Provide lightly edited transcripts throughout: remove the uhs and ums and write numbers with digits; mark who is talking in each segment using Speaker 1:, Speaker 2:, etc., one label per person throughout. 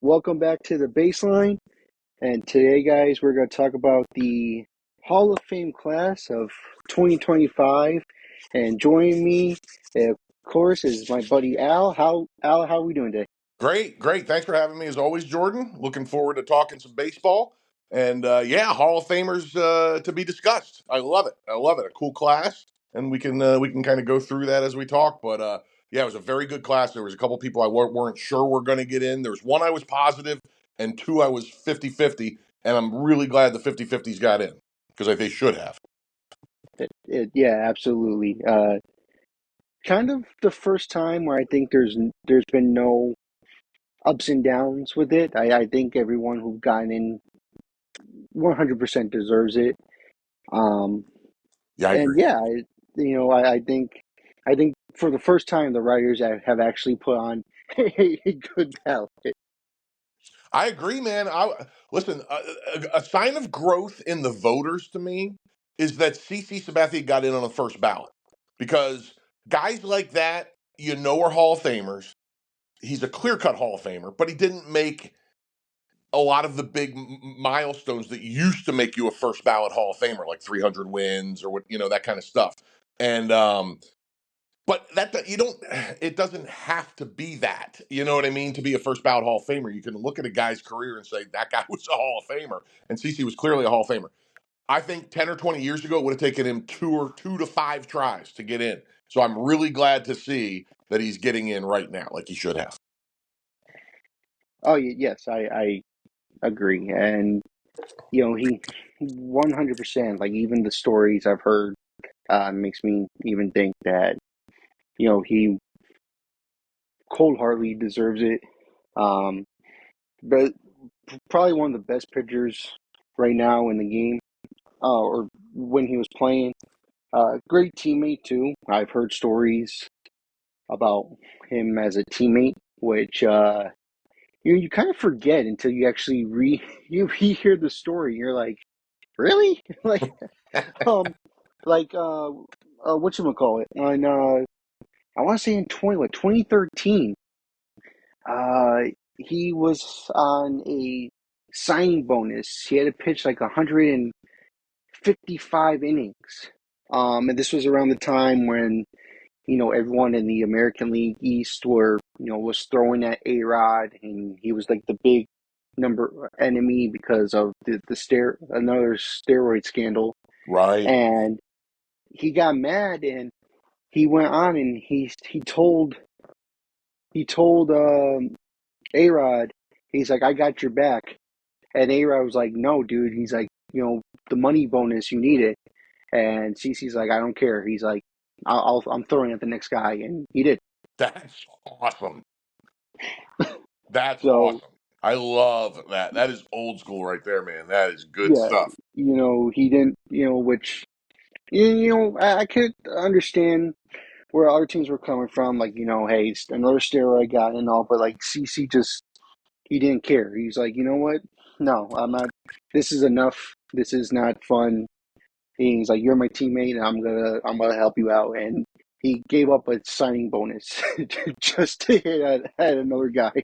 Speaker 1: Welcome back to the baseline. And today, guys, we're going to talk about the Hall of Fame class of 2025. And joining me, of course, is my buddy Al. How are we doing today?
Speaker 2: Great, great. Thanks for having me as always, Jordan. Looking forward to talking some baseball. And yeah, Hall of Famers to be discussed. I love it. I love it. A cool class, and we can kind of go through that as we talk. But yeah, it was a very good class. There was a couple people I weren't sure were going to get in. There was one I was positive, and two I was 50-50. And I'm really glad the 50-50s got in because they should have.
Speaker 1: Yeah, absolutely. Kind of the first time where I think there's been no ups and downs with it. I think everyone who got in 100% deserves it. Um,
Speaker 2: Yeah, I
Speaker 1: and
Speaker 2: agree.
Speaker 1: yeah, I think for the first time the writers have actually put on a good ballot.
Speaker 2: I agree, man. Listen. A sign of growth in the voters to me is that CC Sabathia got in on the first ballot because guys like that, are Hall of Famers. He's a clear cut Hall of Famer, but he didn't make a lot of the big milestones that used to make you a first ballot Hall of Famer, like 300 wins or that kind of stuff. And but that you don't. It doesn't have to be that. You know what I mean? To be a first ballot Hall of Famer, you can look at a guy's career and say that guy was a Hall of Famer, and CC was clearly a Hall of Famer. I think 10 or 20 years ago it would have taken him two to five tries to get in. So I'm really glad to see that he's getting in right now, like he should have.
Speaker 1: Oh, yes, I agree. And, he 100%, like, even the stories I've heard, makes me even think that, he cold-heartedly deserves it. Um, but probably one of the best pitchers right now in the game, or when he was playing. Great teammate, too. I've heard stories about him as a teammate, which, you kind of forget until you actually you hear the story. You're like, really? Um, like whatchamacallit on I want to say in 2013, uh he was on a signing bonus. He had to pitch like 155 innings. And this was around the time when everyone in the American League East was throwing at A-Rod, and he was like the big number enemy because of another steroid scandal.
Speaker 2: Right.
Speaker 1: And he got mad, and he went on, and he told A-Rod, he's like, I got your back. And A-Rod was like, no, dude. He's like, the money bonus, you need it. And CC's like, I don't care. He's like, I'm throwing at the next guy, and he did.
Speaker 2: That's awesome. That's
Speaker 1: So
Speaker 2: awesome. I love that. That is old school right there, man. That is good
Speaker 1: yeah,
Speaker 2: stuff.
Speaker 1: he didn't, which I could understand where other teams were coming from, like, hey, it's another steroid guy and all, but like CC just he didn't care. He's like, you know what? No, I'm not. This is enough. This is not fun. He's like, you're my teammate, and I'm gonna help you out. And he gave up a signing bonus just to hit at another guy.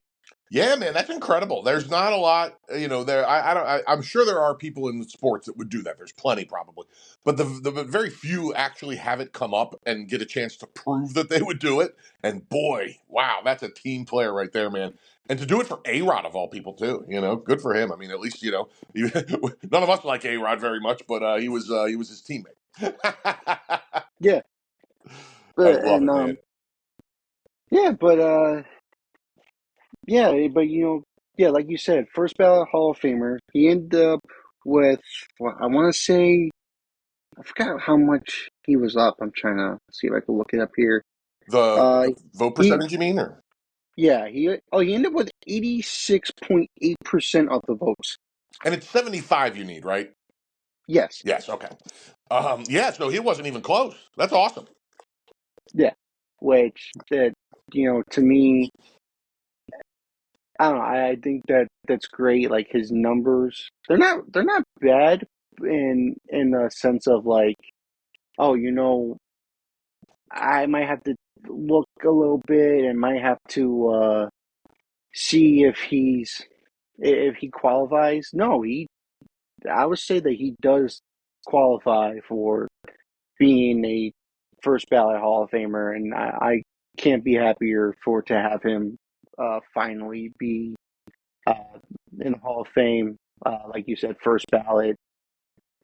Speaker 2: Yeah, man, that's incredible. There's not a lot, there. I don't. I'm sure there are people in the sports that would do that. There's plenty, probably, but the very few actually have it come up and get a chance to prove that they would do it. And boy, wow, that's a team player right there, man. And to do it for A Rod of all people too, good for him. I mean, at least none of us like A Rod very much, but he was his teammate.
Speaker 1: Yeah,
Speaker 2: I
Speaker 1: but
Speaker 2: love
Speaker 1: and
Speaker 2: it, man.
Speaker 1: yeah, but yeah, but yeah, like you said, first ballot Hall of Famer. He ended up with what I want to say. I forgot how much he was up. I'm trying to see if I can look it up here.
Speaker 2: The
Speaker 1: Uh,
Speaker 2: vote
Speaker 1: he
Speaker 2: percentage, you mean, or
Speaker 1: yeah he ended up with 86.8% of the votes.
Speaker 2: and it's 75 you need, right?
Speaker 1: Yes,
Speaker 2: Yes, okay. Yeah, so he wasn't even close. That's awesome.
Speaker 1: yeah, which that to me, I don't know. I think that's great. Like his numbers, they're not bad in the sense of like, oh, I might have to look a little bit and might have to see if he qualifies. No, he I would say that he does qualify for being a first ballot Hall of Famer, and I can't be happier for to have him finally be uh, in the Hall of Fame. Like you said, first ballot.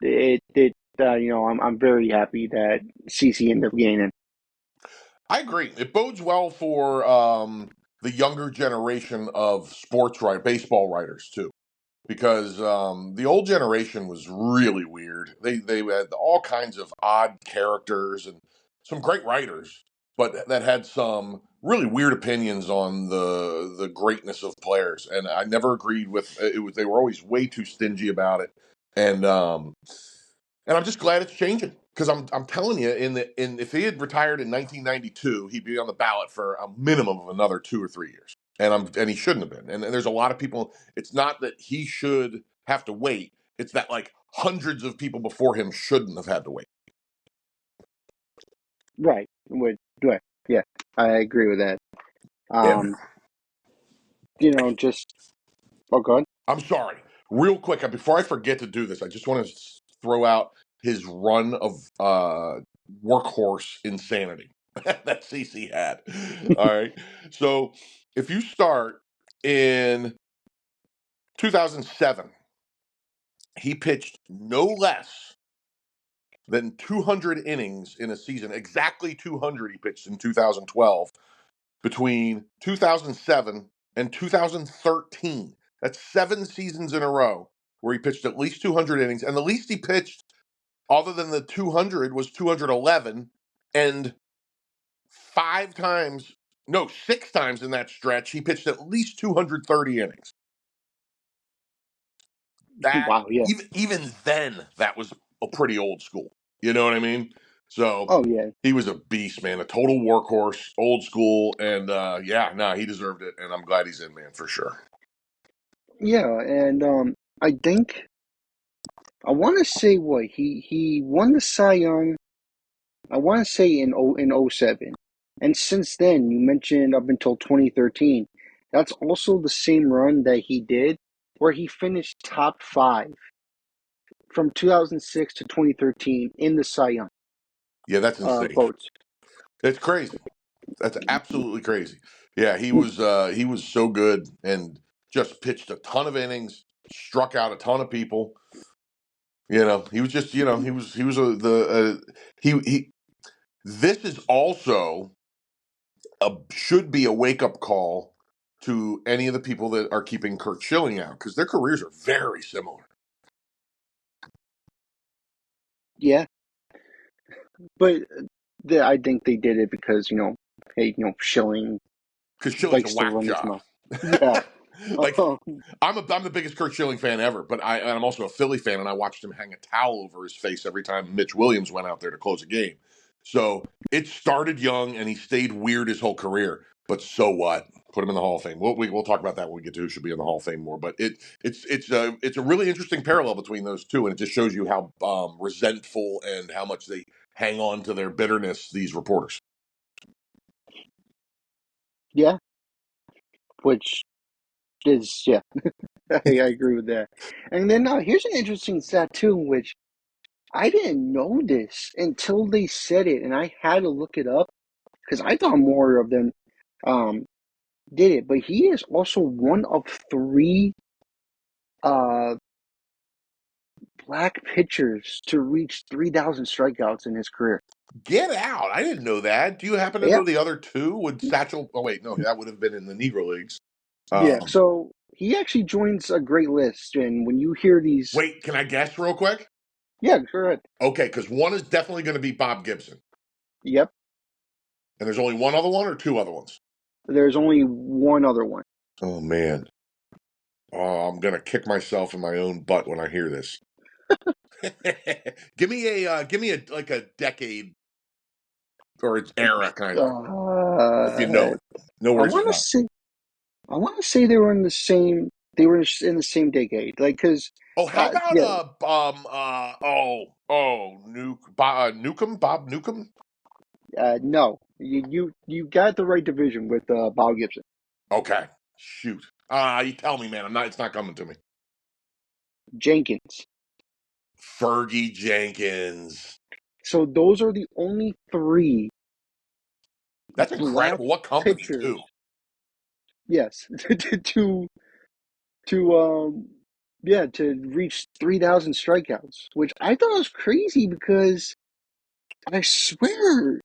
Speaker 1: It I'm very happy that CC ended up gaining.
Speaker 2: I agree. It bodes well for the younger generation of baseball writers too, because the old generation was really weird. They had all kinds of odd characters and some great writers, but that had some really weird opinions on the greatness of players, and I never agreed with it. Was They were always way too stingy about it, and I'm just glad it's changing because I'm telling you, if he had retired in 1992, he'd be on the ballot for a minimum of another 2 or 3 years, and he shouldn't have been. And there's a lot of people. It's not that he should have to wait. It's that like hundreds of people before him shouldn't have had to wait.
Speaker 1: Right. Right. Yeah, I agree with that.
Speaker 2: Yeah,
Speaker 1: Um, just God.
Speaker 2: I'm sorry. Real quick, before I forget to do this, I just want to throw out his run of workhorse insanity that CC had. All right. So if you start in 2007, he pitched no less than 200 innings in a season, exactly 200 he pitched in 2012 between 2007 and 2013. That's 7 seasons in a row where he pitched at least 200 innings. And the least he pitched, other than the 200, was 211. And 6 times in that stretch, he pitched at least 230 innings. That
Speaker 1: Wow. Yeah.
Speaker 2: even then, that was a pretty old school. You know what I mean? So
Speaker 1: Oh yeah.
Speaker 2: he was a beast, man, a total workhorse, old school, and he deserved it, and I'm glad he's in, man, for sure.
Speaker 1: Yeah, and I think I want to say what he won the Cy Young. I want to say in '07, and since then you mentioned up until 2013. That's also the same run that he did, where he finished top five from 2006 to 2013 in the Cy Young
Speaker 2: Yeah, that's insane.
Speaker 1: votes.
Speaker 2: It's crazy. That's absolutely crazy. Yeah, he was so good and just pitched a ton of innings, struck out a ton of people. He was just he was he. This is also should be a wake up call to any of the people that are keeping Kurt Schilling out because their careers are very similar.
Speaker 1: Yeah, but I think they did it because hey, Schilling
Speaker 2: Because Schilling's a
Speaker 1: likes to
Speaker 2: whack
Speaker 1: run his
Speaker 2: job.
Speaker 1: mouth. Yeah.
Speaker 2: Like I'm the biggest Kurt Schilling fan ever, but I'm also a Philly fan, and I watched him hang a towel over his face every time Mitch Williams went out there to close a game. So it started young, and he stayed weird his whole career. But so what? Put him in the Hall of Fame. We'll talk about that when we get to who should be in the Hall of Fame more. But it's a really interesting parallel between those two, and it just shows you how resentful and how much they hang on to their bitterness. These reporters.
Speaker 1: Yeah, which is yeah, I agree with that. And then here's an interesting stat too, which I didn't know this until they said it, and I had to look it up because I thought more of them um, did it. But he is also one of three uh, black pitchers to reach 3,000 strikeouts in his career.
Speaker 2: Get out! I didn't know that. Do you happen to
Speaker 1: Yeah,
Speaker 2: know the other two? Would Satchel? Oh wait, no, that would have been in the Negro Leagues.
Speaker 1: yeah.
Speaker 2: Um,
Speaker 1: So he actually joins a great list, and when you hear these,
Speaker 2: Wait, can I guess real quick?
Speaker 1: yeah, correct.
Speaker 2: Okay, because one is definitely going to be Bob Gibson,
Speaker 1: Yep.
Speaker 2: and there's only one other one or two other ones.
Speaker 1: There's only one other one.
Speaker 2: Oh man, I'm gonna kick myself in my own butt when I hear this. Give me a like a decade or its era kind of if you know
Speaker 1: Uh,
Speaker 2: it. No
Speaker 1: I
Speaker 2: worries if
Speaker 1: want to
Speaker 2: not.
Speaker 1: say I want to say they were in the same. They were in the same decade, like because,
Speaker 2: Oh, how about
Speaker 1: yeah,
Speaker 2: Newcomb Bob Newcomb?
Speaker 1: no, you got the right division with Bob Gibson.
Speaker 2: Okay, Shoot. You tell me, man. It's not coming to me.
Speaker 1: Jenkins.
Speaker 2: Fergie Jenkins.
Speaker 1: So those are the only three
Speaker 2: That's
Speaker 1: black
Speaker 2: incredible. What company,
Speaker 1: pitchers.
Speaker 2: too?
Speaker 1: Yes, to yeah, to reach 3,000 strikeouts, which I thought was crazy because I swear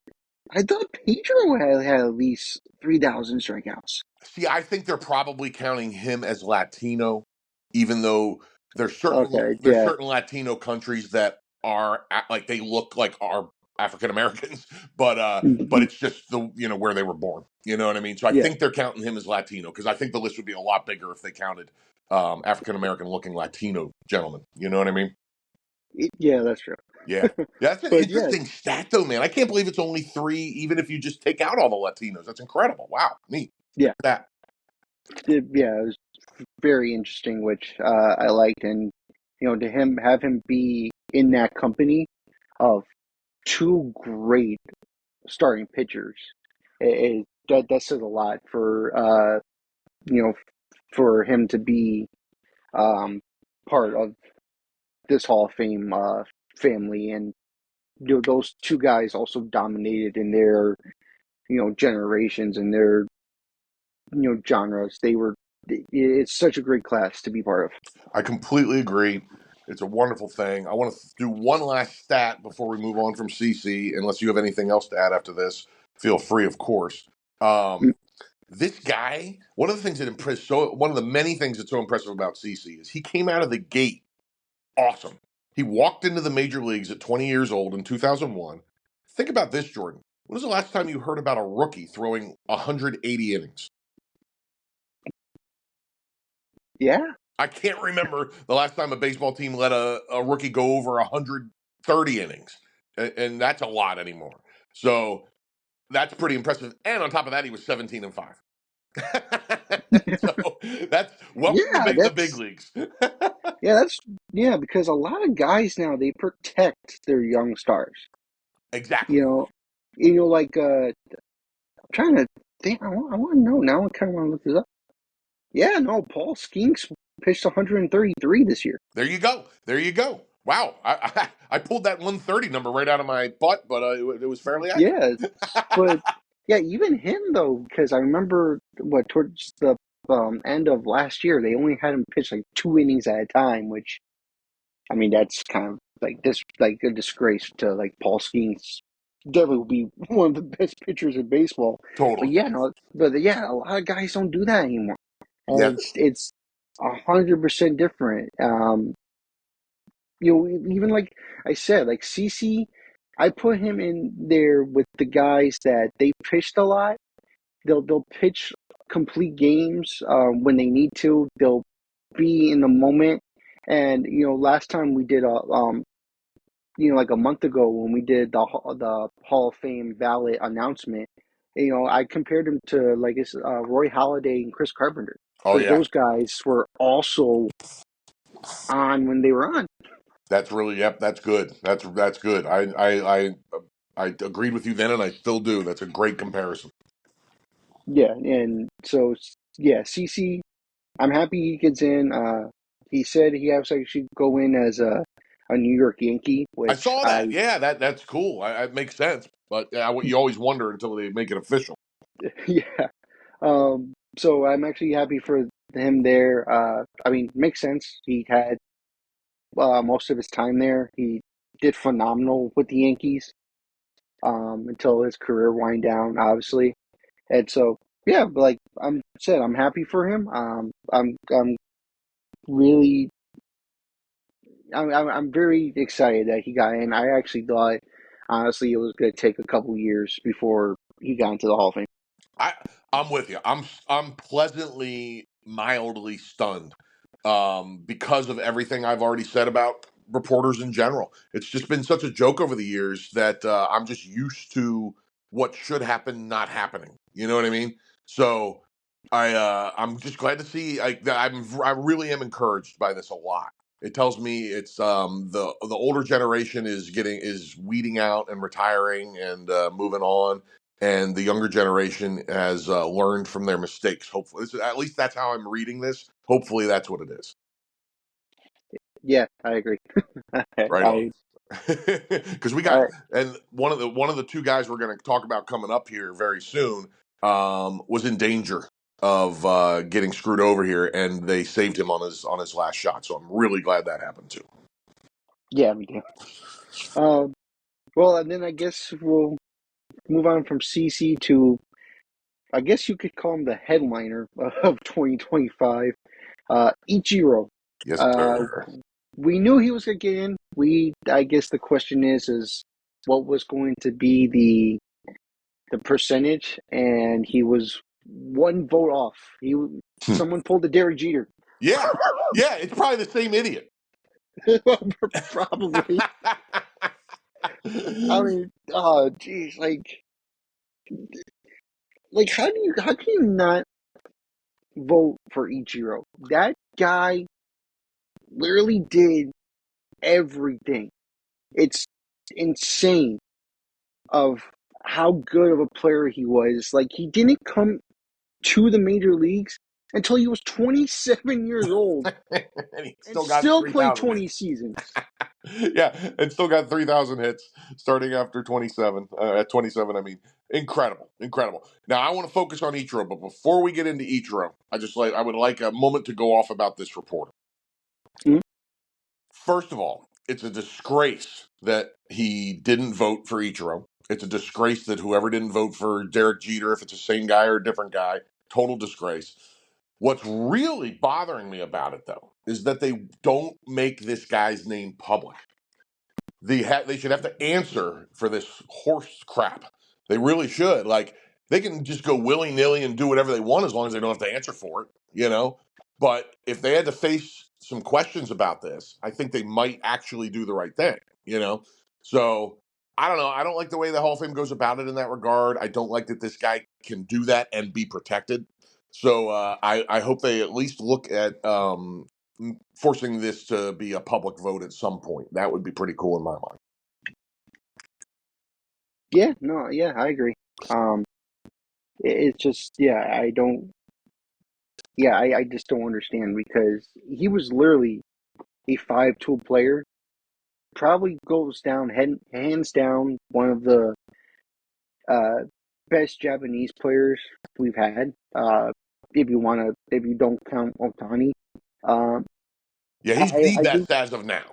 Speaker 1: I thought Pedro had at least 3,000 strikeouts.
Speaker 2: See, I think they're probably counting him as Latino, even though
Speaker 1: Okay,
Speaker 2: there's
Speaker 1: yeah,
Speaker 2: certain Latino countries that are like they look like our African Americans, but
Speaker 1: mhm,
Speaker 2: it's just the where they were born. You know what I mean? So I
Speaker 1: yeah,
Speaker 2: think they're counting him as Latino because I think the list would be a lot bigger if they counted African American looking Latino gentlemen. You know what I mean?
Speaker 1: yeah, that's true.
Speaker 2: Yeah. Yeah, that's an
Speaker 1: But yeah,
Speaker 2: interesting stat, though, man. I can't believe it's only three, even if you just take out all the Latinos. That's incredible. Wow, neat. Good
Speaker 1: yeah,
Speaker 2: stat.
Speaker 1: yeah, it was very interesting, which I liked, and to have him be in that company of two great starting pitchers, that says a lot for you know for him to be um, part of this Hall of Fame family, and those two guys also dominated in their generations and their genres. It's such a great class to be part of.
Speaker 2: I completely agree. It's a wonderful thing. I want to do one last stat before we move on from CC, unless you have anything else to add after this. Feel free, of course.
Speaker 1: Mm,
Speaker 2: This guy, one of the things that impressed, so one of the many things that's so impressive about CC is he came out of the gate awesome. He walked into the major leagues at 20 years old in 2001. Think about this, Jordan. When was the last time you heard about a rookie throwing 180 innings?
Speaker 1: yeah.
Speaker 2: I can't remember the last time a baseball team let a rookie go over 130 innings. And that's a lot anymore. So that's pretty impressive. And on top of that, he was 17-5. So that's welcome to
Speaker 1: Yeah,
Speaker 2: the big
Speaker 1: that's
Speaker 2: leagues.
Speaker 1: yeah, that's yeah, because a lot of guys now they protect their young stars.
Speaker 2: Exactly.
Speaker 1: You know, like I'm trying to think. I want to know now. I kind of want to look this up. Yeah, no, Paul Skinks pitched 133 this year.
Speaker 2: There you go. There you go. Wow. I pulled that 130 number right out of my butt, but it was fairly accurate.
Speaker 1: Yeah, but yeah, even him though, because I remember towards the end of last year, they only had him pitch like 2 innings at a time, which I mean that's kind of like like a disgrace to like Paul Skeens. Definitely will be one of the best pitchers in baseball. But
Speaker 2: Totally.
Speaker 1: yeah, no, but yeah, a lot of guys don't do that anymore,
Speaker 2: Yeah.
Speaker 1: and it's 100% different. Even like I said, like CC, I put him in there with the guys that they pitched a lot. They'll pitch complete games when they need to. They'll be in the moment. And last time we did like a month ago when we did the Hall of Fame ballot announcement, I compared him to like Roy Halladay and Chris Carpenter
Speaker 2: Oh
Speaker 1: because
Speaker 2: yeah.
Speaker 1: those guys were also on when they were on.
Speaker 2: That's really yep. That's good. That's good. I agreed with you then, and I still do. That's a great comparison.
Speaker 1: Yeah, and so yeah, CC, I'm happy he gets in. He said he actually should go in as a New York Yankee,
Speaker 2: I
Speaker 1: which
Speaker 2: saw that.
Speaker 1: I
Speaker 2: Yeah, that's cool. It makes sense. But you always wonder until they make it official.
Speaker 1: yeah. So I'm actually happy for him there. I mean, makes sense. He had most of his time there. He did phenomenal with the Yankees until his career wind down, obviously. And so yeah, but like I'm happy for him. I'm really I'm very excited that he got in. I actually thought, honestly, it was going to take a couple years before he got into the Hall of Fame.
Speaker 2: I I'm with you. I'm pleasantly mildly stunned because of everything I've already said about reporters in general. It's just been such a joke over the years that I'm just used to what should happen not happening. You know what I mean? So I'm just glad to see. I really am encouraged by this a lot. It tells me it's the older generation is weeding out and retiring and moving on, and the younger generation has learned from their mistakes. Hopefully, at least that's how I'm reading this. Hopefully, that's what it is.
Speaker 1: Yeah, I agree.
Speaker 2: Right on.
Speaker 1: I,
Speaker 2: Because we got,
Speaker 1: I,
Speaker 2: and one of the two guys we're going to talk about coming up here very soon was in danger of getting screwed over here, and they saved him on his last shot. So I'm really glad that happened too.
Speaker 1: yeah, me too. Well, and then I guess we'll move on from CC to, I guess you could call him the headliner of 2025, Ichiro.
Speaker 2: Yes,
Speaker 1: Uh,
Speaker 2: sir.
Speaker 1: we knew he was going to get in. I guess the question is what was going to be the percentage, and he was one vote off. Someone pulled the Derek Jeter.
Speaker 2: Yeah, yeah, it's probably the same idiot.
Speaker 1: Probably. I mean, oh, geez, like how can you not vote for Ichiro? That guy literally did everything. It's insane of how good of a player he was. Like, he didn't come to the major leagues until he was 27 years old
Speaker 2: And he
Speaker 1: and
Speaker 2: still got
Speaker 1: still played
Speaker 2: 3,000
Speaker 1: 20
Speaker 2: hits.
Speaker 1: seasons.
Speaker 2: Yeah, and still got 3,000 hits starting after 27. At 27, I mean, incredible, incredible. Now I want to focus on Ichiro, but before we get into Ichiro, I would like a moment to go off about this reporter.
Speaker 1: Mhm.
Speaker 2: First of all, it's a disgrace that he didn't vote for Ichiro. It's a disgrace that whoever didn't vote for Derek Jeter, if it's the same guy or a different guy, total disgrace. What's really bothering me about it, though, is that they don't make this guy's name public. They should have to answer for this horse crap. They really should. Like, they can just go willy nilly and do whatever they want as long as they don't have to answer for it, you know. But if they had to face some questions about this, I think they might actually do the right thing, you know. So I don't know. I don't like the way the Hall of Fame goes about it in that regard. I don't like that this guy can do that and be protected. So I hope they at least look at forcing this to be a public vote at some point. That would be pretty cool in my mind.
Speaker 1: Yeah, no, yeah, I agree. Um, it's just, yeah, I just don't understand because he was literally a five-tool player. Probably goes down, hands down, one of the uh, best Japanese players we've had. If you don't count Otani, um,
Speaker 2: Yeah, he's
Speaker 1: I
Speaker 2: the
Speaker 1: I think
Speaker 2: best as of now.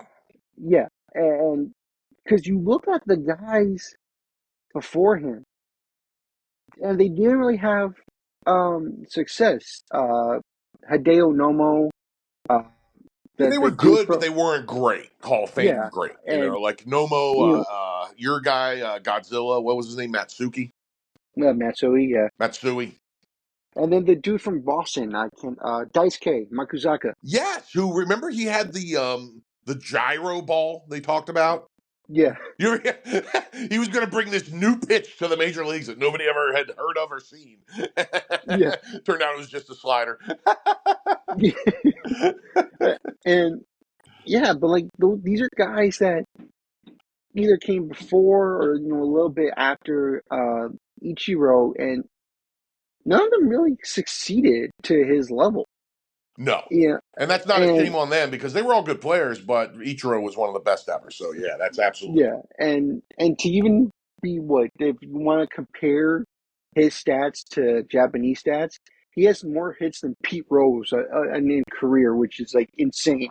Speaker 1: yeah, and because you look at the guys before him, and they didn't really have success. Hideo Nomo, uh,
Speaker 2: Yeah,
Speaker 1: the
Speaker 2: they
Speaker 1: the
Speaker 2: were
Speaker 1: dude
Speaker 2: good, but
Speaker 1: from
Speaker 2: they weren't great. Hall of Fame
Speaker 1: yeah,
Speaker 2: great. You know,
Speaker 1: and
Speaker 2: like Nomo,
Speaker 1: you
Speaker 2: your guy, Godzilla, what was his name? Matsuki?
Speaker 1: Matsui, yeah,
Speaker 2: Matsui.
Speaker 1: and then the dude from Boston, I can Dice K Makuzaka,
Speaker 2: Yes, who remember he had the gyro ball they talked about?
Speaker 1: yeah,
Speaker 2: You he was going to bring this new pitch to the major leagues that nobody ever had heard of or seen.
Speaker 1: yeah,
Speaker 2: Turned out it was just a slider.
Speaker 1: and yeah, but like these are guys that either came before or a little bit after Ichiro, and none of them really succeeded to his level.
Speaker 2: No.
Speaker 1: Yeah,
Speaker 2: And that's not a
Speaker 1: and
Speaker 2: shame on them because they were all good players, but Ichiro was one of the best ever. So yeah, that's absolutely
Speaker 1: yeah, and to even be what if you want to compare his stats to Japanese stats, he has more hits than Pete Rose in his career, which is like insane.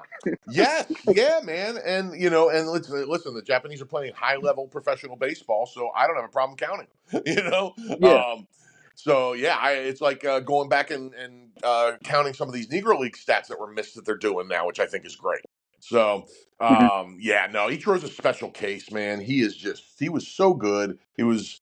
Speaker 2: yes, yeah, man, and and listen. The Japanese are playing high level professional baseball, so I don't have a problem counting. You know,
Speaker 1: Yeah.
Speaker 2: so yeah, it's like going back and counting some of these Negro League stats that were missed that they're doing now, which I think is great. So
Speaker 1: Hmm.
Speaker 2: yeah, no, Ichiro's a special case, man. He was so good. He was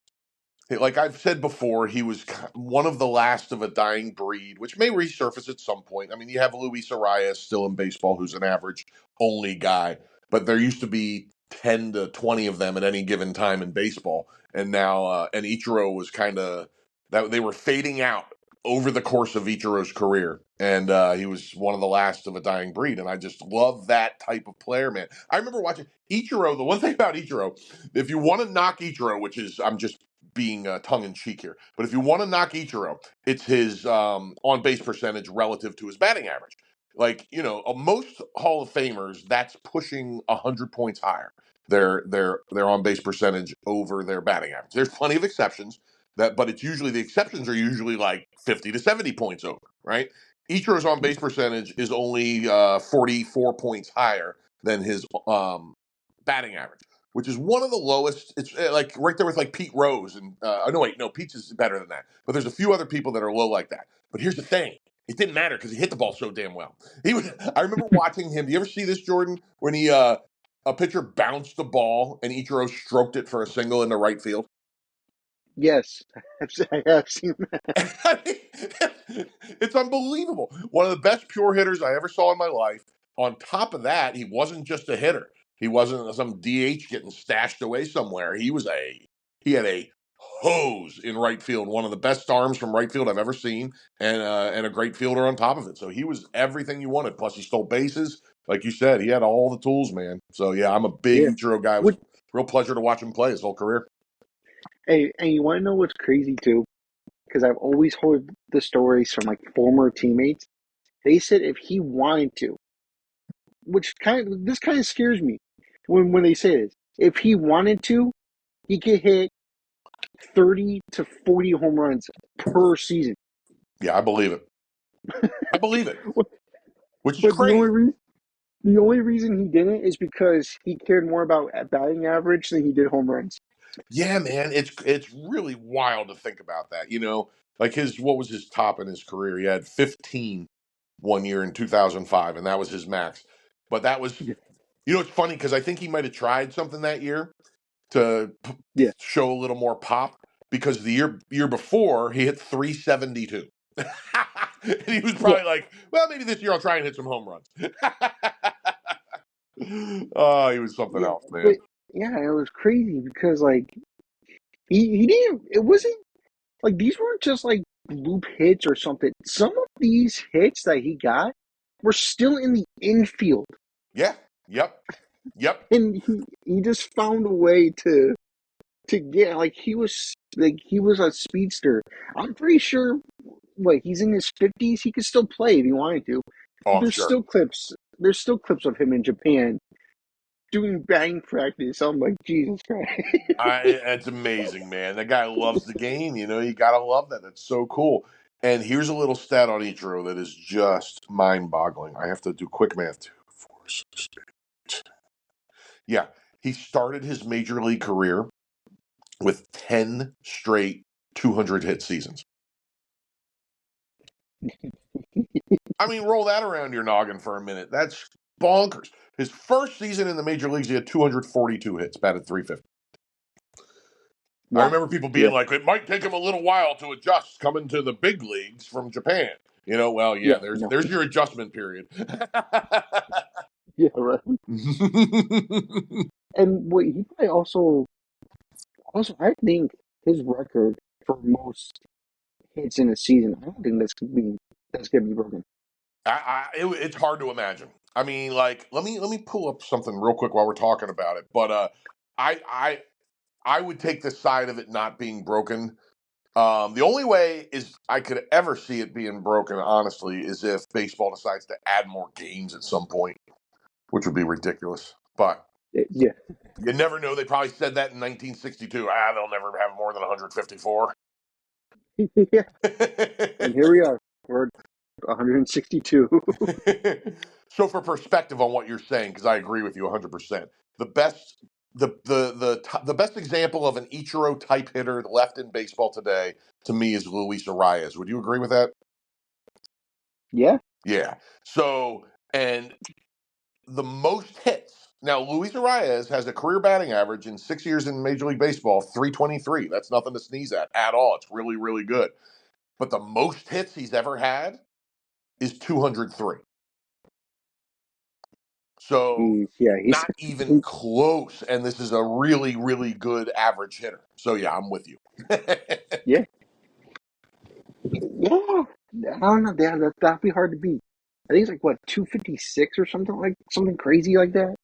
Speaker 2: like I've said before, he was one of the last of a dying breed, which may resurface at some point. I mean, you have Luis Arias still in baseball, who's an average only guy, but there used to be 10 to 20 of them at any given time in baseball. And now, and Ichiro was kind of that they were fading out over the course of Ichiro's career. And he was one of the last of a dying breed. And I just love that type of player, man. I remember watching Ichiro. The one thing about Ichiro, if you want to knock Ichiro, which is, I'm just being tongue in cheek here. But if you want to knock Ichiro, it's his on base percentage relative to his batting average. Like, most Hall of Famers, that's pushing 100 points higher. Their on base percentage over their batting average. There's plenty of exceptions but it's usually the exceptions are usually like 50 to 70 points over, right? Ichiro's on base percentage is only 44 points higher than his batting average, which is one of the lowest. It's like right there with like Pete Rose and no wait, no, Pete's is better than that. But there's a few other people that are low like that. But here's the thing: it didn't matter because he hit the ball so damn well. He was. I remember watching him. Do you ever see this, Jordan? When a pitcher bounced the ball and Ichiro stroked it for a single into right field.
Speaker 1: Yes, I have seen that.
Speaker 2: I mean, it's unbelievable. One of the best pure hitters I ever saw in my life. On top of that, he wasn't just a hitter. He wasn't some DH getting stashed away somewhere. He had a hose in right field, one of the best arms from right field I've ever seen, and a great fielder on top of it. So he was everything you wanted. Plus, he stole bases, like you said. He had all the tools, man. So yeah, I'm a big
Speaker 1: Yeah.
Speaker 2: Ichiro guy. It was
Speaker 1: What?
Speaker 2: a real pleasure to watch him play his whole career.
Speaker 1: Hey, and you want to know what's crazy too? Because I've always heard the stories from like former teammates. They said if he wanted to, which kind of scares me when they say this. If he wanted to, he could hit 30 to 40 home runs per season.
Speaker 2: Yeah, I believe it. I believe it, which is
Speaker 1: But
Speaker 2: crazy.
Speaker 1: the only reason he didn't is because he cared more about batting average than he did home runs.
Speaker 2: Yeah, man, it's really wild to think about that. Like what was his top in his career? He had 15 one year in 2005, and that was his max. But that was,
Speaker 1: Yeah,
Speaker 2: it's funny because I think he might have tried something that year to
Speaker 1: yeah,
Speaker 2: show a little more pop because the year before he hit 372. And he was
Speaker 1: yeah,
Speaker 2: probably like, well, maybe this year I'll try and hit some home runs. Oh, he was something
Speaker 1: yeah.
Speaker 2: else, man.
Speaker 1: But yeah, it was crazy because like he didn't. It wasn't like these weren't just like loop hits or something. Some of these hits that he got were still in the infield,
Speaker 2: Yeah. Yep. Yep.
Speaker 1: and he just found a way to get he was a speedster. I'm pretty sure. What he's in his 50s, he could still play if he wanted to.
Speaker 2: Oh, I'm
Speaker 1: There's
Speaker 2: sure.
Speaker 1: still clips. There's still clips of him in Japan doing batting practice. I'm like, Jesus Christ.
Speaker 2: It's amazing, man. That guy loves the game. You gotta love that. That's so cool. And here's a little stat on Ichiro that is just mind-boggling. I have to do quick math. 2, 4, 6, 8. Yeah, he started his major league career with 10 straight 200 hit seasons. I mean, roll that around your noggin for a minute. That's bonkers. His first season in the major leagues, he had 242 hits, batted 350. I
Speaker 1: Wow.
Speaker 2: remember people being
Speaker 1: Yeah.
Speaker 2: like, it might take him a little while to adjust coming to the big leagues from Japan. Well, yeah,
Speaker 1: Yeah.
Speaker 2: there's
Speaker 1: No.
Speaker 2: there's your adjustment period.
Speaker 1: Yeah. Right. And what he probably also I think his record for most hits in a season. I don't think that's gonna be broken.
Speaker 2: It's hard to imagine. I mean, like, let me pull up something real quick while we're talking about it. But I I I would take the side of it not being broken. The only way is I could ever see it being broken, honestly, is if baseball decides to add more games at some point, which would be ridiculous. But
Speaker 1: Yeah.
Speaker 2: you never know. They probably said that in 1962. They'll never have more than 154.
Speaker 1: Yeah. And here we are. We're at 162.
Speaker 2: So, for perspective on what you're saying, because I agree with you 100%, the best the best example of an Ichiro type hitter left in baseball today to me is Luis Arias. Would you agree with that?
Speaker 1: Yeah.
Speaker 2: Yeah. So, and the most hits. Now, Luis Arias has a career batting average in 6 years in Major League Baseball, 323. That's nothing to sneeze at all. It's really, really good. But the most hits he's ever had is 203. So,
Speaker 1: Yeah.
Speaker 2: not even close. And this is a really, really good average hitter. So, yeah, I'm with you.
Speaker 1: Yeah. Yeah. I don't know. That'd be hard to beat. I think it's like what 256 or something crazy like that.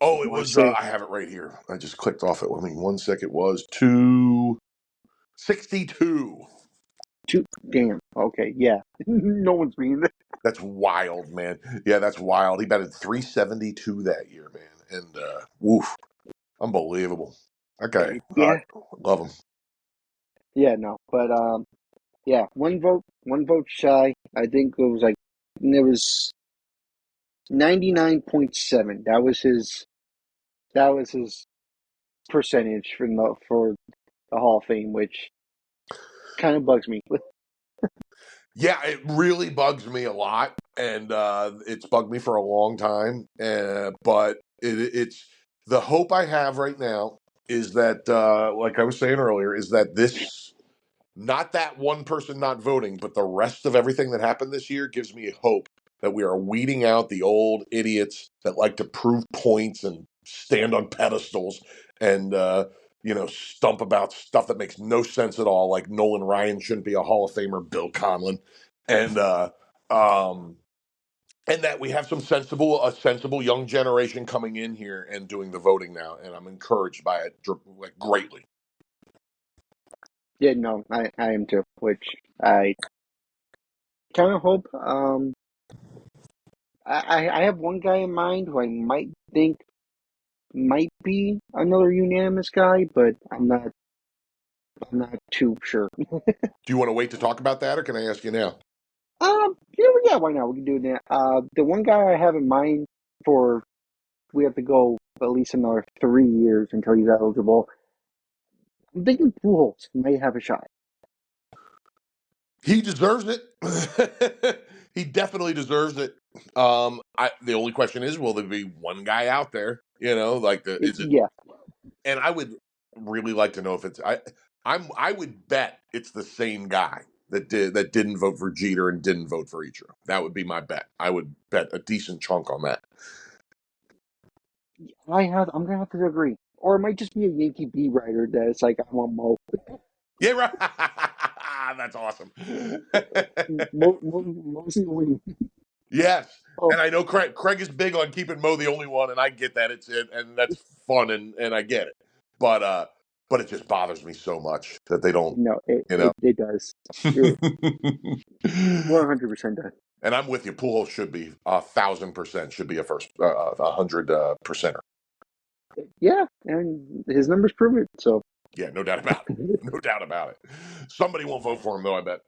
Speaker 2: Oh,
Speaker 1: I
Speaker 2: it
Speaker 1: want to
Speaker 2: was.
Speaker 1: say
Speaker 2: I have it right here. I just clicked off it. Let me 1 sec. It was 262.
Speaker 1: two. Damn. Okay. Yeah. No one's being there.
Speaker 2: That's wild, man. Yeah, that's wild. He batted 372 that year, man. And woof, unbelievable. Okay, I
Speaker 1: Yeah.
Speaker 2: love him.
Speaker 1: Yeah. No. But yeah. One vote shy. I think it was like it was 99.7. That was his percentage for the Hall of Fame, which kind of bugs me.
Speaker 2: Yeah, it really bugs me a lot, and it's bugged me for a long time. But it's the hope I have right now is that, like I was saying earlier, is that this not that one person not voting, but the rest of everything that happened this year gives me hope that we are weeding out the old idiots that like to prove points and stand on pedestals and stump about stuff that makes no sense at all, like Nolan Ryan shouldn't be a Hall of Famer, Bill Conlon, and um, and that we have a sensible young generation coming in here and doing the voting now, and I'm encouraged by it like greatly.
Speaker 1: Yeah, no, I am too. Which I kind of hope. I have one guy in mind who I might think might be another unanimous guy, but I'm not too sure.
Speaker 2: Do you want to wait to talk about that, or can I ask you now?
Speaker 1: Yeah, why not? We can do that. The one guy I have in mind for we have to go at least another 3 years until he's eligible. I'm thinking Pujols may have a shot.
Speaker 2: He deserves it. He definitely deserves it. The only question is, will there be one guy out there? Is it?
Speaker 1: Yeah,
Speaker 2: And I would really like to know if it's. I would bet it's the same guy that didn't vote for Jeter and didn't vote for Ichiro. That would be my bet. I would bet a decent chunk on that.
Speaker 1: I'm gonna have to agree, or it might just be a Yankee beat writer that's like I want Mo.
Speaker 2: Yeah, right. That's awesome.
Speaker 1: Mostly win.
Speaker 2: Yes,
Speaker 1: Oh
Speaker 2: and I know Craig is big on keeping Mo the only one, and I get that and that's fun, and I get it, but but it just bothers me so much that they don't,
Speaker 1: no,
Speaker 2: you know.
Speaker 1: it does. You're 100% done.
Speaker 2: And I'm with you. Pujols should be 1,000% should be a first 100 percenter.
Speaker 1: Yeah, and his numbers prove it. So
Speaker 2: Yeah, no doubt about it. No doubt about it. Somebody won't vote for him though. I bet.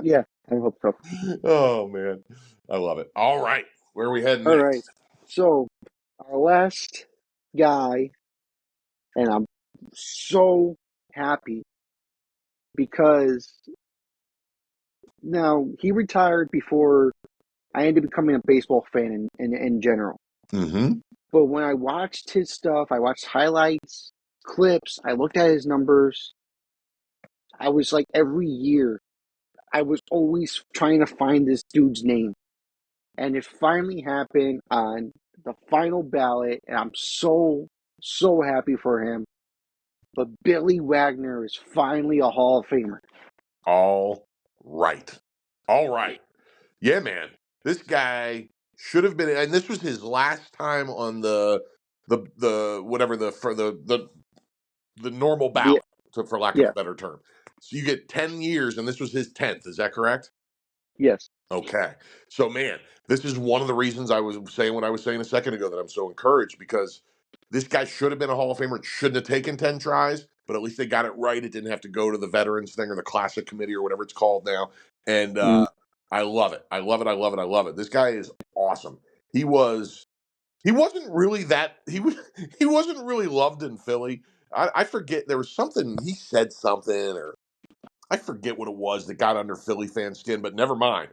Speaker 1: yeah, I hope so.
Speaker 2: Oh man, I love it. All right, where are we heading
Speaker 1: All right.
Speaker 2: next?
Speaker 1: So our last guy, and I'm so happy because now he retired before I ended up becoming a baseball fan in general.
Speaker 2: Mm-hmm.
Speaker 1: But when I watched his stuff, I watched highlights, clips, I looked at his numbers. I was like every year, I was always trying to find this dude's name. And it finally happened on the final ballot, and I'm so happy for him. But Billy Wagner is finally a Hall of Famer.
Speaker 2: All right. All right. Yeah, man. This guy should have been, and this was his last time on the whatever the normal
Speaker 1: The
Speaker 2: ballot, for lack of a
Speaker 1: yeah,
Speaker 2: better term. So you get 10 years, and this was his 10th. Is that correct?
Speaker 1: yes,
Speaker 2: Okay. So, man, this is one of the reasons I was saying what I was saying a second ago that I'm so encouraged because this guy should have been a Hall of Famer. It shouldn't have taken 10 tries, but at least they got it right. It didn't have to go to the veterans thing or the classic committee or whatever it's called now. And
Speaker 1: mm,
Speaker 2: I love it. I love it. I love it. I love it. This guy is awesome. He was he wasn't really that he was he wasn't really loved in Philly. I forget there was something he said something or I forget what it was that got under Philly fans' skin, but never mind,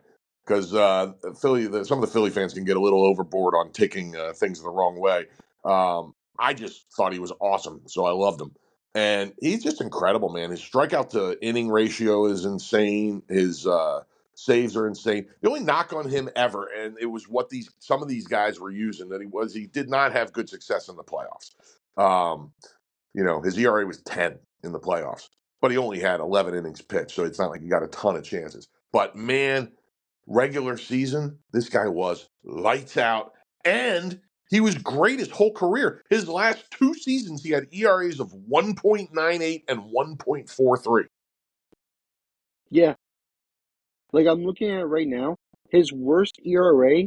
Speaker 2: because some of the Philly fans can get a little overboard on taking things the wrong way. I just thought he was awesome, so I loved him, and he's just incredible, man. His strikeout to inning ratio is insane. His saves are insane. The only knock on him ever, and it was what these some of these guys were using, that he did not have good success in the playoffs. Um, his ERA was 10 in the playoffs, but he only had 11 innings pitched, so it's not like he got a ton of chances. But man, regular season, this guy was lights out, and He was great his whole career. His last 2 seasons, he had ERAs of 1.98 and 1.43.
Speaker 1: Yeah, like I'm looking at it right now. His worst ERA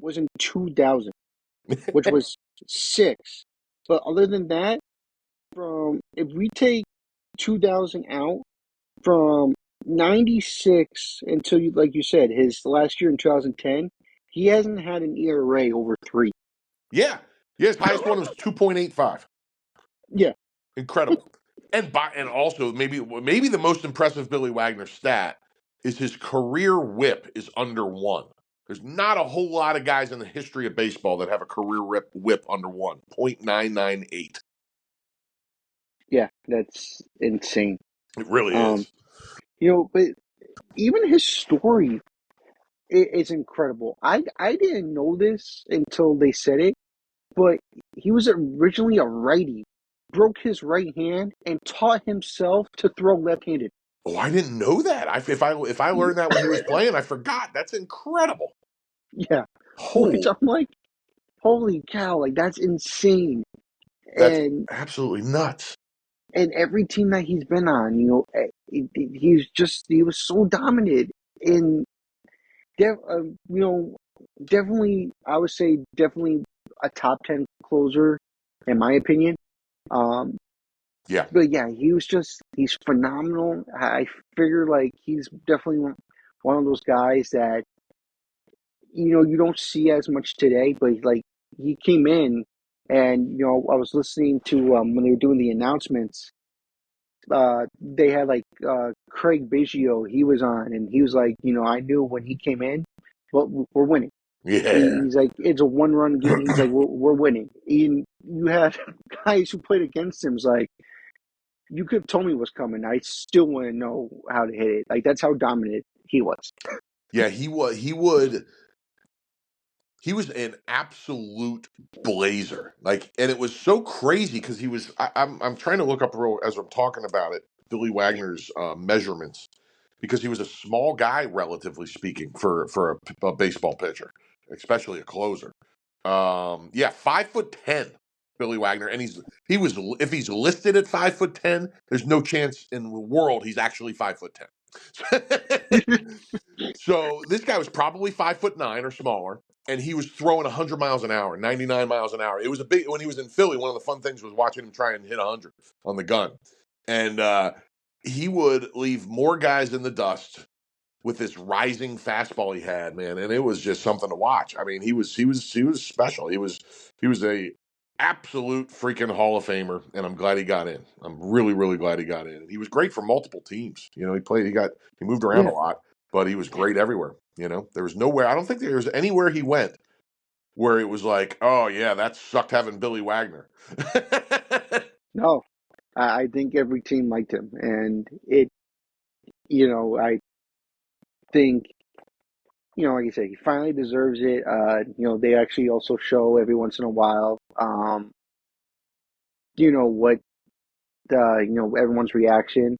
Speaker 1: was in 2000, which was 6. But other than that, from if we take 2000 out, from 96 until like you said, his last year in 2010, he hasn't had an ERA over 3.
Speaker 2: Yeah. Yeah, his highest one was 2.85.
Speaker 1: Yeah,
Speaker 2: Incredible. And also maybe the most impressive Billy Wagner stat is his career whip is under 1. There's not a whole lot of guys in the history of baseball that have a career whip under 1, 0.998.
Speaker 1: yeah, that's insane.
Speaker 2: It really
Speaker 1: Um,
Speaker 2: is.
Speaker 1: but even his story is incredible. I didn't know this until they said it, but he was originally a righty, broke his right hand, and taught himself to throw left-handed.
Speaker 2: Oh, I didn't know that. If I learned that when he was playing, I forgot. That's incredible.
Speaker 1: Yeah, which
Speaker 2: Oh,
Speaker 1: I'm like, holy cow, like that's insane.
Speaker 2: that's
Speaker 1: And
Speaker 2: absolutely nuts.
Speaker 1: every team that he's been on, he was so dominant in, definitely I would say definitely a top 10 closer in my opinion. Um,
Speaker 2: Yeah.
Speaker 1: but yeah, he's phenomenal. I figure like he's definitely one of those guys that you don't see as much today, but like he came in and I was listening to when they were doing the announcements. They had like Craig Biggio. He was on, and he was like, I knew when he came in, but we're winning.
Speaker 2: Yeah.
Speaker 1: He's like, it's a one-run game. He's like, we're winning. And you had guys who played against him. It's like you could have told me what's coming. I still want to know how to hit it. Like that's how dominant he was.
Speaker 2: Yeah, he was an absolute blazer. Like, and it was so crazy because he was. I'm trying to look up as I'm talking about it, Billy Wagner's measurements, because he was a small guy, relatively speaking, for a baseball pitcher, especially a closer. Yeah, 5'10", Billy Wagner, and he was if he's listed at 5'10", there's no chance in the world he's actually 5'10". So this guy was probably 5'9" or smaller, and he was throwing 100 miles an hour, 99 miles an hour. It was a big when he was in Philly. One of the fun things was watching him try and hit 100 on the gun, and he would leave more guys in the dust with this rising fastball he had, man, and it was just something to watch. I mean, he was special. He was a absolute freaking Hall of Famer, and I'm glad he got in. I'm really really glad he got in. And he was great for multiple teams. He moved around a
Speaker 1: Yeah,
Speaker 2: lot, but he was great everywhere. There was nowhere. I don't think there was anywhere he went where it was like, oh yeah, that sucked having Billy Wagner.
Speaker 1: no, I think every team liked him, and I think like you said, he finally deserves it. They actually also show every once in a while, what everyone's reaction.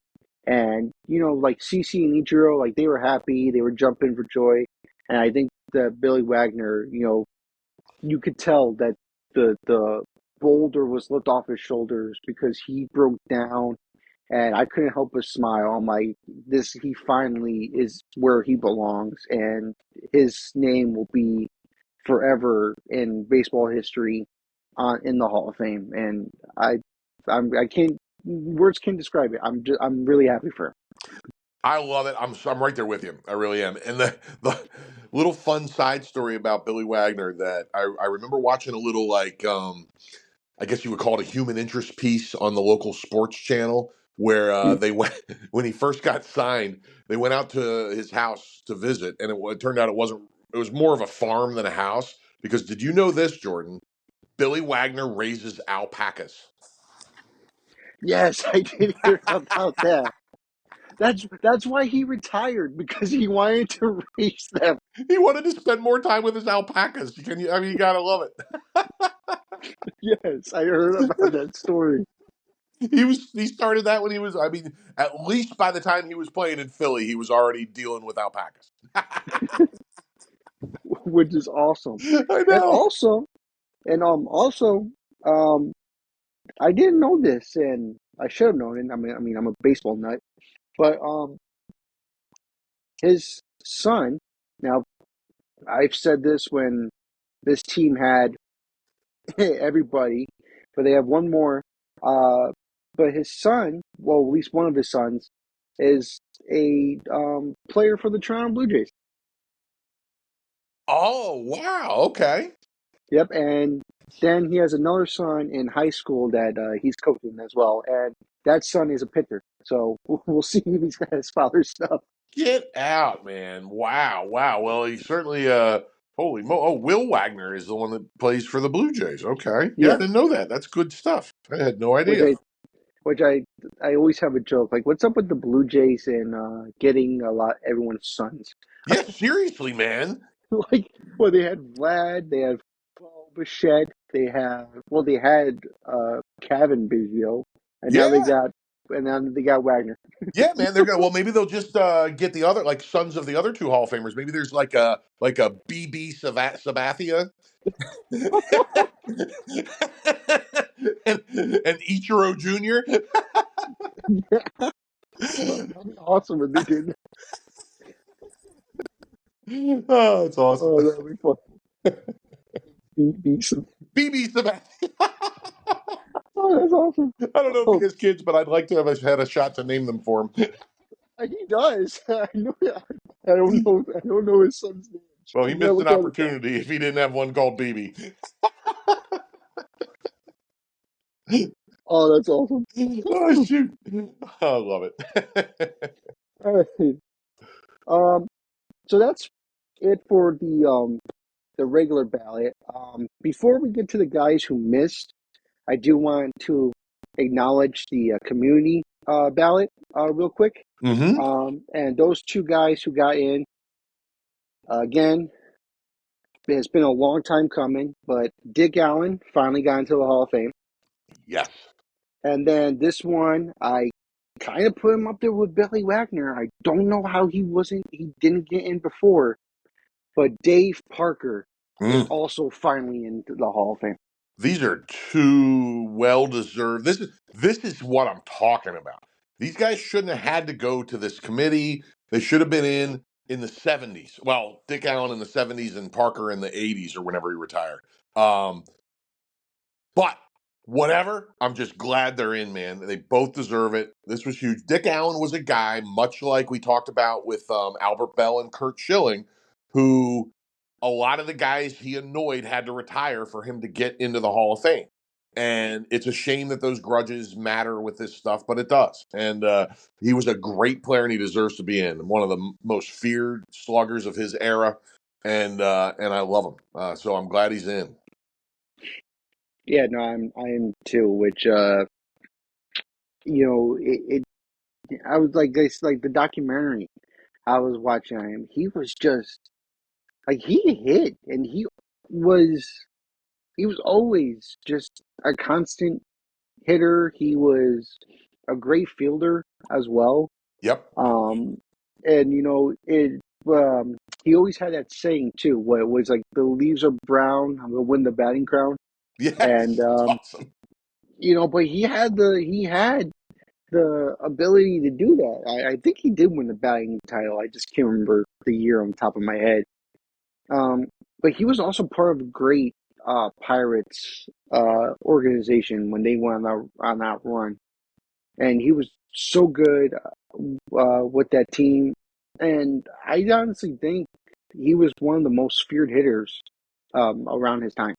Speaker 1: And, like CC and Ichiro, like they were happy, they were jumping for joy. And I think that Billy Wagner, you could tell that the boulder was lifted off his shoulders because he broke down and I couldn't help but smile. I'm like, this, he finally is where he belongs, and his name will be forever in baseball history, in the Hall of Fame. And I can't, words can't describe it. I'm really happy for him.
Speaker 2: I love it. I'm right there with you. I really am. And the little fun side story about Billy Wagner that I remember watching a little like I guess you would call it a human interest piece on the local sports channel where they went when he first got signed. They went out to his house to visit, and it turned out it wasn't. It was more of a farm than a house. Because did you know this, Jordan? Billy Wagner raises alpacas.
Speaker 1: Yes, I did hear about that. That's why he retired, because he wanted to raise them.
Speaker 2: He wanted to spend more time with his alpacas. Can you? I mean, you gotta love it.
Speaker 1: Yes, I heard about that story.
Speaker 2: He started that when he was. I mean, at least by the time he was playing in Philly, he was already dealing with alpacas.
Speaker 1: Which is awesome.
Speaker 2: I
Speaker 1: And
Speaker 2: know.
Speaker 1: also, And also, um, I didn't know this, and I should have known it. I mean, I'm a baseball nut, but his son. Now, I've said this when this team had everybody, but they have one more. But his son, well, at least one of his sons, is a player for the Toronto Blue Jays.
Speaker 2: Oh, wow. Okay.
Speaker 1: Yep, and then he has another son in high school that he's coaching as well, and that son is a pitcher. So we'll see if he's got his father's stuff.
Speaker 2: Get out, man. Wow. Wow. Well, he certainly, holy mo. Oh, Will Wagner is the one that plays for the Blue Jays. Okay. Yeah, I
Speaker 1: Yeah,
Speaker 2: didn't know that. That's good stuff. I had no
Speaker 1: which
Speaker 2: idea.
Speaker 1: I always have a joke like, what's up with the Blue Jays and getting a lot everyone's sons?
Speaker 2: Yeah, seriously, man.
Speaker 1: Like, well, they had Vlad, they had Bichette, they had Kevin Biggio, and now
Speaker 2: Yeah.
Speaker 1: they got Wagner.
Speaker 2: Yeah, man. They're gonna. Well, maybe they'll just get the other like sons of the other two Hall of Famers. Maybe there's like a BB Sabathia and Ichiro Jr.
Speaker 1: That'd be awesome if they did.
Speaker 2: Oh, it's awesome.
Speaker 1: Oh, that'd be fun. Be some.
Speaker 2: BB Sabathia.
Speaker 1: Oh, that's awesome.
Speaker 2: I don't know if he
Speaker 1: Oh,
Speaker 2: has kids, but I'd like to have had a shot to name them for him.
Speaker 1: he does. I know. I don't know. I don't know his son's name.
Speaker 2: Well, he
Speaker 1: I'm gonna
Speaker 2: missed an
Speaker 1: look at it now.
Speaker 2: opportunity if he didn't have one called BB.
Speaker 1: Oh, that's awesome.
Speaker 2: Oh shoot! I love it.
Speaker 1: All right. Um. So that's it for the regular ballot. Before we get to the guys who missed, I do want to acknowledge the community ballot real quick.
Speaker 2: Hmm.
Speaker 1: And those two guys who got in, again, it's been a long time coming, but Dick Allen finally got into the Hall of Fame.
Speaker 2: Yes.
Speaker 1: And then this one, I kind of put him up there with Billy Wagner. I don't know how he didn't get in before, but Dave Parker is
Speaker 2: Mm.
Speaker 1: also finally into the Hall of Fame.
Speaker 2: These are two well deserved. This is what I'm talking about. These guys shouldn't have had to go to this committee. They should have been in the 70s. Well, Dick Allen in the 70s and Parker in the 80s or whenever he retired. Um, but whatever, I'm just glad they're in, man. They both deserve it. This was huge. Dick Allen was a guy, much like we talked about with Albert Bell and Kurt Schilling, who a lot of the guys he annoyed had to retire for him to get into the Hall of Fame. And it's a shame that those grudges matter with this stuff, but it does. And he was a great player, and he deserves to be in. One of the most feared sluggers of his era, and I love him. So I'm glad he's in.
Speaker 1: Yeah, no, I am too. Which I was like this, like the documentary I was watching him. He was just like he hit, and was he was always just a constant hitter. He was a great fielder as well.
Speaker 2: Yep.
Speaker 1: Um, and he always had that saying too, what it was like, the leaves are brown, I'm gonna win the batting crown. And
Speaker 2: Yes, it's awesome.
Speaker 1: but he had the ability to do that. I think he did win the batting title. I just can't remember the year on the top of my head. Um, but he was also part of a great Pirates organization when they went on that run, and he was so good with that team. And I honestly think he was one of the most feared hitters around his time.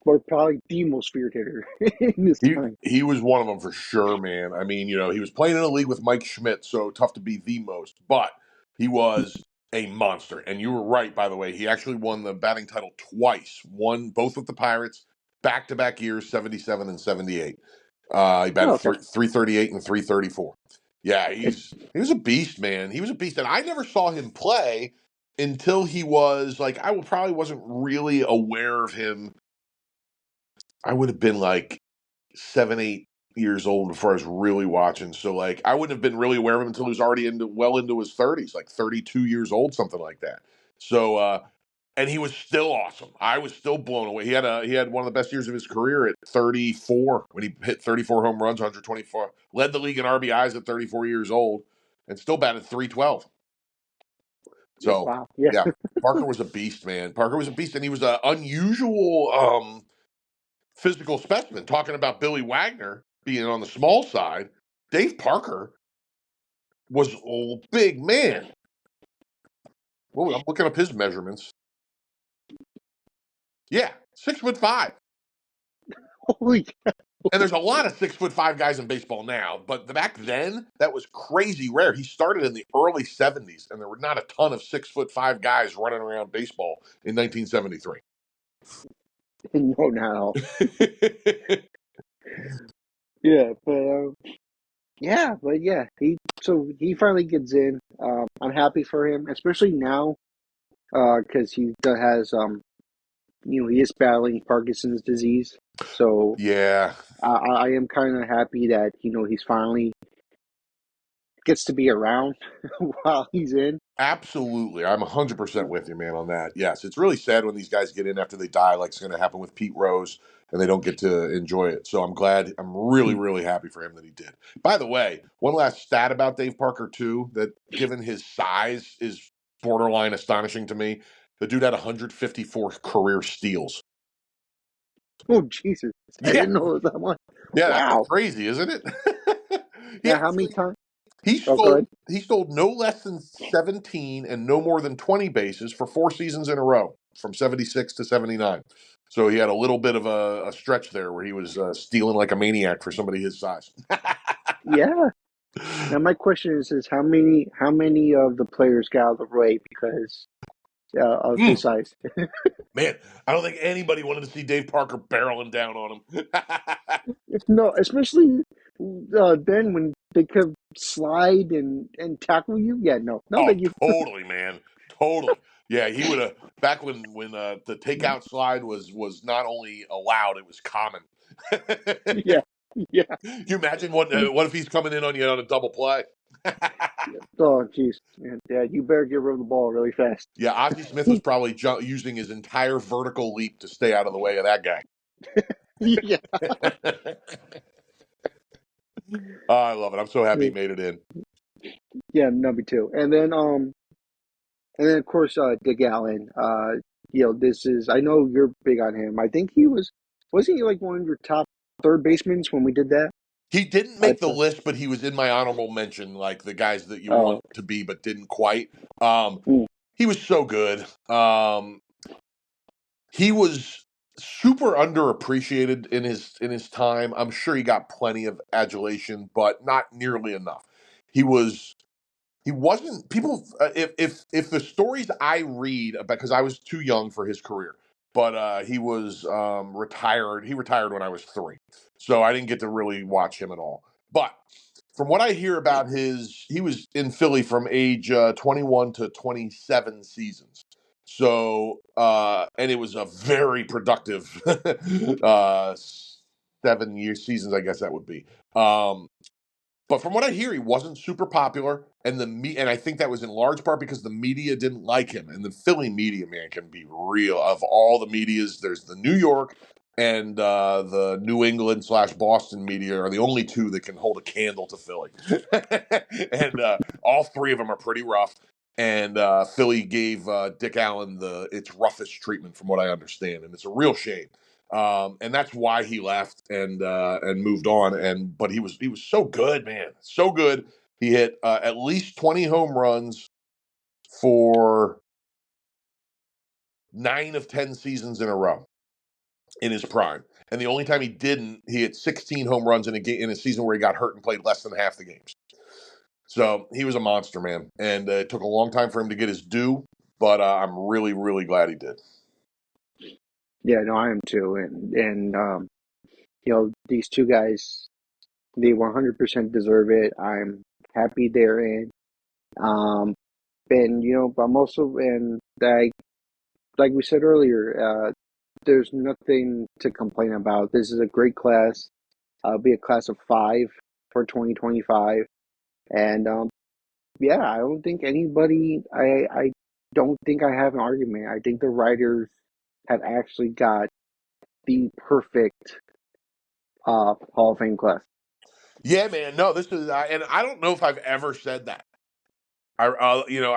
Speaker 1: Or probably the most feared hitter in his
Speaker 2: He
Speaker 1: time.
Speaker 2: he was one of them for sure, man. I mean, he was playing in a league with Mike Schmidt, so tough to be the most, but he was a monster. And you were right, by the way. He actually won the batting title twice. Won both with the Pirates, back to back years, 77 and 78. He
Speaker 1: Oh,
Speaker 2: batted
Speaker 1: okay.
Speaker 2: 338 and 334. Yeah,
Speaker 1: It,
Speaker 2: he was a beast, man. He was a beast, and I never saw him play until he was like probably wasn't really aware of him. I would have been like 7, 8 years old before I was really watching. So like I wouldn't have been really aware of him until he was already into his 30s, like 32 years old, something like that. So and he was still awesome. I was still blown away. He had one of the best years of his career at 34 when he hit 34 home runs, 124. Led the league in RBIs at 34 years old, and still batted 312. So
Speaker 1: Wow. Yeah.
Speaker 2: yeah, Parker was a beast, man. Parker was a beast, and he was an unusual physical specimen. Talking about Billy Wagner being on the small side, Dave Parker was a big man. Well, I'm looking up his measurements. Yeah, 6'5".
Speaker 1: Holy.
Speaker 2: And there's a lot of 6'5" guys in baseball now, but back then that was crazy rare. He started in the early '70s, and there were not a ton of 6'5" guys running around baseball in 1973.
Speaker 1: No, not at all. Yeah, but he finally gets in. I'm happy for him, especially now, because has he is battling Parkinson's disease. So
Speaker 2: Yeah,
Speaker 1: I am kind of happy that he's finally gets to be around while he's in.
Speaker 2: absolutely. I'm 100% with you, man, on that. Yes, it's really sad when these guys get in after they die, like it's going to happen with Pete Rose, and they don't get to enjoy it. So I'm glad. I'm really, really happy for him that he did. By the way, one last stat about Dave Parker, too, that given his size is borderline astonishing to me. The dude had 154 career steals.
Speaker 1: Oh Jesus! I
Speaker 2: Yeah,
Speaker 1: didn't know it was that much.
Speaker 2: yeah, that's
Speaker 1: Wow.
Speaker 2: crazy, isn't it? he
Speaker 1: Yeah. How many
Speaker 2: actually
Speaker 1: times?
Speaker 2: He
Speaker 1: Oh, go
Speaker 2: stole
Speaker 1: ahead.
Speaker 2: he stole no less than 17 and no more than 20 bases for 4 seasons in a row, from 76 to 79. So he had a little bit of a stretch there where he was stealing like a maniac for somebody his size.
Speaker 1: Yeah. Now my question is how many of the players got out of the way because of his
Speaker 2: Mm,
Speaker 1: size?
Speaker 2: man, I don't think anybody wanted to see Dave Parker barreling down on him.
Speaker 1: No, especially then when they could slide and tackle you. Yeah, no,
Speaker 2: Oh,
Speaker 1: thank you.
Speaker 2: totally, man. Totally. Yeah, he would have back when the takeout slide was not only allowed, it was common.
Speaker 1: Yeah, yeah.
Speaker 2: Can you imagine what if he's coming in on you on a double play?
Speaker 1: Oh, jeez, Dad, you better get rid of the ball really fast.
Speaker 2: Yeah, Ozzie Smith was probably using his entire vertical leap to stay out of the way of that guy.
Speaker 1: Yeah,
Speaker 2: Oh, I love it. I'm so happy he made it in.
Speaker 1: yeah, no, me too. And then of course, Dick Allen. This is I know you're big on him. I think wasn't he like one of your top third basemen when we did that?
Speaker 2: He didn't
Speaker 1: I
Speaker 2: make the list, but he was in my honorable mention, like the guys that you want
Speaker 1: oh
Speaker 2: to be but didn't quite. Um,
Speaker 1: mm,
Speaker 2: he was so good. He was super underappreciated in his time. I'm sure he got plenty of adulation, but not nearly enough. He was he wasn't people if the stories I read about, because I was too young for his career, but he was retired. He retired when I was 3, so I didn't get to really watch him at all. But from what I hear about he was in Philly from age 21 to 27 seasons. So and it was a very productive 7 year seasons, I guess that would be. But from what I hear, he wasn't super popular, and and I think that was in large part because the media didn't like him. And the Philly media, man, can be real. Of all the medias, there's the New York and the New England slash Boston media are the only two that can hold a candle to Philly, and all three of them are pretty rough. And Philly gave Dick Allen its roughest treatment, from what I understand, and it's a real shame. And that's why he left and moved on. But he was so good, man, so good. He hit at least 20 home runs for 9 of 10 seasons in a row in his prime. And the only time he didn't, he hit 16 home runs in a season where he got hurt and played less than half the games. So he was a monster, man, and it took a long time for him to get his due. But I'm really, really glad he did.
Speaker 1: yeah, no, I am too. And these two guys, they 100% deserve it. I'm happy they're in. Um, and I'm also and like we said earlier, there's nothing to complain about. This is a great class. It'll be a class of five for 2025, and yeah, I don't think anybody. I don't think I have an argument. I think the writers have actually got the perfect Hall of Fame class.
Speaker 2: Yeah, man. No, this is, and I don't know if I've ever said that. I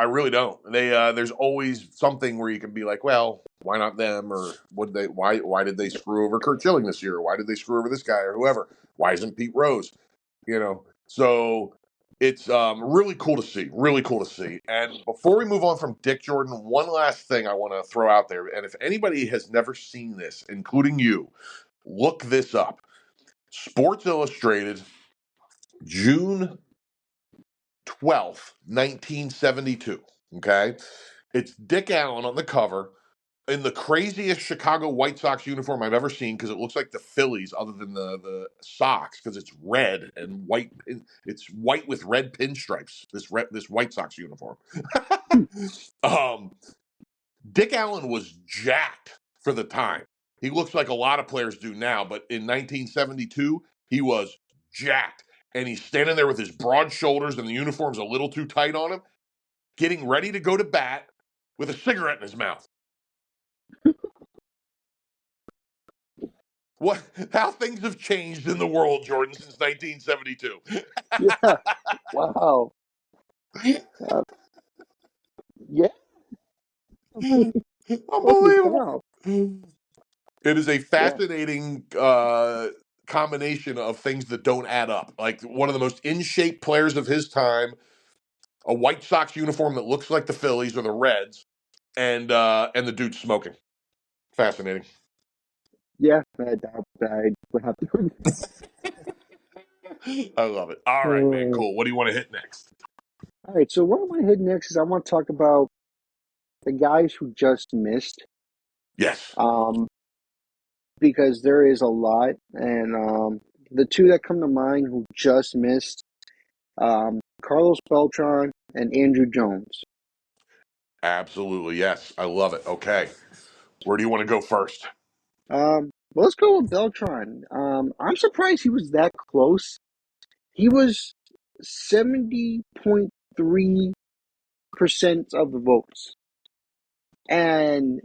Speaker 2: really don't. There's always something where you can be like, well, why not them, or why did they screw over Kurt Schilling this year? Why did they screw over this guy or whoever? Why isn't Pete Rose? So it's really cool to see, really cool to see. And before we move on from Dick Jordan, one last thing I want to throw out there, and if anybody has never seen this, including you, look this up. Sports Illustrated, June 12th, 1972. Okay. It's Dick Allen on the cover in the craziest Chicago White Sox uniform I've ever seen, because it looks like the Phillies, other than the socks, because it's red and white. It's white with red pinstripes. This White Sox uniform. um, Dick Allen was jacked for the time. He looks like a lot of players do now, but in 1972, he was jacked. And he's standing there with his broad shoulders and the uniform's a little too tight on him, getting ready to go to bat with a cigarette in his mouth. What? How things have changed in the world, Jordan, since 1972.
Speaker 1: Yeah. Wow. Uh, yeah. Holy
Speaker 2: Unbelievable.
Speaker 1: cow.
Speaker 2: It is a
Speaker 1: Yeah.
Speaker 2: fascinating combination of things that don't add up. Like one of the most in shape players of his time, a White Sox uniform that looks like the Phillies or the Reds, and the dude smoking. Fascinating.
Speaker 1: Yeah. I would have to.
Speaker 2: I love it. All right, man.
Speaker 1: All
Speaker 2: Cool. What do you want to hit next?
Speaker 1: right. So what I want to hit next is I want to talk about the guys who just missed.
Speaker 2: Yes,
Speaker 1: Um, because there is a lot, and the two that come to mind who just missed, Carlos Beltran and Andrew Jones.
Speaker 2: absolutely. Yes, I love it. Okay, where do you want to go first?
Speaker 1: Well, let's go with Beltran. I'm surprised he was that close. He was 70.3% of the votes. And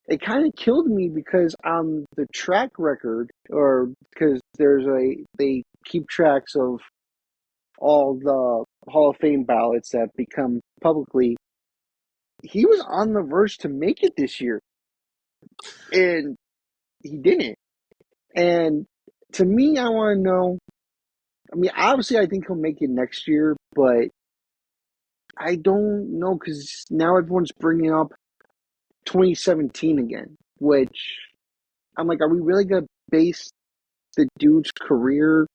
Speaker 1: it kind of killed me because on the track record, or because they keep tracks of all the Hall of Fame ballots that become publicly, he was on the verge to make it this year. And he didn't. And to me, I want to know. I mean, obviously, I think he'll make it next year, but I don't know because now everyone's bringing up 2017 again, which I'm like, are we really going to base the dude's career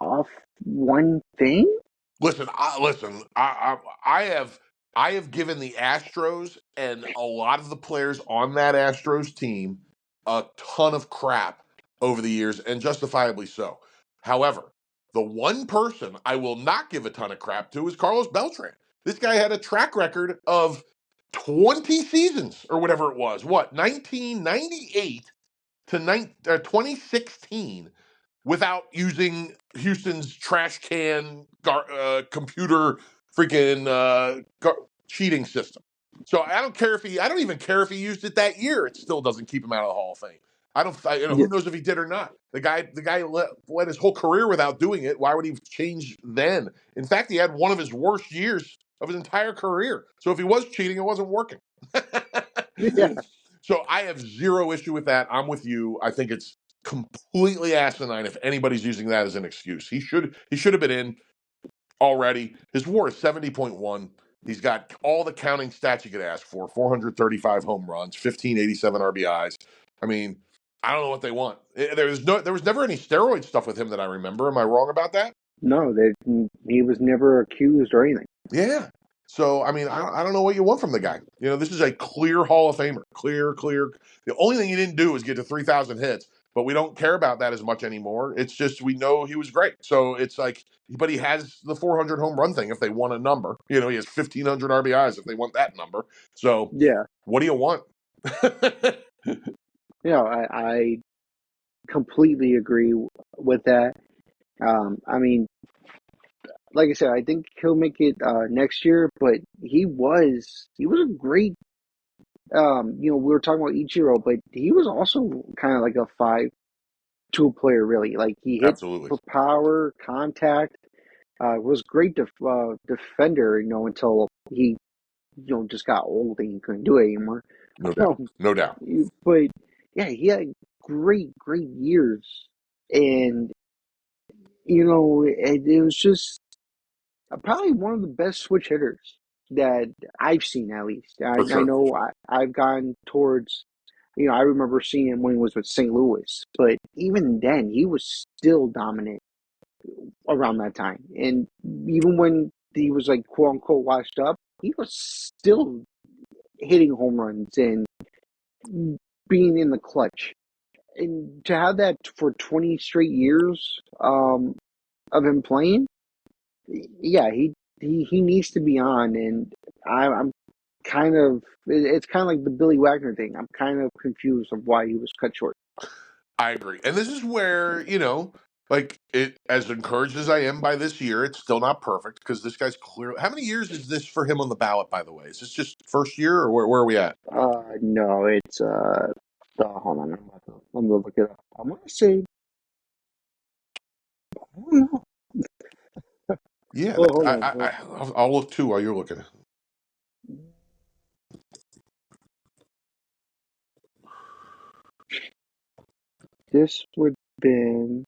Speaker 1: off one thing?
Speaker 2: I have given the Astros and a lot of the players on that Astros team a ton of crap over the years, and justifiably so. However, the one person I will not give a ton of crap to is Carlos Beltran. This guy had a track record of 20 seasons or whatever it was. What, 1998 to 2016, without using Houston's trash can computer freaking cheating system. So I don't even care if he used it that year. It still doesn't keep him out of the Hall of Fame.
Speaker 1: Yeah,
Speaker 2: Who knows if he did or not. The guy led his whole career without doing it. Why would he change then? In fact, he had one of his worst years of his entire career. So if he was cheating, it wasn't working.
Speaker 1: yeah,
Speaker 2: So I have zero issue with that. I'm with you. I think it's completely asinine if anybody's using that as an excuse. He should have been in already. His WAR is 70.1. He's got all the counting stats you could ask for: 435 home runs, 1587 RBIs. I mean, I don't know what they want. There was never any steroid stuff with him that I remember. Am I wrong about that?
Speaker 1: no, he was never accused or anything.
Speaker 2: Yeah. So, I mean, I don't know what you want from the guy. This is a clear Hall of Famer. Clear, clear. The only thing he didn't do was get to 3,000 hits, but we don't care about that as much anymore. It's just we know he was great. So it's like, but he has the 400 home run thing if they want a number. He has 1,500 RBIs if they want that number. So,
Speaker 1: Yeah,
Speaker 2: what do you want?
Speaker 1: I completely agree with that. I mean, like I said, I think he'll make it next year. But he was a great. We were talking about Ichiro, but he was also kind of like a 5 tool player, really. Like he hit
Speaker 2: Absolutely.
Speaker 1: for power, contact. Was great defender, until he, just got old and he couldn't do it anymore.
Speaker 2: No doubt.
Speaker 1: Um,
Speaker 2: No doubt.
Speaker 1: but yeah, he had great years, and it was just probably one of the best switch hitters that I've seen, at least. I,
Speaker 2: For
Speaker 1: I
Speaker 2: sure.
Speaker 1: know I've gone towards, I remember seeing him when he was with St. Louis, but even then, he was still dominant around that time. And even when he was like quote unquote washed up, he was still hitting home runs and being in the clutch. And to have that for 20 straight years of him playing, yeah, he needs to be on. And I'm kind of, it's kind of like the Billy Wagner thing. I'm kind of confused of why he was cut short.
Speaker 2: I agree. And this is where, like it as encouraged as I am by this year, it's still not perfect because this guy's clearly how many years is this for him on the ballot, by the way? Is this just first year or where are we at?
Speaker 1: No, it's hold on, I'm gonna look it up. I want to say, I don't know.
Speaker 2: Yeah,
Speaker 1: Well, hold on.
Speaker 2: I'll look too while you're looking.
Speaker 1: This would been,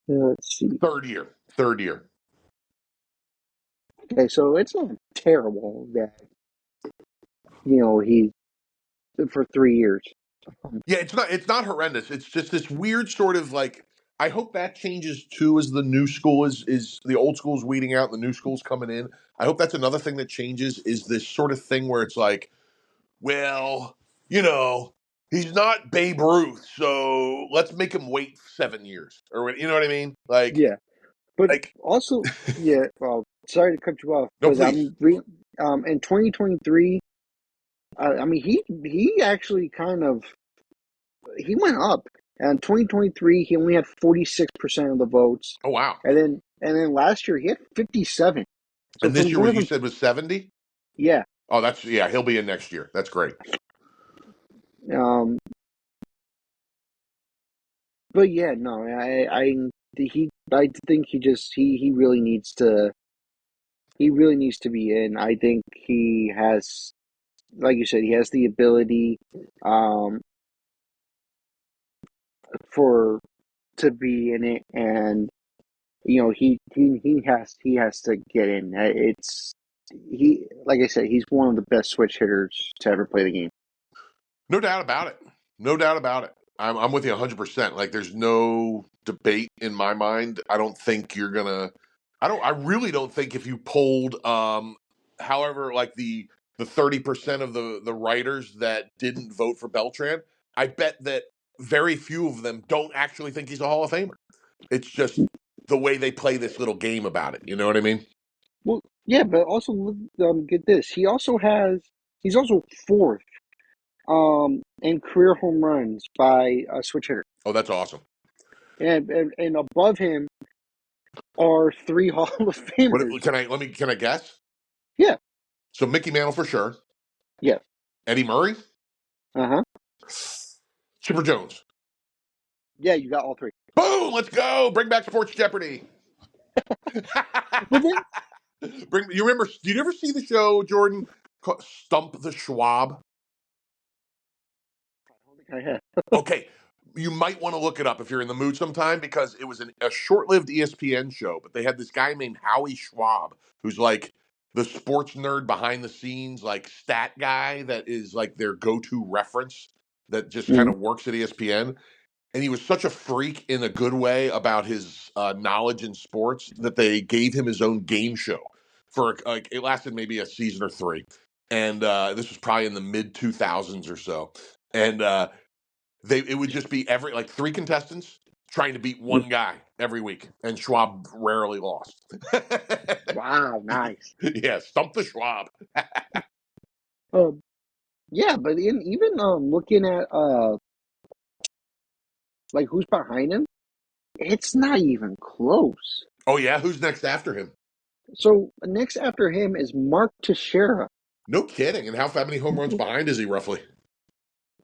Speaker 1: let's see.
Speaker 2: Third year. Third year.
Speaker 1: Okay, so it's not terrible that he for 3 years. Um,
Speaker 2: Yeah, it's not horrendous. It's just this weird sort of like I hope that changes too as the new school is the old school's weeding out, the new school's coming in. I hope that's another thing that changes is this sort of thing where it's like, well, you know, he's not Babe Ruth, so let's make him wait 7 years. Or you know what I mean?
Speaker 1: yeah, but
Speaker 2: Like
Speaker 1: also, yeah. Well, sorry to cut you off,
Speaker 2: no
Speaker 1: but
Speaker 2: please.
Speaker 1: in 2023. I mean, he actually kind of he went up. And in 2023, he only had 46% of the votes,
Speaker 2: Oh wow.
Speaker 1: and then last year he had 57. So
Speaker 2: And this
Speaker 1: from
Speaker 2: year was
Speaker 1: going
Speaker 2: you
Speaker 1: from,
Speaker 2: said was 70?
Speaker 1: yeah,
Speaker 2: Oh, that's yeah, he'll be in next year. That's great.
Speaker 1: um, but yeah, no, I think he really needs to be in. I think he has, like you said, he has the ability, um, for to be in it, and he has to get in. It's he like I said, he's one of the best switch hitters to ever play the game.
Speaker 2: No doubt about it. No doubt about it. I'm with you 100%. Like, there's no debate in my mind. I don't think you're gonna. I really don't think if you polled, however, like the 30% of the writers that didn't vote for Beltran, I bet that very few of them don't actually think he's a Hall of Famer. It's just the way they play this little game about it. You know what I mean?
Speaker 1: Well, yeah, but also get this. He's also fourth in career home runs by a switch hitter,
Speaker 2: Oh, that's awesome.
Speaker 1: and above him are three Hall of
Speaker 2: What
Speaker 1: Famers.
Speaker 2: can I guess?
Speaker 1: Yeah,
Speaker 2: So Mickey Mantle for sure.
Speaker 1: yeah,
Speaker 2: Eddie Murray,
Speaker 1: uh-huh.
Speaker 2: Chipper Jones.
Speaker 1: Yeah, you got all three.
Speaker 2: Boom! Let's go. Bring back Sports Jeopardy.
Speaker 1: But then
Speaker 2: Bring. You remember? Did you ever see the show, Jordan? Stump the Schwab.
Speaker 1: I don't think I have.
Speaker 2: Okay, you might want to look it up if you're in the mood sometime because it was a short-lived ESPN show, but they had this guy named Howie Schwab who's like the sports nerd behind the scenes, like stat guy that is like their go-to reference that just kind
Speaker 1: Mhm.
Speaker 2: of works at ESPN. And he was such a freak in a good way about his knowledge in sports that they gave him his own game show for like it lasted maybe a season or three, and this was probably in the mid 2000s or so, and they it would just be every like three contestants trying to beat one guy every week, and Schwab rarely lost.
Speaker 1: Wow, nice.
Speaker 2: Yeah, stump the Schwab.
Speaker 1: Um, yeah, but even looking at like who's behind him, it's not even close.
Speaker 2: Oh yeah, who's next after him?
Speaker 1: So next after him is Mark Teixeira.
Speaker 2: No kidding. And how many home runs behind is he roughly?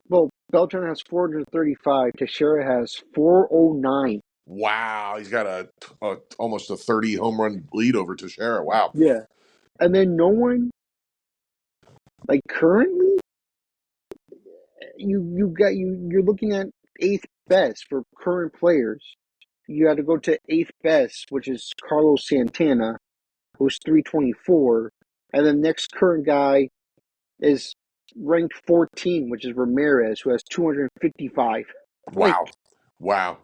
Speaker 1: Well, Beltran has 435. Teixeira has 409.
Speaker 2: Wow, he's got a almost a 30 home run lead over Teixeira. Wow.
Speaker 1: Yeah, and then no one like currently. You're looking at eighth best for current players. You had to go to eighth best, which is Carlos Santana, who's 324, and the next current guy is ranked 14, which is Ramirez, who has 255. Like,
Speaker 2: Wow. Wow.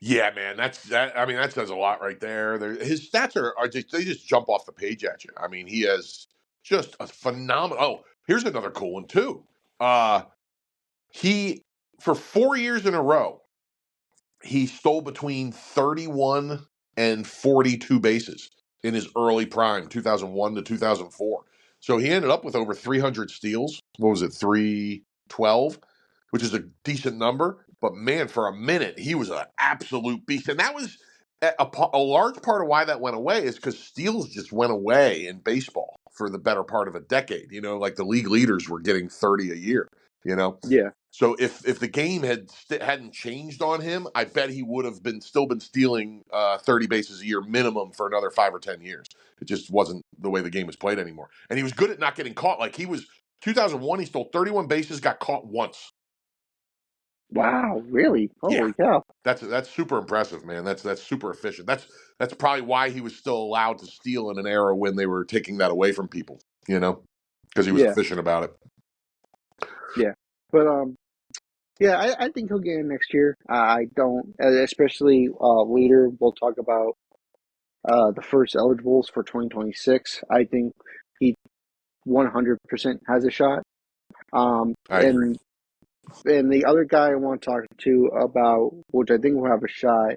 Speaker 2: Yeah, man, I mean, that says a lot right there. His stats are just they just jump off the page at you. I mean, he has just a phenomenal. Oh, here's another cool one too. Uh, he for 4 years in a row, he stole between 31 and 42 bases in his early prime, 2001 to 2004. So he ended up with over 300 steals. What was it, 312, which is a decent number. But man, for a minute, he was an absolute beast. And that was a large part of why that went away is because steals just went away in baseball for the better part of a decade. You know, like the league leaders were getting 30 a year, you know?
Speaker 1: yeah,
Speaker 2: So if the game hadn't changed on him, I bet he would have still been stealing 30 bases a year minimum for another 5 or 10 years. It just wasn't the way the game was played anymore. And he was good at not getting caught. Like he was 2001, he stole 31 bases, got caught once.
Speaker 1: wow, really?
Speaker 2: Yeah,
Speaker 1: Holy cow!
Speaker 2: that's super impressive, man. That's super efficient. That's probably why he was still allowed to steal in an era when they were taking that away from people. You know, because he was
Speaker 1: Yeah,
Speaker 2: efficient about it.
Speaker 1: yeah, but yeah, I think he'll get in next year. I don't, especially later. We'll talk about the first eligibles for 2026. I think he 100% has a shot. Um,
Speaker 2: I agree.
Speaker 1: and and the other guy I want to talk to about, which I think will have a shot.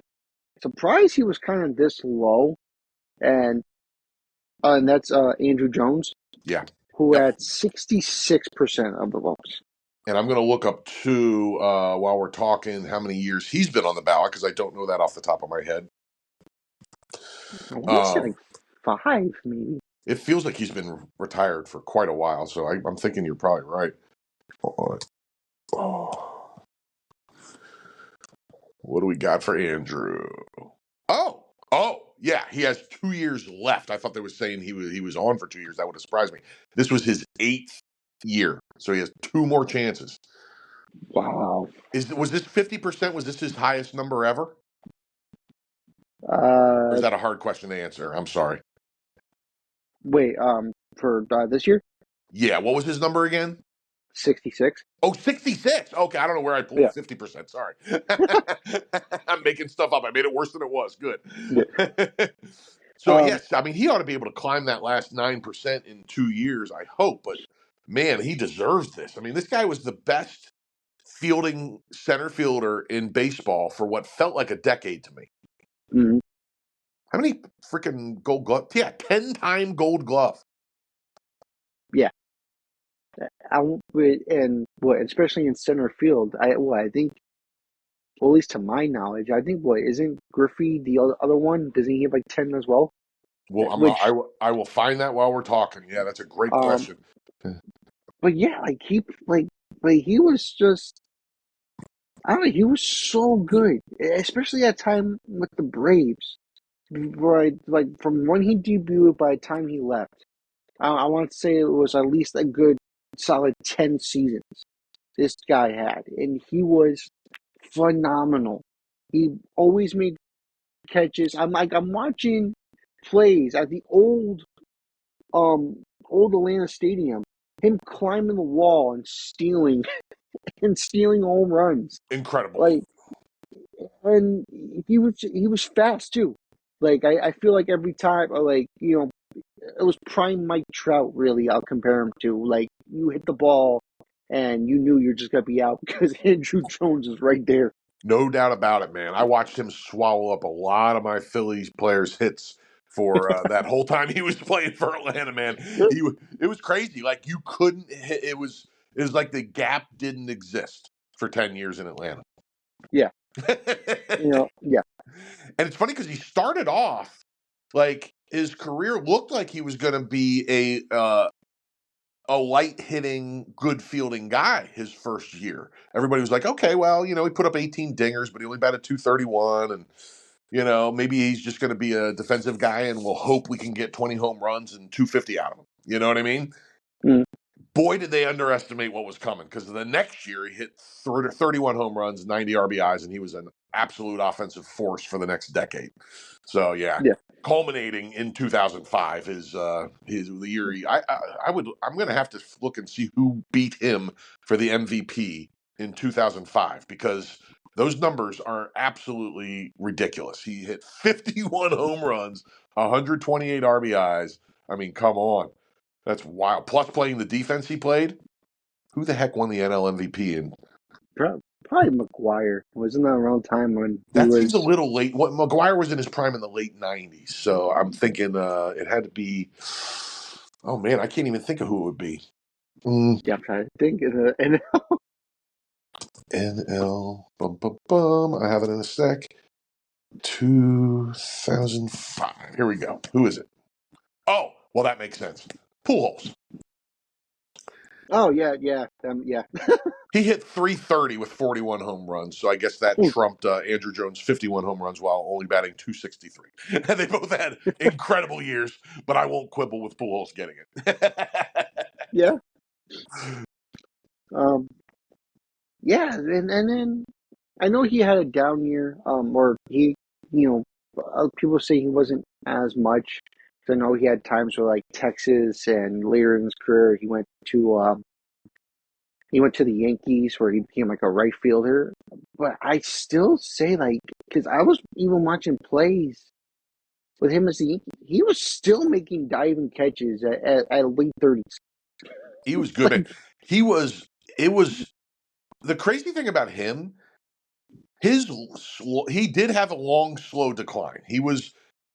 Speaker 1: Surprised he was kind of this low, and that's Andrew Jones,
Speaker 2: Yeah.
Speaker 1: who
Speaker 2: Yep.
Speaker 1: had 66% of the votes.
Speaker 2: And I'm going to look up too while we're talking how many years he's been on the ballot because I don't know that off the top of my head.
Speaker 1: I want to say
Speaker 2: Um,
Speaker 1: like 5, maybe.
Speaker 2: it feels like he's been retired for quite a while, so I'm thinking you're probably right. Oh, what do we got for Andrew? Yeah, he has 2 years left. I thought they were saying he was on for 2 years. That would have surprised me. This was his 8th year, so he has 2 more chances.
Speaker 1: Wow.
Speaker 2: Was this 50%? Was this his highest number ever? Or is
Speaker 1: Uh,
Speaker 2: that a hard question to answer? I'm sorry.
Speaker 1: wait. For this year,
Speaker 2: Yeah, what was his number again?
Speaker 1: 66.
Speaker 2: Oh, 66. Okay, I don't know where I pulled
Speaker 1: Yeah.
Speaker 2: 50%. Sorry. I'm making stuff up. I made it worse than it was. Good.
Speaker 1: Yeah.
Speaker 2: So, yes, I mean, he ought to be able to climb that last 9% in 2 years, I hope. But, man, he deserves this. I mean, this guy was the best fielding center fielder in baseball for what felt like a decade to me.
Speaker 1: Mhm.
Speaker 2: How many freaking gold gloves? Yeah, 10-time gold glove.
Speaker 1: Yeah. And what, especially in center field, I think, well, at least to my knowledge, I think what isn't Griffey the other one? Doesn't he have like 10 as well?
Speaker 2: Well,
Speaker 1: Which
Speaker 2: I will find that while we're talking. Yeah, that's a great
Speaker 1: um,
Speaker 2: question.
Speaker 1: but yeah, like he was just, I don't know, he was so good, especially that time with the Braves. Right, like from when he debuted by the time he left, I want to say it was at least a good solid 10 seasons this guy had, and he was phenomenal. He always made catches. I'm watching plays at the old Atlanta Stadium, him climbing the wall and stealing and stealing home runs.
Speaker 2: Incredible.
Speaker 1: Like, and he was fast too. Like I feel like every time, like, it was prime Mike Trout. Really, I'll compare him to. Like, you hit the ball and you knew you're just gonna be out because Andrew Jones is right there.
Speaker 2: No doubt about it, man. I watched him swallow up a lot of my Phillies players' hits for that whole time he was playing for Atlanta, man. It was crazy. Like you couldn't hit. It was like the gap didn't exist for 10 years in Atlanta.
Speaker 1: Yeah, Yeah.
Speaker 2: And it's funny because he started off like his career looked like he was going to be a light hitting, good fielding guy his first year. Everybody was like, okay, well, he put up 18 dingers, but he only batted 231, and maybe he's just going to be a defensive guy, and we'll hope we can get 20 home runs and 250 out of him. You know what I mean?
Speaker 1: Mm,
Speaker 2: Boy, did they underestimate what was coming, because the next year he hit 31 home runs, 90 RBIs, and he was an absolute offensive force for the next decade. So yeah,
Speaker 1: yeah.
Speaker 2: culminating in 2005 is the year. I'm going to have to look and see who beat him for the MVP in 2005, because those numbers are absolutely ridiculous. He hit 51 home runs, 128 RBIs. I mean, come on. That's wild. Plus playing the defense he played. Who the heck won the NL MVP? And
Speaker 1: Probably McGuire. Wasn't that around time when he
Speaker 2: that seems a
Speaker 1: was?
Speaker 2: little late. What McGuire was in his prime in the late '90s, so I'm thinking it had to be. Oh man, I can't even think of who it would be.
Speaker 1: Yeah, I'm trying to think.
Speaker 2: NL, bum bum bum. I have it in a sec. 2005. Here we go. Who is it? Oh, well, that makes sense. Pujols.
Speaker 1: Oh yeah, yeah, yeah.
Speaker 2: He hit 330 with 41 home runs, so I guess that
Speaker 1: Ooh,
Speaker 2: trumped Andrew Jones' 51 home runs while only batting 263. And they both had incredible years, but I won't quibble with Pujols getting it.
Speaker 1: yeah. Um, yeah, and then I know he had a down year. Or he, you people say he wasn't as much. So I know he had times where like Texas and later in his career he went to the Yankees where he became like a right fielder. But I still say like because I was even watching plays with him as the Yankee, he was still making diving catches at late 30s.
Speaker 2: He was good, man.
Speaker 1: Like,
Speaker 2: It was the crazy thing about him. His he did have a long, slow decline.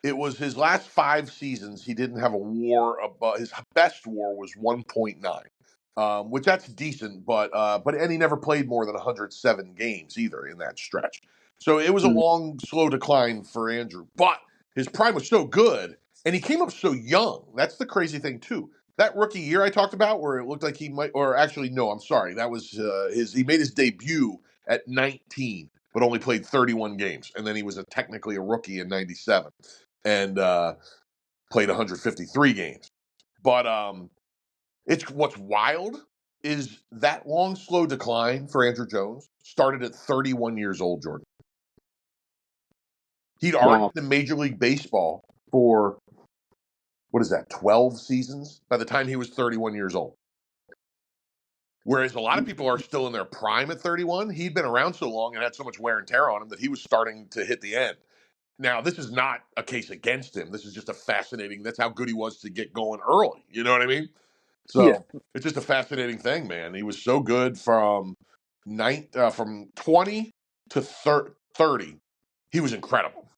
Speaker 2: It was his last 5 seasons. He didn't have a WAR above his best WAR was 1.9, which that's decent, but and he never played more than 107 games either in that stretch. So it was a
Speaker 1: mm,
Speaker 2: long, slow decline for Andrew. But his prime was so good, and he came up so young. That's the crazy thing too. That rookie year I talked about, where it looked like he might, or actually, no, I'm sorry, that was his. He made his debut at 19 but only played 31 games. And then he was technically a rookie in 97 and played 153 games. But it's what's wild is that long, slow decline for Andrew Jones started at 31 years old, Jordan. He'd already
Speaker 1: wow.
Speaker 2: been in Major League Baseball for, what is that, 12 seasons by the time he was 31 years old. Whereas a lot of people are still in their prime at 31, he'd been around so long and had so much wear and tear on him that he was starting to hit the end. Now, this is not a case against him. This is just a fascinating. That's how good he was to get going early. You know what I mean?
Speaker 1: Yeah.
Speaker 2: So it's just a fascinating thing, man. He was so good from 20 to 30. He was incredible,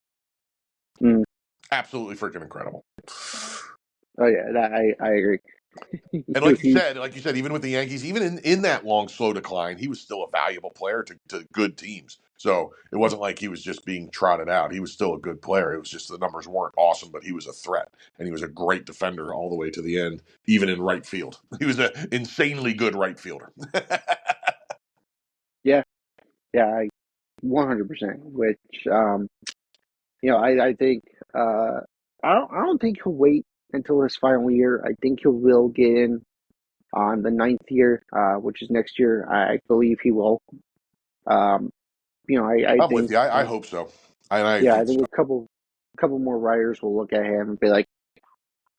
Speaker 1: Mm.
Speaker 2: absolutely freaking incredible.
Speaker 1: Oh yeah, I agree.
Speaker 2: And like you said, even with the Yankees, even in that long, slow decline, he was still a valuable player to good teams. So it wasn't like he was just being trotted out. He was still a good player. It was just the numbers weren't awesome, but he was a threat. And he was a great defender all the way to the end, even in right field. He was an insanely good right fielder.
Speaker 1: Yeah, yeah, 100%. Which I think I don't think he'll wait until his final year. I think he will get in on the ninth year, which is next year. I believe he will. Um, I
Speaker 2: I'm with
Speaker 1: think
Speaker 2: you. I hope so. I
Speaker 1: yeah, I
Speaker 2: think so.
Speaker 1: think a couple more writers will look at him and be like,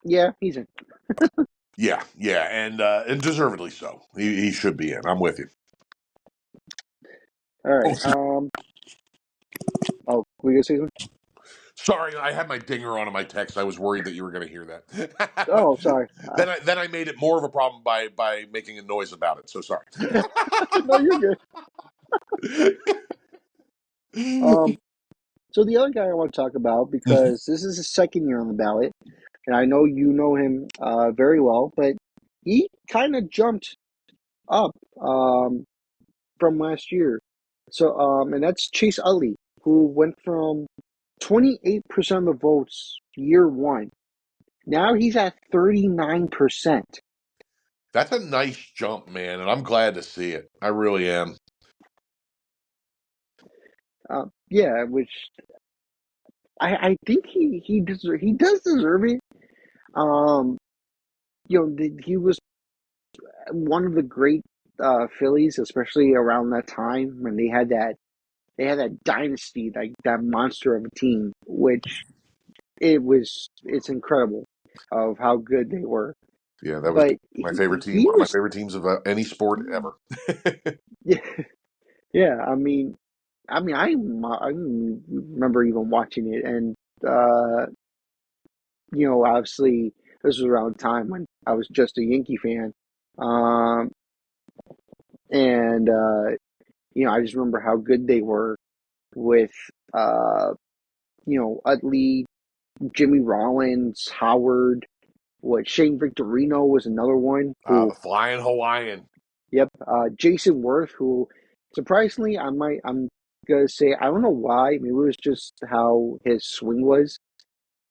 Speaker 1: yeah, he's in.
Speaker 2: Yeah, yeah, and deservedly so. He should be in. I'm with you.
Speaker 1: All
Speaker 2: Oh,
Speaker 1: right. Oh, we gonna say something?
Speaker 2: sorry, I had my dinger on in my text. I was worried that you were going to hear that, but
Speaker 1: Oh, sorry.
Speaker 2: then I made it more of a problem by making a noise about it. So sorry.
Speaker 1: No, you're good. Um, so the other guy I want to talk about because this is his second year on the ballot, and I know you know him very well, but he kind of jumped up from last year. So, and that's Chase Utley, who went from 28% of the votes year one. Now he's at 39%.
Speaker 2: That's a nice jump, man, and I'm glad to see it. I really am.
Speaker 1: Yeah, which I think he does deserve it. Um, he was one of the great Phillies, especially around that time when they had that dynasty, like that monster of a team, which it's incredible of how good they were.
Speaker 2: Yeah, that was
Speaker 1: But
Speaker 2: my favorite team.
Speaker 1: he
Speaker 2: One of my
Speaker 1: was
Speaker 2: favorite teams of any sport ever.
Speaker 1: yeah, yeah. I remember even watching it, and uh, obviously this was around the time when I was just a Yankee fan, um, and I just remember how good they were with uh, Utley, Jimmy Rollins, Howard. What Shane Victorino was another one
Speaker 2: The
Speaker 1: who,
Speaker 2: Flying Hawaiian.
Speaker 1: yep, Jason Worth, who surprisingly I'm gonna say I don't know why, maybe it was just how his swing was,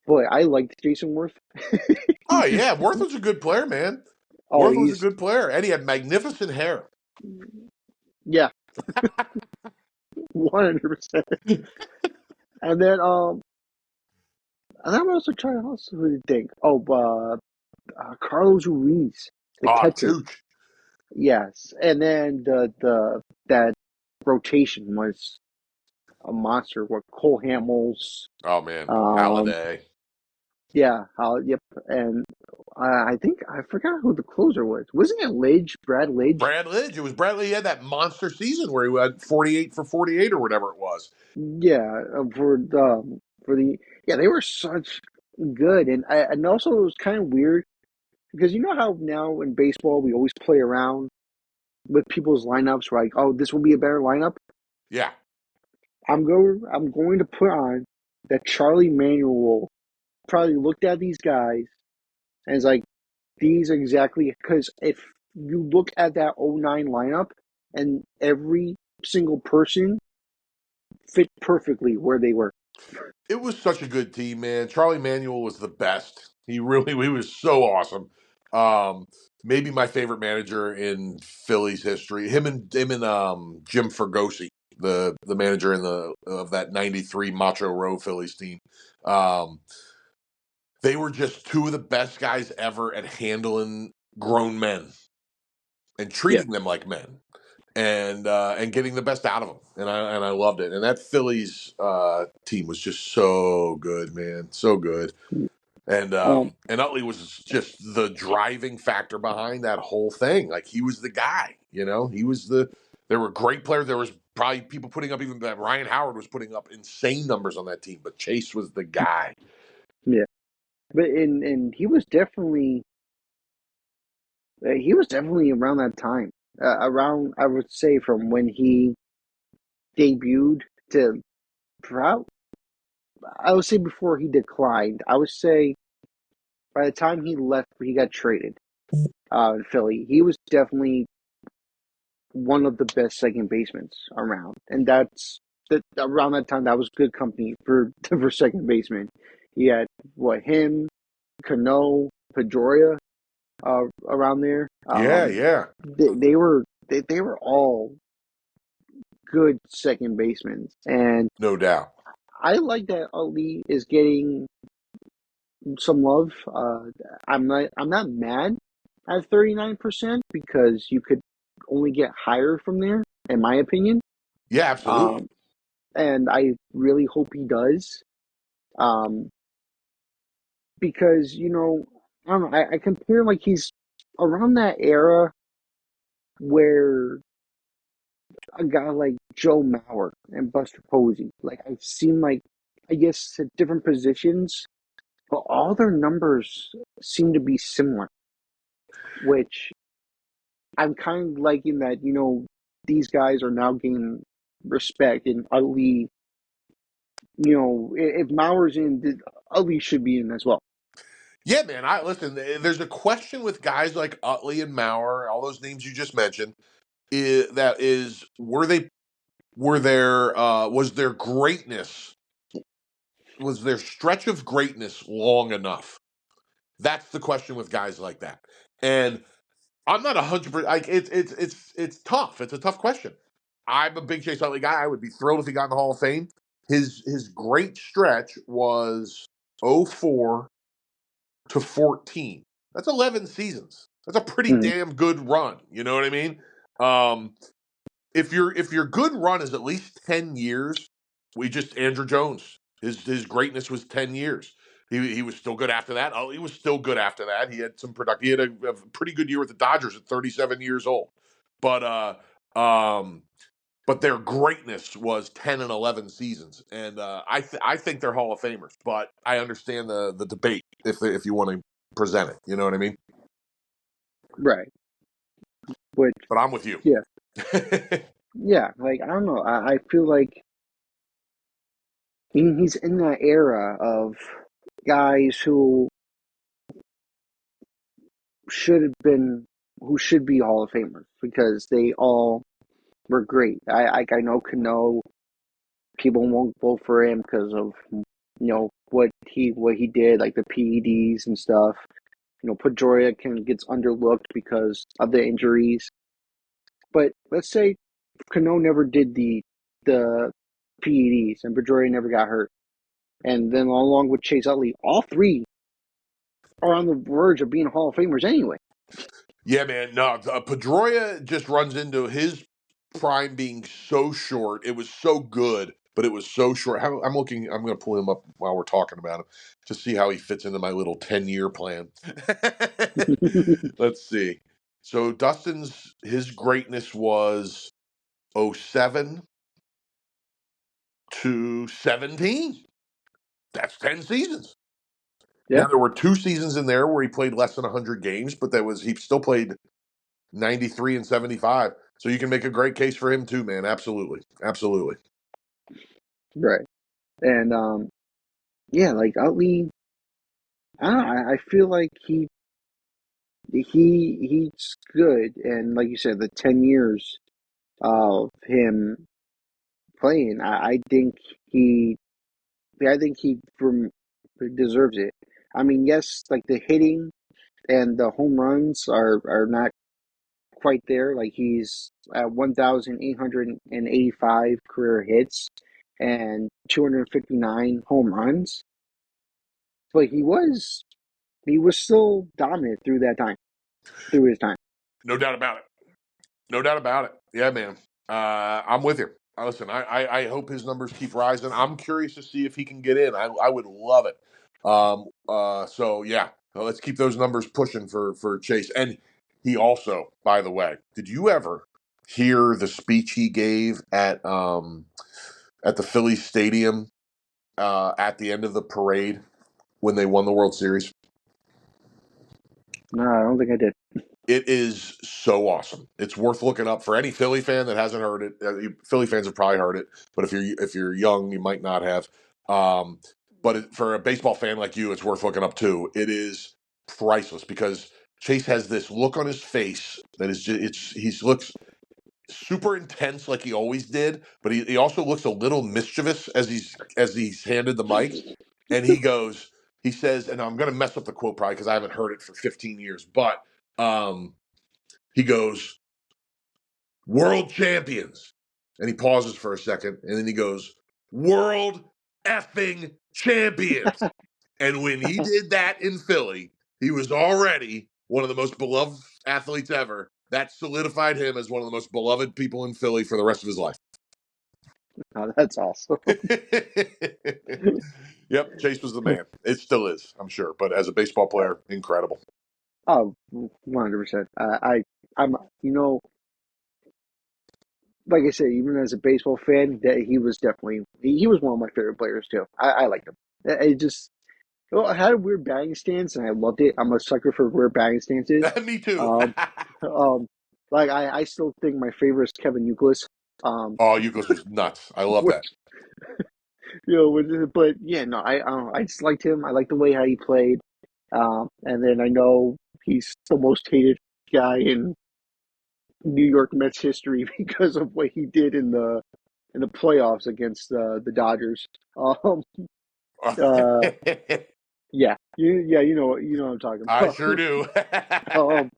Speaker 1: but I liked Jason Worth.
Speaker 2: Oh
Speaker 1: He just
Speaker 2: yeah, Worth was a good player, man.
Speaker 1: oh
Speaker 2: Worth was a
Speaker 1: he's
Speaker 2: good player, and he had magnificent hair.
Speaker 1: yeah 100%. And then I'm also trying to also really think. Oh, Carlos Ruiz, the catcher.
Speaker 2: Tooch.
Speaker 1: Yes, and then the that rotation was a monster. What Cole Hamels,
Speaker 2: Oh man,
Speaker 1: um,
Speaker 2: Halliday.
Speaker 1: yeah, yep, and I think I forgot who the closer was. Wasn't it Lidge? Brad Lidge?
Speaker 2: Brad Lidge. It was Bradley. He had that monster season where he had 48 for 48 or whatever it was.
Speaker 1: Yeah, for the yeah, they were such good, and also it was kind of weird because you know how now in baseball we always play around with people's lineups, like, oh, this will be a better lineup.
Speaker 2: Yeah,
Speaker 1: I'm going to put on that Charlie Manuel probably looked at these guys and is like, these exactly because if you look at that '09 lineup and every single person fit perfectly where they were.
Speaker 2: it was such a good team, man. Charlie Manuel was the best. He was so awesome. Um, Maybe my favorite manager in Phillies history. Him and Jim Fergosi, the manager in the of that '93 Macho Row Phillies team. Um, they were just two of the best guys ever at handling grown men and
Speaker 1: Yeah.
Speaker 2: treating them like men and getting the best out of them. And I loved it. And that Phillies team was just so good, man, so good. And Utley was just the driving factor behind that whole thing. Like he was the guy, He was the. There were great players. There was probably people putting up even that Ryan Howard was putting up insane numbers on that team, but Chase was the guy.
Speaker 1: Yeah. But and he was definitely around that time. Around I would say from when he debuted to proud. I would say before he declined. I would say by the time he left, he got traded. In Philly, he was definitely one of the best second basemen around, and that's that around that time. That was good company for for second baseman. He had what him, Cano, Pedroia, around there.
Speaker 2: Yeah, yeah,
Speaker 1: They were all good second basemen, and
Speaker 2: no doubt.
Speaker 1: I like that Ali is getting some love. I'm not mad at 39% because you could only get higher from there, in my opinion.
Speaker 2: Yeah, absolutely.
Speaker 1: Um, and I really hope he does. Um, because I don't know. I compare like he's around that era where a guy like Joe Mauer and Buster Posey, like I've seen like I guess at different positions, but all their numbers seem to be similar, which I'm kind of liking that, these guys are now gaining respect and Ali, if Mauer's in, Ali should be in as well.
Speaker 2: Yeah, man. I listen. There's a question with guys like Utley and Maurer, all those names you just mentioned. That is, were they was their greatness, was their stretch of greatness long enough? That's the question with guys like that. And I'm not 100%. Like it's tough. It's a tough question. I'm a big Chase Utley guy. I would be thrilled if he got in the Hall of Fame. His great stretch was '04 to 14. That's 11 seasons. That's a pretty
Speaker 1: Mhm.
Speaker 2: damn good run. You know what I mean? Um, if your good run is at least 10 years, we just Andrew Jones. His greatness was 10 years. He was still good after that. Oh, he was still good after that. He had some product. He had a pretty good year with the Dodgers at 37 years old. But um but their greatness was 10 and 11 seasons, and I think they're Hall of Famers. But I understand the debate if you want to present it. You know what I mean?
Speaker 1: Right. Which,
Speaker 2: But I'm with you.
Speaker 1: yeah, yeah. Like I don't know. I feel like he's in that era of guys should have been who should be Hall of Famers because they all were great. I know Cano, people won't vote for him because of what he did, like the PEDs and stuff. Pedroia gets underlooked because of the injuries. But let's say Cano never did the PEDs and Pedroia never got hurt, and then along with Chase Utley, all three are on the verge of being Hall of Famers anyway.
Speaker 2: Yeah, man. No, Pedroia just runs into his prime being so short. It was so good, but it was so short. I'm looking. I'm going to pull him up while we're talking about him to see how he fits into my little 10-year plan. Let's see. So Dustin's his greatness was '07 to 17. That's 10 seasons.
Speaker 1: Yeah,
Speaker 2: Now there were 2 seasons in there where he played less than 100 games, but he still played 93 and 75. So you can make a great case for him too, man. Absolutely. Absolutely.
Speaker 1: right. And yeah, like Utley, I feel like he's good, and like you said, the 10 years of him playing, he, I think he deserves it. I mean, yes, like the hitting and the home runs are not quite there. Like he's at 1,885 career hits and 259 home runs, but he was still dominant through his time.
Speaker 2: No doubt about it. No doubt about it. Yeah, man. I'm with you. Listen, I hope his numbers keep rising. I'm curious to see if he can get in. I would love it. So yeah, let's keep those numbers pushing for Chase. And he also, by the way, did you ever hear the speech he gave at the Philly Stadium at the end of the parade when they won the World Series?
Speaker 1: No, I don't think I did.
Speaker 2: It is so awesome. It's worth looking up for any Philly fan that hasn't heard it. Philly fans have probably heard it, but if you're young, you might not have. Um, but for a baseball fan like you, it's worth looking up too. It is priceless because Chase has this look on his face that is just he looks super intense like he always did, but he also looks a little mischievous as he's handed the mic, and he says, and I'm going to mess up the quote probably because I haven't heard it for 15 years, but um, he goes, "World champions," and he pauses for a second, and then he goes, "World effing champions." And when he did that in Philly, he was already one of the most beloved athletes ever. That solidified him as one of the most beloved people in Philly for the rest of his life.
Speaker 1: Oh, that's awesome.
Speaker 2: Yep, Chase was the man. It still is, I'm sure. But as a baseball player, incredible.
Speaker 1: Oh, 100%. I'm, like I said, even as a baseball fan, that he was one of my favorite players too. I liked him. It just, well, I had a weird batting stance, and I loved it. I'm a sucker for weird batting stances.
Speaker 2: Me too.
Speaker 1: Um, um, like I still think my favorite is Kevin Youkilis. Um,
Speaker 2: Oh, Euclid was nuts. I love that.
Speaker 1: which but yeah, no, I just liked him. I liked the way how he played. And then I know he's the most hated guy in New York Mets history because of what he did in the in the playoffs against the Dodgers. Um, uh, yeah, you know what I'm talking
Speaker 2: I
Speaker 1: about.
Speaker 2: sure do.
Speaker 1: um,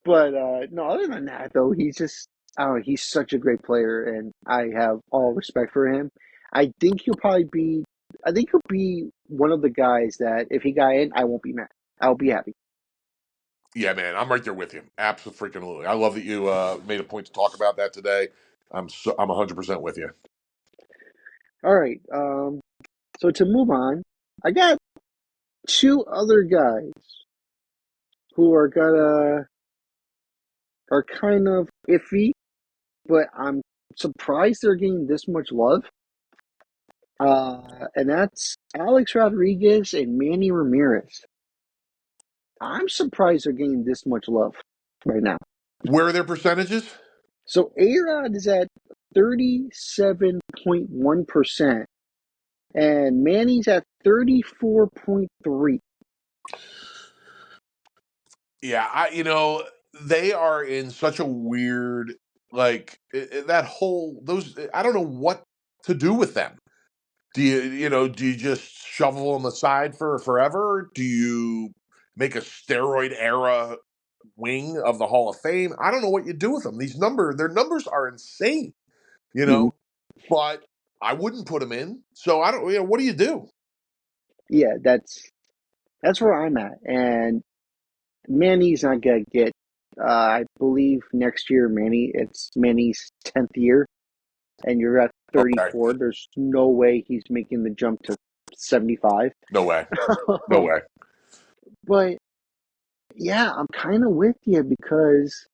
Speaker 1: but no, other than that though, he's just I don't know, he's such a great player, and I have all respect for him. I think he'll probably be. I think he'll be one of the guys that if he got in, I won't be mad. I'll be happy.
Speaker 2: Yeah, man, I'm right there with you. Absolutely. I love that you made a point to talk about that today. I'm 100% with you.
Speaker 1: All right. So to move on, I got two other guys who are kind of iffy, but I'm surprised they're getting this much love. And that's Alex Rodriguez and Manny Ramirez. I'm surprised they're getting this much love right now.
Speaker 2: Where are their percentages?
Speaker 1: So A-Rod is at 37.1%, and Manny's at 34.3.
Speaker 2: Yeah, they are in such a weird that whole those I don't know what to do with them. Do you just shovel them aside for forever? Do you make a steroid era wing of the Hall of Fame? I don't know what you do with them. Their numbers are insane, you
Speaker 1: Mhm.
Speaker 2: know, but I wouldn't put them in. So I don't, what do you do?
Speaker 1: Yeah, that's where I'm at. And Manny's not gonna get. I believe next year, it's Manny's 10th year, and you're at
Speaker 2: Okay.
Speaker 1: 34. There's no way he's making the jump to 75.
Speaker 2: No way. No way.
Speaker 1: But yeah, I'm kind of with you because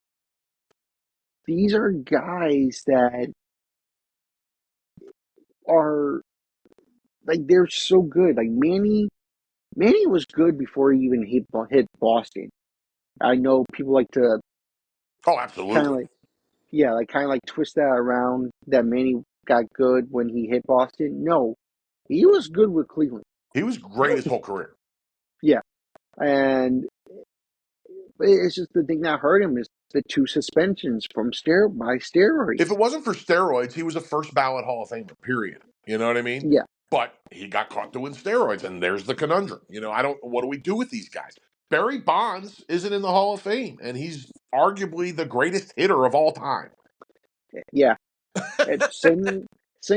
Speaker 1: these are guys that are like they're so good. Like Manny was good before he even hit Boston. I know people like to
Speaker 2: Oh,
Speaker 1: kind of
Speaker 2: absolutely.
Speaker 1: like yeah, like kind of like twist that around that Manny got good when he hit Boston. No, he was good with Cleveland.
Speaker 2: He was great his whole career.
Speaker 1: Yeah, and it's just the thing that hurt him is the two suspensions from
Speaker 2: If
Speaker 1: steroids.
Speaker 2: it wasn't for steroids, he was a first ballot Hall of Famer, period. You know what I mean?
Speaker 1: Yeah,
Speaker 2: But he got caught doing steroids, and there's the conundrum. What do we do with these guys? Barry Bonds isn't in the Hall of Fame, and he's arguably the greatest hitter of all time.
Speaker 1: yeah. And same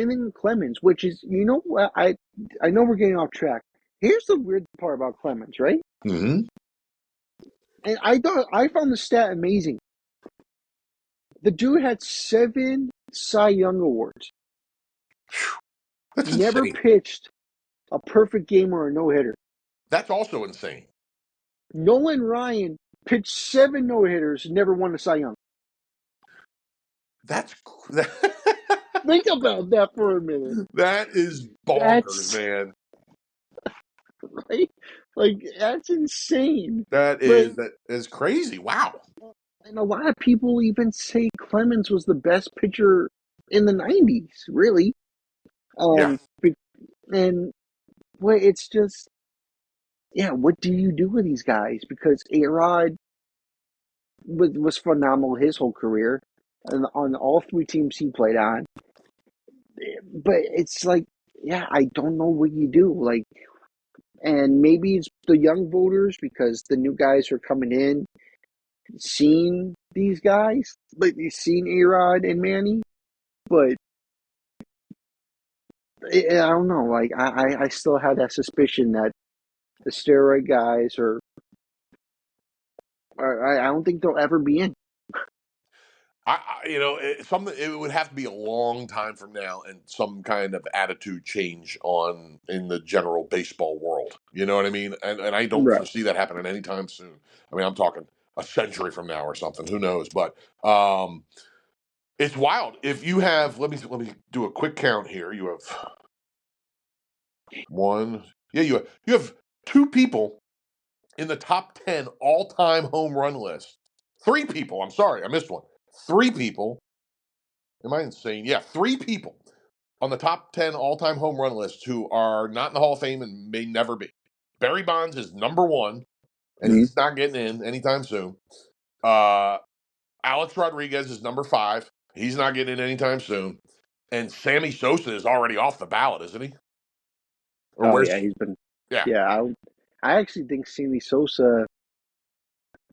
Speaker 1: thing with Clemens, which is you know what I know we're getting off track. Here's the weird part about Clemens, right?
Speaker 2: Mm-hmm.
Speaker 1: And I found the stat amazing. The dude had 7 Cy Young awards.
Speaker 2: That's
Speaker 1: Never
Speaker 2: insane.
Speaker 1: pitched a perfect game or a no hitter.
Speaker 2: That's also insane.
Speaker 1: Nolan Ryan pitched 7 no hitters, never won a Cy Young.
Speaker 2: That's
Speaker 1: Think about that for a minute.
Speaker 2: that is bonkers,
Speaker 1: That's
Speaker 2: man.
Speaker 1: right. Like that's insane. But
Speaker 2: That is crazy. Wow.
Speaker 1: and a lot of people even say Clemens was the best pitcher in the '90s. Really.
Speaker 2: Yeah.
Speaker 1: Um. And well, it's just yeah. What do you do with these guys? Because Arod was phenomenal his whole career, and on all 3 teams he played on. But it's like, yeah, I don't know what you do. Like, and maybe it's the young voters because the new guys are coming in, seeing these guys, like you've seen Arod and Manny. But I don't know. Like, I still have that suspicion that the steroid guys I don't think they'll ever be in.
Speaker 2: It would have to be a long time from now, and some kind of attitude change on in the general baseball world. You know what I mean? And I don't
Speaker 1: Right.
Speaker 2: foresee that happening anytime soon. I mean, I'm talking a century from now or something. Who knows? But it's wild. If you have, let me do a quick count here. You have one. Yeah, you have two people in the top 10 all-time home run list. Three people. I'm sorry, I missed one. Three people. Am I insane? Yeah, three people on the top 10 all-time home run list who are not in the Hall of Fame and may never be. Barry Bonds is number one, and
Speaker 1: Mm-hmm.
Speaker 2: he's not getting in anytime soon. Uh, Alex Rodriguez is number five. He's not getting in anytime soon. And Sammy Sosa is already off the ballot, isn't he? Or
Speaker 1: Oh
Speaker 2: where's
Speaker 1: yeah, he's been.
Speaker 2: yeah?
Speaker 1: Yeah, I actually think Sammy Sosa.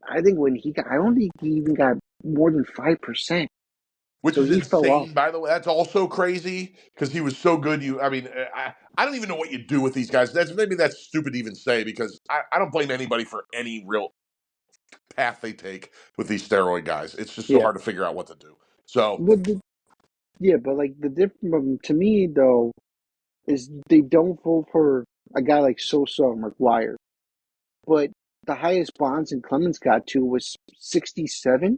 Speaker 1: I think when he got, I don't think he even got more than 5%.
Speaker 2: Which
Speaker 1: So
Speaker 2: is
Speaker 1: he fell off.
Speaker 2: insane, by the way. That's also crazy because he was so good. I mean, I don't even know what you do with these guys. That's stupid to even say because I don't blame anybody for any real path they take with these steroid guys. It's just so
Speaker 1: Yeah,
Speaker 2: hard to figure out what to do. So
Speaker 1: but yeah, but like the difference to me though is they don't vote for a guy like Sosa or McGuire, but the highest Bonds and Clemens got to was 67,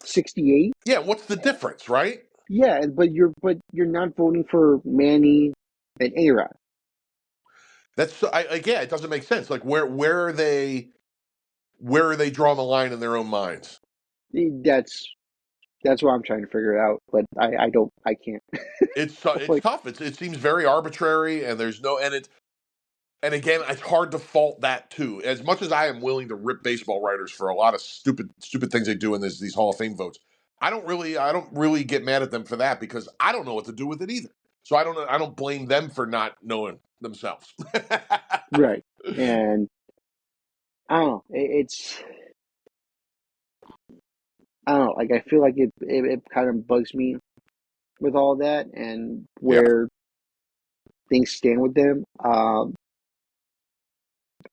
Speaker 1: 68.
Speaker 2: yeah, what's the difference, right?
Speaker 1: Yeah, but you're not voting for Manny and A-Rod.
Speaker 2: That's yeah, it doesn't make sense. Like where are they drawing the line in their own minds?
Speaker 1: That's that's what I'm trying to figure out, but I can't.
Speaker 2: It's
Speaker 1: Like,
Speaker 2: tough. It seems very arbitrary, and there's no and again, it's hard to fault that too. As much as I am willing to rip baseball writers for a lot of stupid things they do in these Hall of Fame votes, I don't really get mad at them for that because I don't know what to do with it either. So I don't blame them for not knowing themselves.
Speaker 1: right. And I don't know. I don't know. Like I feel like it kind of bugs me with all that and
Speaker 2: Yeah,
Speaker 1: where things stand with them.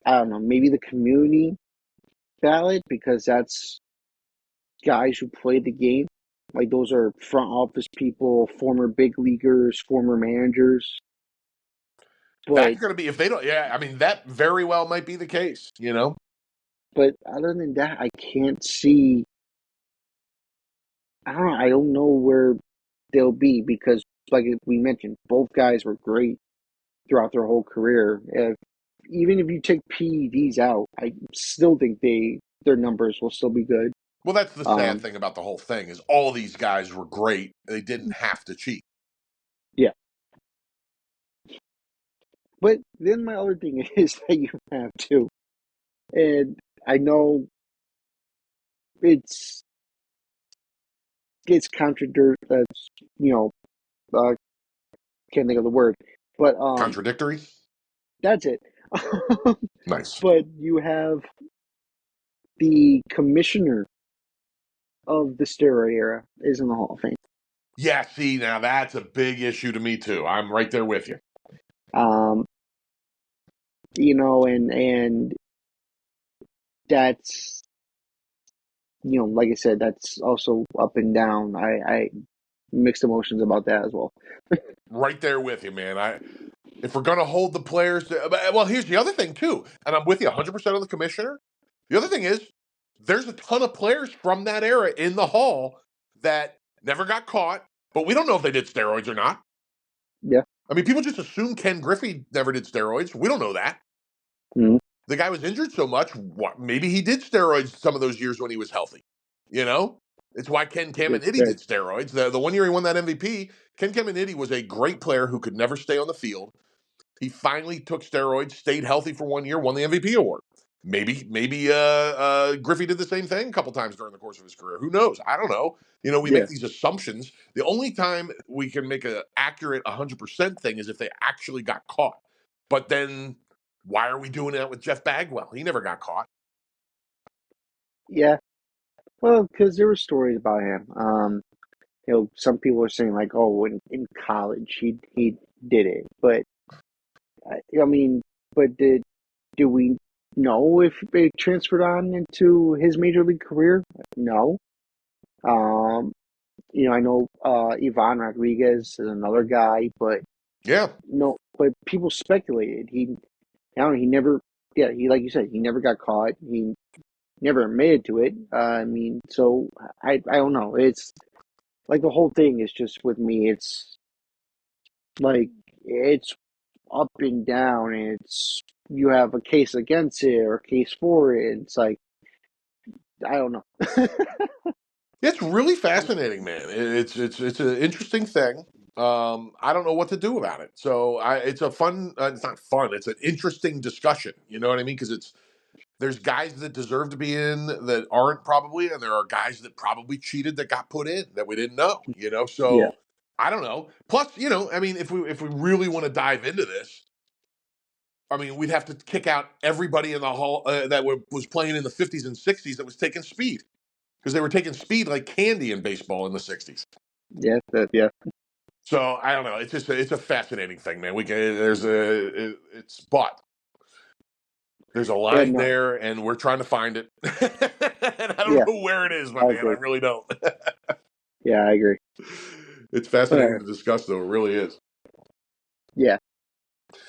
Speaker 1: I don't know. Maybe the community ballot because that's guys who played the game. Like those are front office people, former big leaguers, former managers. But
Speaker 2: that's going to be if they don't. Yeah, I mean that very well might be the case. You know,
Speaker 1: other than that, I can't see. I don't know. I don't know where they'll be because, like we mentioned, both guys were great throughout their whole career. Even if you take PEDs out, I still think their numbers will still be good.
Speaker 2: well, that's the sad
Speaker 1: Um,
Speaker 2: thing about the whole thing is all these guys were great. They didn't have to cheat.
Speaker 1: yeah. But then my other thing is that you have to, and I know it's it's contradict. That's you know, uh, can't think of the word, but
Speaker 2: Contradictory.
Speaker 1: that's it.
Speaker 2: Nice.
Speaker 1: But you have the commissioner of the steroid era is in the Hall of Fame.
Speaker 2: Yeah, see, now that's a big issue to me too. I'm right there with you.
Speaker 1: Um, and that's like I said, that's also up and down. I mixed emotions about that as well.
Speaker 2: Right there with you, man. If we're gonna hold the players to, well, here's the other thing too, and I'm with you 100% on the commissioner. The other thing is, there's a ton of players from that era in the Hall that never got caught, but we don't know if they did steroids or not.
Speaker 1: Yeah.
Speaker 2: I mean, people just assume Ken Griffey never did steroids. We don't know that.
Speaker 1: Mhm.
Speaker 2: The guy was injured so much. Maybe he did steroids some of those years when he was healthy. You know, it's why Ken Caminiti
Speaker 1: Right.
Speaker 2: did steroids. The 1 year he won that MVP, Ken Caminiti was a great player who could never stay on the field. He finally took steroids, stayed healthy for 1 year, won the MVP award. Maybe Griffey did the same thing a couple times during the course of his career. Who knows? I don't know. You know, we
Speaker 1: Yeah.
Speaker 2: make these assumptions. The only time we can make an accurate 100% thing is if they actually got caught. But then why are we doing that with Jeff Bagwell? He never got caught.
Speaker 1: Yeah. Well, because there were stories about him. Some people are saying like, oh, in college he did it, but I mean, but do we know if it transferred on into his major league career? No. Um, I know Ivan Rodriguez is another guy, but
Speaker 2: Yeah.
Speaker 1: no, but people speculated. I don't know, he never, yeah, he, like you said, he never got caught. He never admitted to it. I mean, so I don't know. It's like the whole thing is just with me. It's like it's up and down. And it's you have a case against it or a case for it. It's like I don't know.
Speaker 2: It's really fascinating, man. It's an interesting thing. I don't know what to do about it. So it's a fun. It's not fun. It's an interesting discussion. You know what I mean? Because there's guys that deserve to be in that aren't probably, and there are guys that probably cheated that got put in that we didn't know. You know,
Speaker 1: Yeah,
Speaker 2: so I don't know. Plus, I mean, if we really want to dive into this, I mean, we'd have to kick out everybody in the hall that was playing in the 50s and 60s that was taking speed because they were taking speed like candy in baseball in the 60s.
Speaker 1: Yeah, yeah,
Speaker 2: So I don't know. It's a fascinating thing, man. We can there's a it's but there's a
Speaker 1: yeah.
Speaker 2: line
Speaker 1: No,
Speaker 2: there, and we're trying to find it. And I don't
Speaker 1: yeah,
Speaker 2: know where it is, my
Speaker 1: I
Speaker 2: man. I
Speaker 1: agree.
Speaker 2: really don't.
Speaker 1: Yeah, I agree.
Speaker 2: It's
Speaker 1: All
Speaker 2: fascinating
Speaker 1: right.
Speaker 2: to discuss, though. It really is.
Speaker 1: Yeah.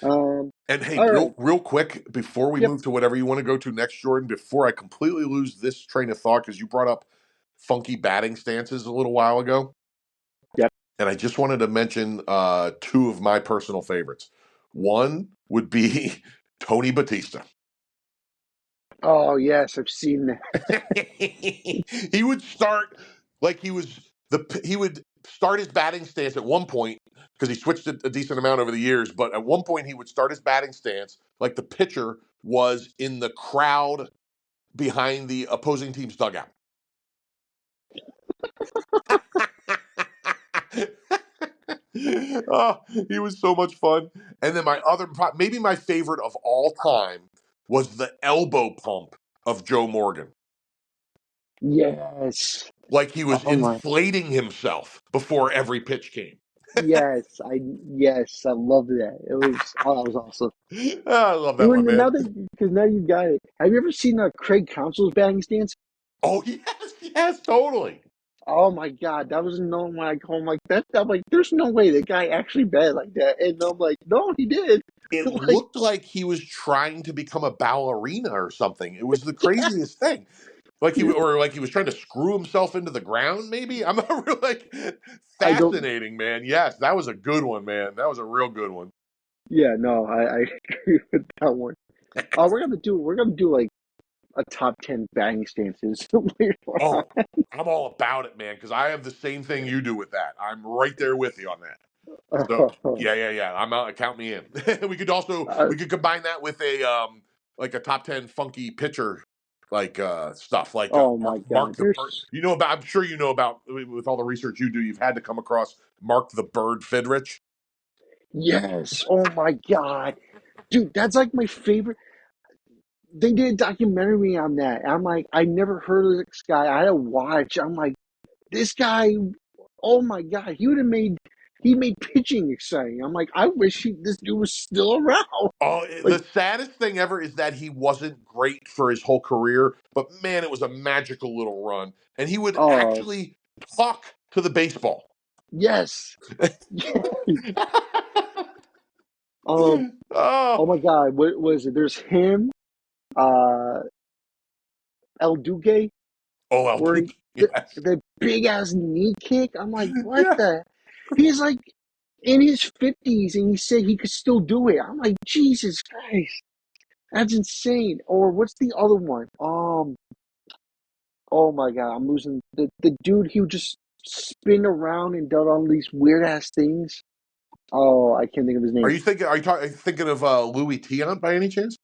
Speaker 1: Um.
Speaker 2: And hey,
Speaker 1: All right.
Speaker 2: real quick, before we
Speaker 1: Yep.
Speaker 2: move to whatever you want to go to next, Jordan, before I completely lose this train of thought, because you brought up funky batting stances a little while ago,
Speaker 1: Yep.
Speaker 2: and I just wanted to mention two of my personal favorites. One would be Tony Batista.
Speaker 1: Oh yes, I've seen that.
Speaker 2: He would start like he would start his batting stance at one point because he switched it a decent amount over the years, but at one point he would start his batting stance like the pitcher was in the crowd behind the opposing team's dugout. Oh, he was so much fun. And then maybe my favorite of all time was the elbow pump of Joe Morgan.
Speaker 1: Yes.
Speaker 2: Like he was
Speaker 1: Oh my.
Speaker 2: inflating himself before every pitch came.
Speaker 1: Yes. Yes. I love that. It was. Oh, that was awesome.
Speaker 2: I love that
Speaker 1: You
Speaker 2: one,
Speaker 1: and now
Speaker 2: man.
Speaker 1: that because now you got it. Have you ever seen Craig Counsell's batting stance?
Speaker 2: Oh yes, yes, totally.
Speaker 1: Oh my God, that was known when I go home like that. I'm like, there's no way the guy actually batted like that. And I'm like, no, he did.
Speaker 2: It
Speaker 1: Like,
Speaker 2: looked like he was trying to become a ballerina or something. It was the
Speaker 1: yeah,
Speaker 2: craziest thing. Like he was trying to screw himself into the ground. Maybe I'm not really like
Speaker 1: I don't.
Speaker 2: fascinating, man. Yes, that was a good one, man. That was a real good one.
Speaker 1: Yeah, no, I agree with that one. We're gonna do like a top 10 batting stances later on.
Speaker 2: Oh, I'm all about it, man. Because I have the same thing you do with that. I'm right there with you on that. So
Speaker 1: Oh,
Speaker 2: yeah, yeah, yeah. I'm out. Count me in. We could combine that with a like a top 10 funky pitcher like stuff like
Speaker 1: oh my God,
Speaker 2: Mark the Bird.
Speaker 1: there's
Speaker 2: I'm sure you know about with all the research you do. You've had to come across Mark the Bird Fidrich.
Speaker 1: yes. Oh my God, dude, that's like my favorite. They did a documentary on that. I'm like, I never heard of this guy. I had to watch. I'm like, this guy. Oh my God, he made pitching exciting. I'm like, I wish this dude was still around.
Speaker 2: Oh,
Speaker 1: Like,
Speaker 2: the saddest thing ever is that he wasn't great for his whole career, but man, it was a magical little run, and he would
Speaker 1: oh
Speaker 2: actually talk to the baseball.
Speaker 1: yes, um,
Speaker 2: Oh,
Speaker 1: oh my God, what was it? There's him, uh, El Duque,
Speaker 2: oh, El
Speaker 1: where
Speaker 2: Duque, yes,
Speaker 1: the big ass knee kick. I'm like, what
Speaker 2: yeah.
Speaker 1: the? He's like in his 50s, and he said he could still do it. I'm like, Jesus Christ, that's insane. Or what's the other one? Oh my God, I'm losing the dude. He would just spin around and done all these weird ass things. Oh, I can't think of his name.
Speaker 2: Are you thinking of Louis Tiant by any chance?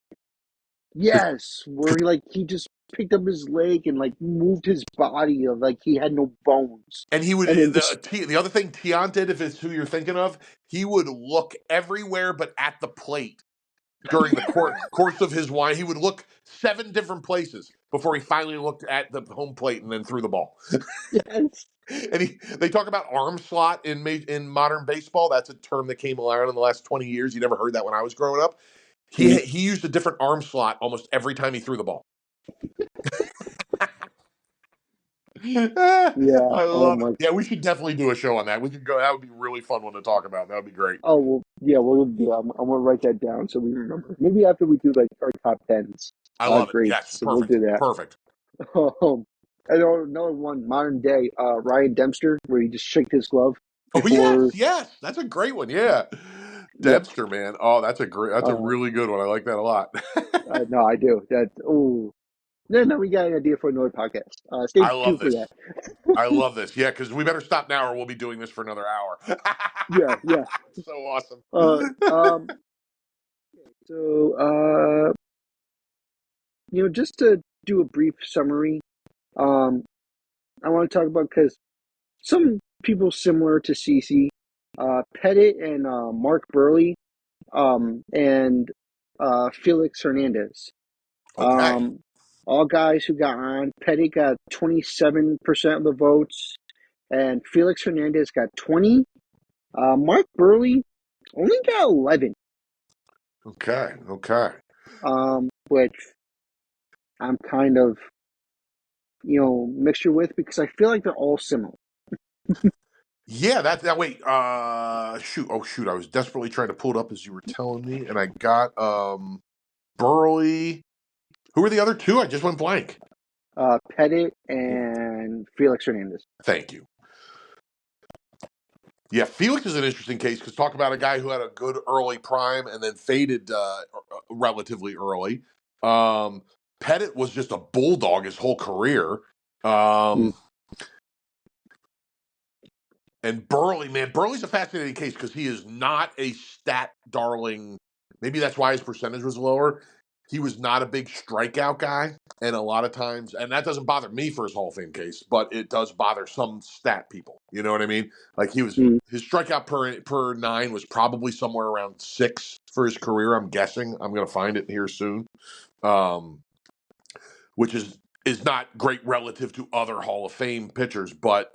Speaker 1: Yes, where he just picked up his leg and like moved his body like he had no bones,
Speaker 2: And he would
Speaker 1: and then just
Speaker 2: the other thing Tiant did, if it's who you're thinking of, he would look everywhere but at the plate during the course of his wine. He would look seven different places before he finally looked at the home plate and then threw the ball.
Speaker 1: yes,
Speaker 2: And they talk about arm slot in modern baseball. That's a term that came around in the last 20 years. You never heard that when I was growing up.
Speaker 1: mm,
Speaker 2: He used a different arm slot almost every time he threw the ball. I
Speaker 1: yeah. Oh
Speaker 2: love it.
Speaker 1: my.
Speaker 2: Yeah, we should definitely do a show on that. We could go. That would be a really fun one to talk about. That would be great.
Speaker 1: Oh well, yeah. We'll do. I'm gonna write that down so we remember. Maybe after we do like our top tens,
Speaker 2: I love it.
Speaker 1: great.
Speaker 2: Yes,
Speaker 1: So we'll
Speaker 2: perfect,
Speaker 1: do that.
Speaker 2: perfect.
Speaker 1: I know another one, modern day, Ryan Dempster, where he just shook his glove
Speaker 2: Oh yes,
Speaker 1: before.
Speaker 2: yes, that's a great one. Yeah,
Speaker 1: Yep.
Speaker 2: Dempster, man. Oh, that's a
Speaker 1: Uh,
Speaker 2: really good one. I like that a lot.
Speaker 1: no, I do. That. Oh, no, no. We got an idea for another podcast. Stay
Speaker 2: I love
Speaker 1: tuned for
Speaker 2: this.
Speaker 1: that.
Speaker 2: I love this. Yeah, because we better stop now, or we'll be doing this for another hour.
Speaker 1: Yeah, yeah.
Speaker 2: So awesome.
Speaker 1: Uh, um. So, just to do a brief summary. Um, I want to talk about because some people similar to CC, Pettit and Mark Burley, and Felix Hernandez.
Speaker 2: Okay.
Speaker 1: Um, all guys who got on. Pettit got 27% of the votes, and Felix Hernandez got 20. Mark Burley only got 11,
Speaker 2: Okay. Okay.
Speaker 1: which I'm kind of, mixture with because I feel like they're all similar.
Speaker 2: Yeah, that wait, shoot. Oh shoot. I was desperately trying to pull it up as you were telling me, and I got Burley. Who were the other two? I just went blank.
Speaker 1: Pettit and Felix Hernandez.
Speaker 2: Thank you. Yeah, Felix is an interesting case because talk about a guy who had a good early prime and then faded relatively early. Um, Pettit was just a bulldog his whole career.
Speaker 1: Mm,
Speaker 2: Um, And Burley, man, Burley's a fascinating case because he is not a stat darling. Maybe that's why his percentage was lower. He was not a big strikeout guy. And a lot of times, and that doesn't bother me for his Hall of Fame case, but it does bother some stat people. You know what I mean? Like
Speaker 1: mm.
Speaker 2: his strikeout per nine was probably somewhere around 6 for his career, I'm guessing. I'm going to find it here soon. Um, which is not great relative to other Hall of Fame pitchers, but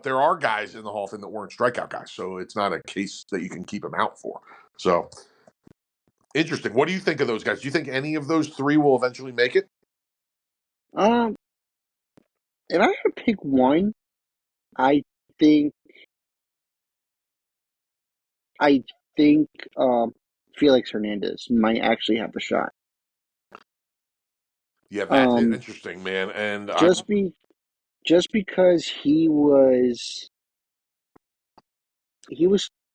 Speaker 2: there are guys in the Hall of Fame that weren't strikeout guys, so it's not a case that you can keep them out for. So interesting. What do you think of those guys? Do you think any of those three will eventually make it?
Speaker 1: Um, if I had to pick one, I think I think Felix Hernandez might actually have a shot.
Speaker 2: Yeah, that's
Speaker 1: Um,
Speaker 2: interesting, man. And
Speaker 1: just be just because he was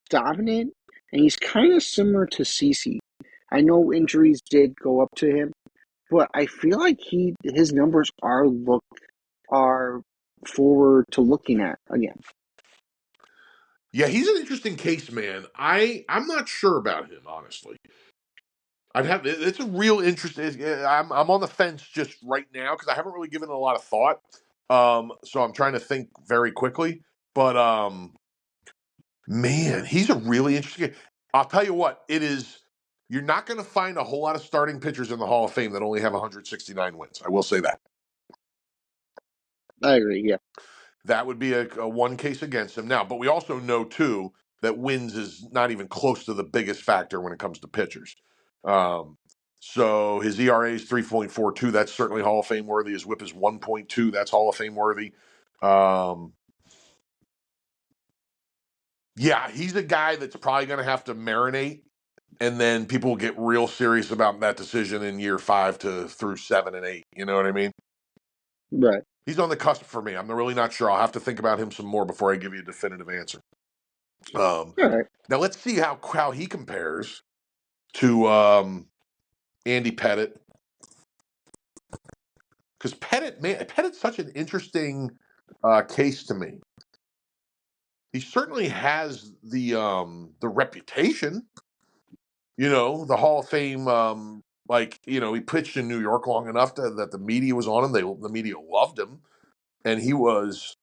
Speaker 1: dominant, and he's kind of similar to CC. I know injuries did go up to him, but I feel like his numbers are forward to looking at again.
Speaker 2: yeah, he's an interesting case, man. I'm not sure about him honestly. I'd have it's a real interest. I'm on the fence just right now because I haven't really given it a lot of thought. So I'm trying to think very quickly. But man, he's a really interesting. I'll tell you what, it is. You're not going to find a whole lot of starting pitchers in the Hall of Fame that only have 169 wins. I will say that.
Speaker 1: I agree. Yeah.
Speaker 2: That would be a one case against him now. But we also know too that wins is not even close to the biggest factor when it comes to pitchers. Um, so his ERA is 3.42. That's certainly Hall of Fame worthy. His WHIP is 1.2. That's Hall of Fame worthy. Um, yeah, he's a guy that's probably going to have to marinate, and then people will get real serious about that decision in year 5 to through 7 and 8. You know what I mean?
Speaker 1: Right.
Speaker 2: He's on the cusp for me. I'm really not sure. I'll have to think about him some more before I give you a definitive answer.
Speaker 1: All right.
Speaker 2: Now let's see how he compares to Andy Pettit, because Pettit's such an interesting case to me. He certainly has the reputation, the Hall of Fame. He pitched in New York long enough that the media was on him. The media loved him, and he was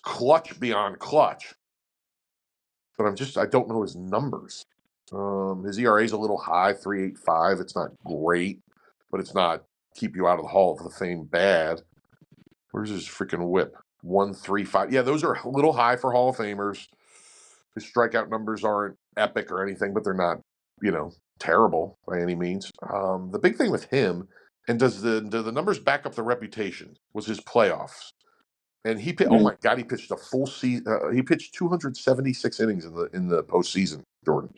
Speaker 2: clutch beyond clutch. But I don't know his numbers. His ERA is a little high, 3.85. It's not great, but it's not keep you out of the Hall of Fame bad. Where's his freaking whip? 135. Yeah, those are a little high for Hall of Famers. His strikeout numbers aren't epic or anything, but they're not, terrible by any means. The big thing with him, and do the numbers back up the reputation, was his playoffs. And oh
Speaker 1: Mm.
Speaker 2: my God, he pitched a full season. He pitched 276 innings in the postseason, Jordan.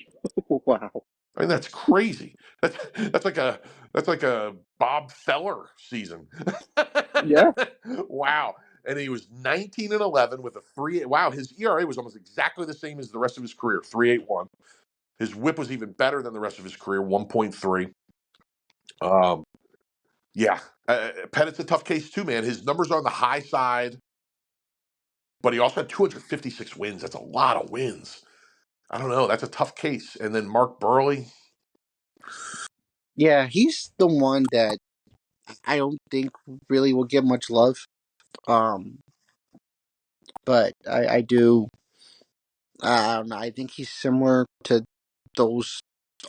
Speaker 1: Wow.
Speaker 2: I mean, that's crazy. That's like a Bob Feller season.
Speaker 1: Yeah.
Speaker 2: Wow. And he was 19-11 with a 3. Wow, his ERA was almost exactly the same as the rest of his career, 3.81. His WHIP was even better than the rest of his career, 1.3. Um, yeah, Pettit's a tough case too, man. His numbers are on the high side, but he also had 256 wins. That's a lot of wins. I don't know. That's a tough case. And then Mark Burley.
Speaker 1: Yeah, he's the one that I don't think really will get much love. Um, but I do. I don't know. I think he's similar to those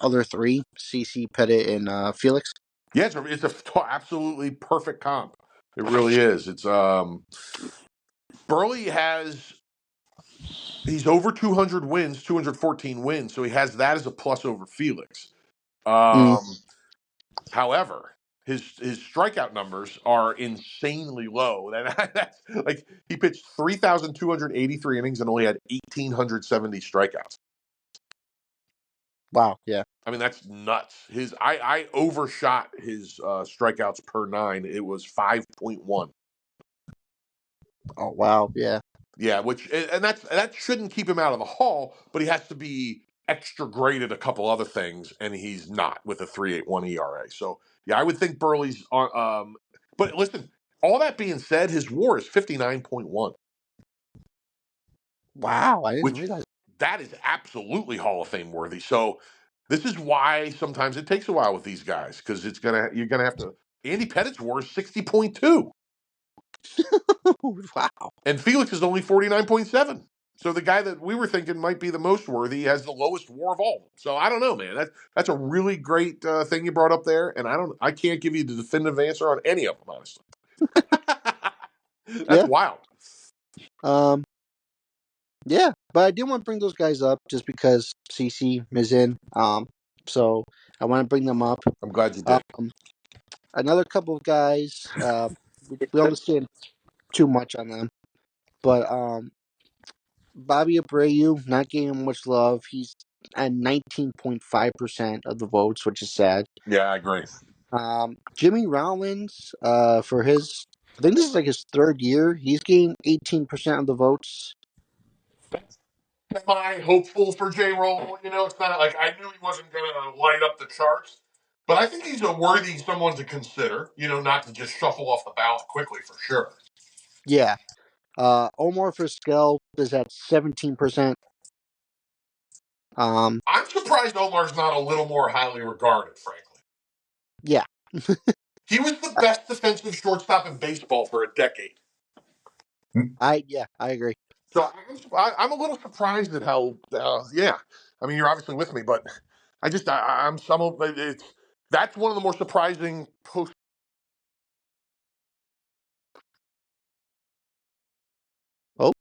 Speaker 1: other three: CC, Pettit, and Felix.
Speaker 2: Yeah, absolutely perfect comp. It really is. It's Burley has he's over 200 wins, 214 wins, so he has that as a plus over Felix.
Speaker 1: Mm,
Speaker 2: Um, However, his strikeout numbers are insanely low. That's like he pitched 3,283 innings and only had 1,870 strikeouts.
Speaker 1: wow. Yeah.
Speaker 2: I mean, that's nuts. I overshot his strikeouts per nine. It was 5.1.
Speaker 1: Oh wow. Yeah.
Speaker 2: Yeah, that shouldn't keep him out of the Hall, but he has to be extra great at a couple other things, and he's not with a 3.81 ERA. So yeah, I would think Burley's on. But listen, all that being said, his WAR is 59.1,
Speaker 1: Wow. I didn't
Speaker 2: which
Speaker 1: realize.
Speaker 2: that is absolutely Hall of Fame worthy. So this is why sometimes it takes a while with these guys because you're gonna have to. Andy Pettit's WAR is 60.2.
Speaker 1: Wow.
Speaker 2: And Felix is only 49.7. So the guy that we were thinking might be the most worthy has the lowest WAR of all. So I don't know, man. That's a really great thing you brought up there, and I can't give you the definitive answer on any of them, honestly. That's
Speaker 1: Yeah.
Speaker 2: wild.
Speaker 1: Um. Yeah, but I did want to bring those guys up just because CC is in. So I want to bring them up.
Speaker 2: I'm glad you did.
Speaker 1: Um, another couple of guys. We don't understand too much on them, but Bobby Abreu not getting much love. He's at 19.5% of the votes, which is sad.
Speaker 2: Yeah, I agree.
Speaker 1: Jimmy Rollins, for his, I think this is like his third year. He's getting 18% of the votes.
Speaker 2: Am I hopeful for J. Roll? You know, it's not like I knew he wasn't going to light up the charts, but I think he's a worthy someone to consider. You know, not to just shuffle off the ballot quickly for sure.
Speaker 1: Yeah. Omar Vizquel is at 17%. Um,
Speaker 2: I'm surprised Omar's not a little more highly regarded, frankly.
Speaker 1: yeah,
Speaker 2: He was the best defensive shortstop in baseball for a decade.
Speaker 1: I agree.
Speaker 2: So I'm a little surprised at how, yeah. I mean, you're obviously with me, but I'm some of it's that's one of the more surprising post.
Speaker 1: Oh,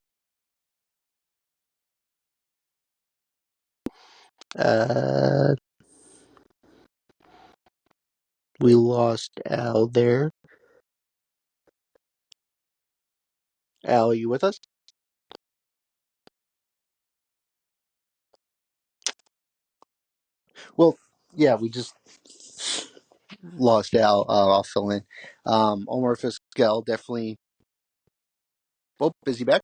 Speaker 1: uh, we lost Al there. Al, are you with us? Well, yeah, we just lost Al. I'll fill in. Omar Vizquel definitely. Oh, busy back?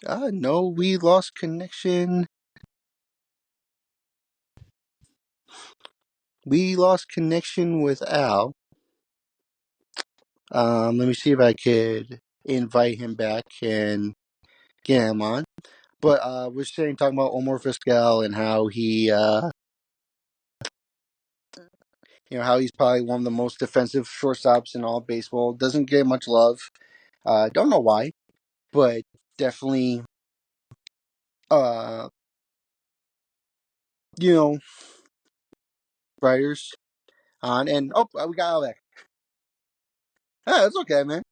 Speaker 1: No, we lost connection. We lost connection with Al. Let me see if I could invite him back and get him on. But we're talking about Omar Vizquel and how he, how he's probably one of the most defensive shortstops in all of baseball. Doesn't get much love. Don't know why, but definitely, uh, you know, writers on. And we got Al back. Yeah, it's okay, man.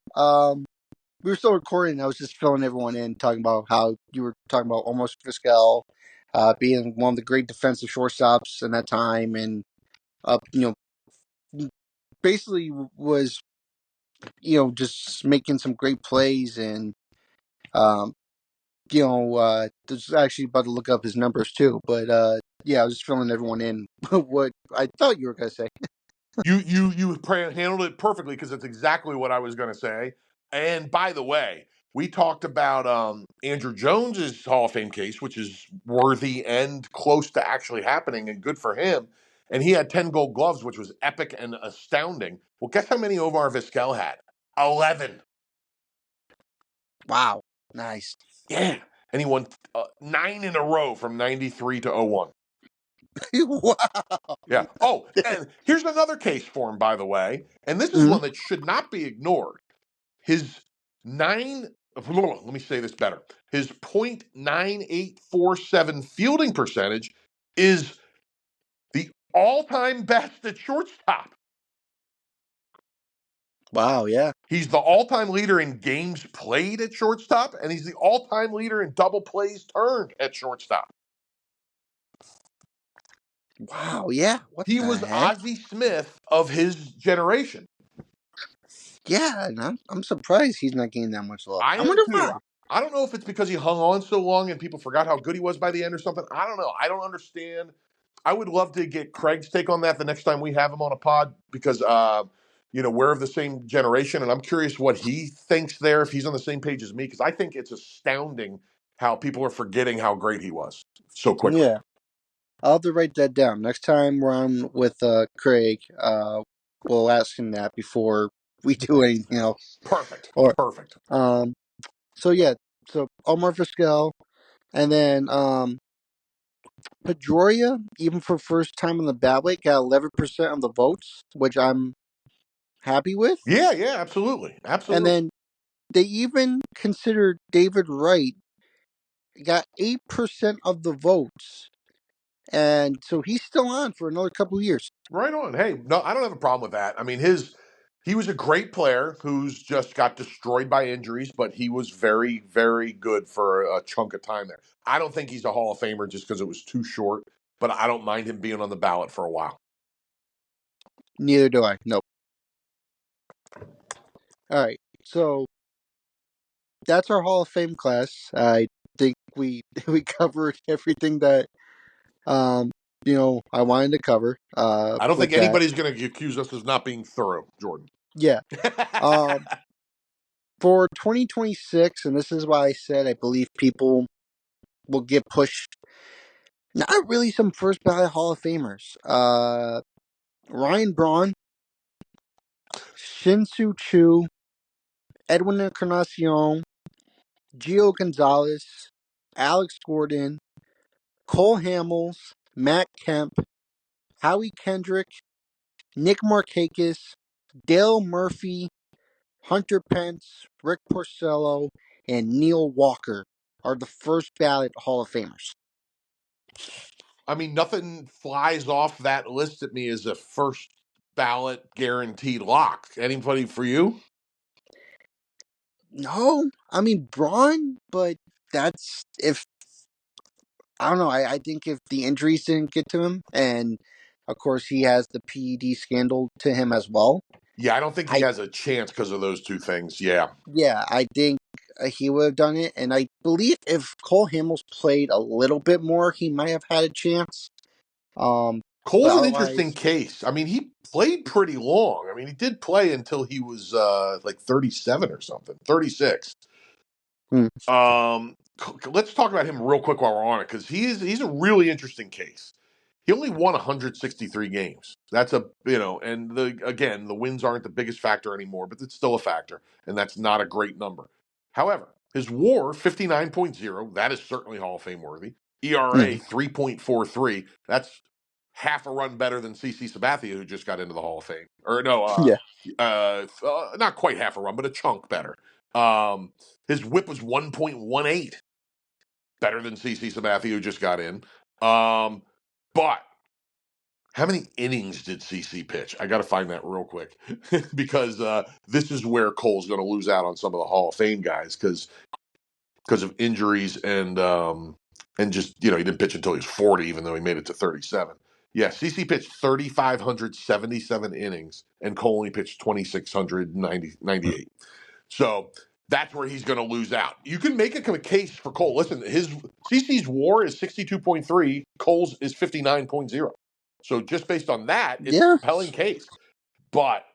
Speaker 1: We were still recording. I was just filling everyone in, talking about how you were talking about almost Vizquel, being one of the great defensive shortstops in that time, and basically was just making some great plays, and um, was actually about to look up his numbers too. But yeah, I was just filling everyone in what I thought you were gonna say.
Speaker 2: You handled it perfectly because that's exactly what I was going to say. And by the way, we talked about Andrew Jones's Hall of Fame case, which is worthy and close to actually happening, and good for him. And he had 10 Gold Gloves, which was epic and astounding. Well, guess how many Omar Vizquel had? 11.
Speaker 1: Wow, nice.
Speaker 2: Yeah, and he won 9 in a row from '93 to '01.
Speaker 1: Wow.
Speaker 2: Yeah. Oh, and here's another case for him, by the way. And this is
Speaker 1: Mhm.
Speaker 2: one that should not be ignored. His let me say this better. His .9847 fielding percentage is the all-time best at shortstop.
Speaker 1: Wow, yeah.
Speaker 2: He's the all-time leader in games played at shortstop, and he's the all-time leader in double plays turned at shortstop.
Speaker 1: Wow, yeah. What
Speaker 2: He
Speaker 1: the
Speaker 2: was
Speaker 1: heck?
Speaker 2: Ozzie Smith of his generation.
Speaker 1: Yeah, and I'm surprised he's not getting that much love.
Speaker 2: I
Speaker 1: I
Speaker 2: am
Speaker 1: wonder
Speaker 2: too.
Speaker 1: why.
Speaker 2: I don't know if it's because he hung on so long and people forgot how good he was by the end or something. I don't know. I don't understand. I would love to get Craig's take on that the next time we have him on a pod because we're of the same generation and I'm curious what he thinks there if he's on the same page as me because I think it's astounding how people are forgetting how great he was so quickly.
Speaker 1: Yeah. I'll have to write that down. Next time we're on with Craig, we'll ask him that before we do anything else.
Speaker 2: Perfect.
Speaker 1: Or
Speaker 2: Perfect.
Speaker 1: um so yeah, so Omar Vizquel and then Pedroia, even for first time on the ballot, got 11% of the votes, which I'm happy with.
Speaker 2: Yeah, yeah, absolutely.
Speaker 1: And
Speaker 2: Absolutely.
Speaker 1: then they even considered David Wright got 8% of the votes. And so he's still on for another couple of years.
Speaker 2: Right on. Hey, no, I don't have a problem with that. I mean, he was a great player who's just got destroyed by injuries, but he was very, very good for a chunk of time there. I don't think he's a Hall of Famer just because it was too short, but I don't mind him being on the ballot for a while.
Speaker 1: Neither do I. Nope. All right. So that's our Hall of Fame class. I think we we covered everything that um I wanted to cover
Speaker 2: I don't
Speaker 1: with
Speaker 2: think
Speaker 1: that.
Speaker 2: anybody's going to accuse us of not being thorough, Jordan.
Speaker 1: Yeah. Um for 2026, and this is why I said I believe people will get pushed. Not really some first ballot Hall of Famers. Ryan Braun, Shin-Soo Choo, Edwin Encarnacion, Gio Gonzalez, Alex Gordon, Cole Hamels, Matt Kemp, Howie Kendrick, Nick Markakis, Dale Murphy, Hunter Pence, Rick Porcello, and Neil Walker are the first ballot Hall of Famers.
Speaker 2: I mean, nothing flies off that list at me as a first ballot guaranteed lock. Anybody for you?
Speaker 1: No, I mean Braun, but that's if I don't know. I think if the injuries didn't get to him, and of course he has the PED scandal to him as well.
Speaker 2: Yeah, I don't think he
Speaker 1: I
Speaker 2: has a chance because of those two things. Yeah.
Speaker 1: I think he would have done it, and I believe if Cole Hamels played a little bit more, he might have had a chance. Um, but
Speaker 2: Cole's an interesting
Speaker 1: otherwise,
Speaker 2: case. I mean, he played pretty long. I mean, he did play until he was like 37 or something, 36.
Speaker 1: hmm,
Speaker 2: Let's talk about him real quick while we're on it because he's a really interesting case. He only won 163 games. That's and the wins aren't the biggest factor anymore, but it's still a factor, and that's not a great number. However, his WAR 59.0, that is certainly Hall of Fame worthy. ERA
Speaker 1: hmm,
Speaker 2: 3.43, that's half a run better than CC Sabathia, who just got into the Hall of Fame. Or no,
Speaker 1: yeah,
Speaker 2: not quite half a run, but a chunk better. Um, his WHIP was 1.18, better than CC Sabathia, who just got in. But how many innings did CC pitch? I got to find that real quick because this is where Cole's going to lose out on some of the Hall of Fame guys because of injuries and just he didn't pitch until he was 40, even though he made it to 37. Yeah, CC pitched 3,577 innings, and Cole only pitched 2,698. So that's where he's going to lose out. You can make a case for Cole. Listen, his CC's WAR is 62.3, Cole's is 59.0. So just based on that, it's a
Speaker 1: yeah,
Speaker 2: compelling case. But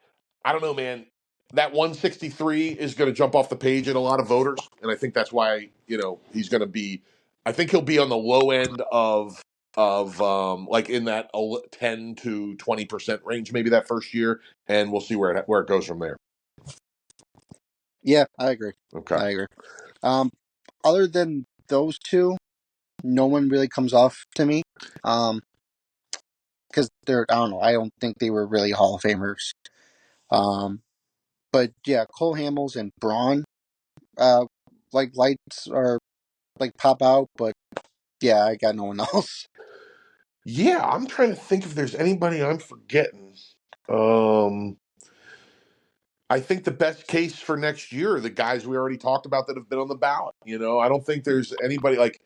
Speaker 2: I don't know, man. That 163 is going to jump off the page at a lot of voters, and I think that's why he's going to be. I think he'll be on the low end of like in that 10 to 20% range, maybe that first year, and we'll see where it goes from there.
Speaker 1: yeah. I agree.
Speaker 2: Okay.
Speaker 1: I agree. Um, other than those two, no one really comes off to me. Because they're I don't know. I don't think they were really Hall of Famers. Um, but yeah, Cole Hamels and Braun. like lights or like pop out, but yeah, I got no one else.
Speaker 2: Yeah, I'm trying to think if there's anybody I'm forgetting. Um, I think the best case for next year are the guys we already talked about that have been on the ballot. I don't think there's anybody like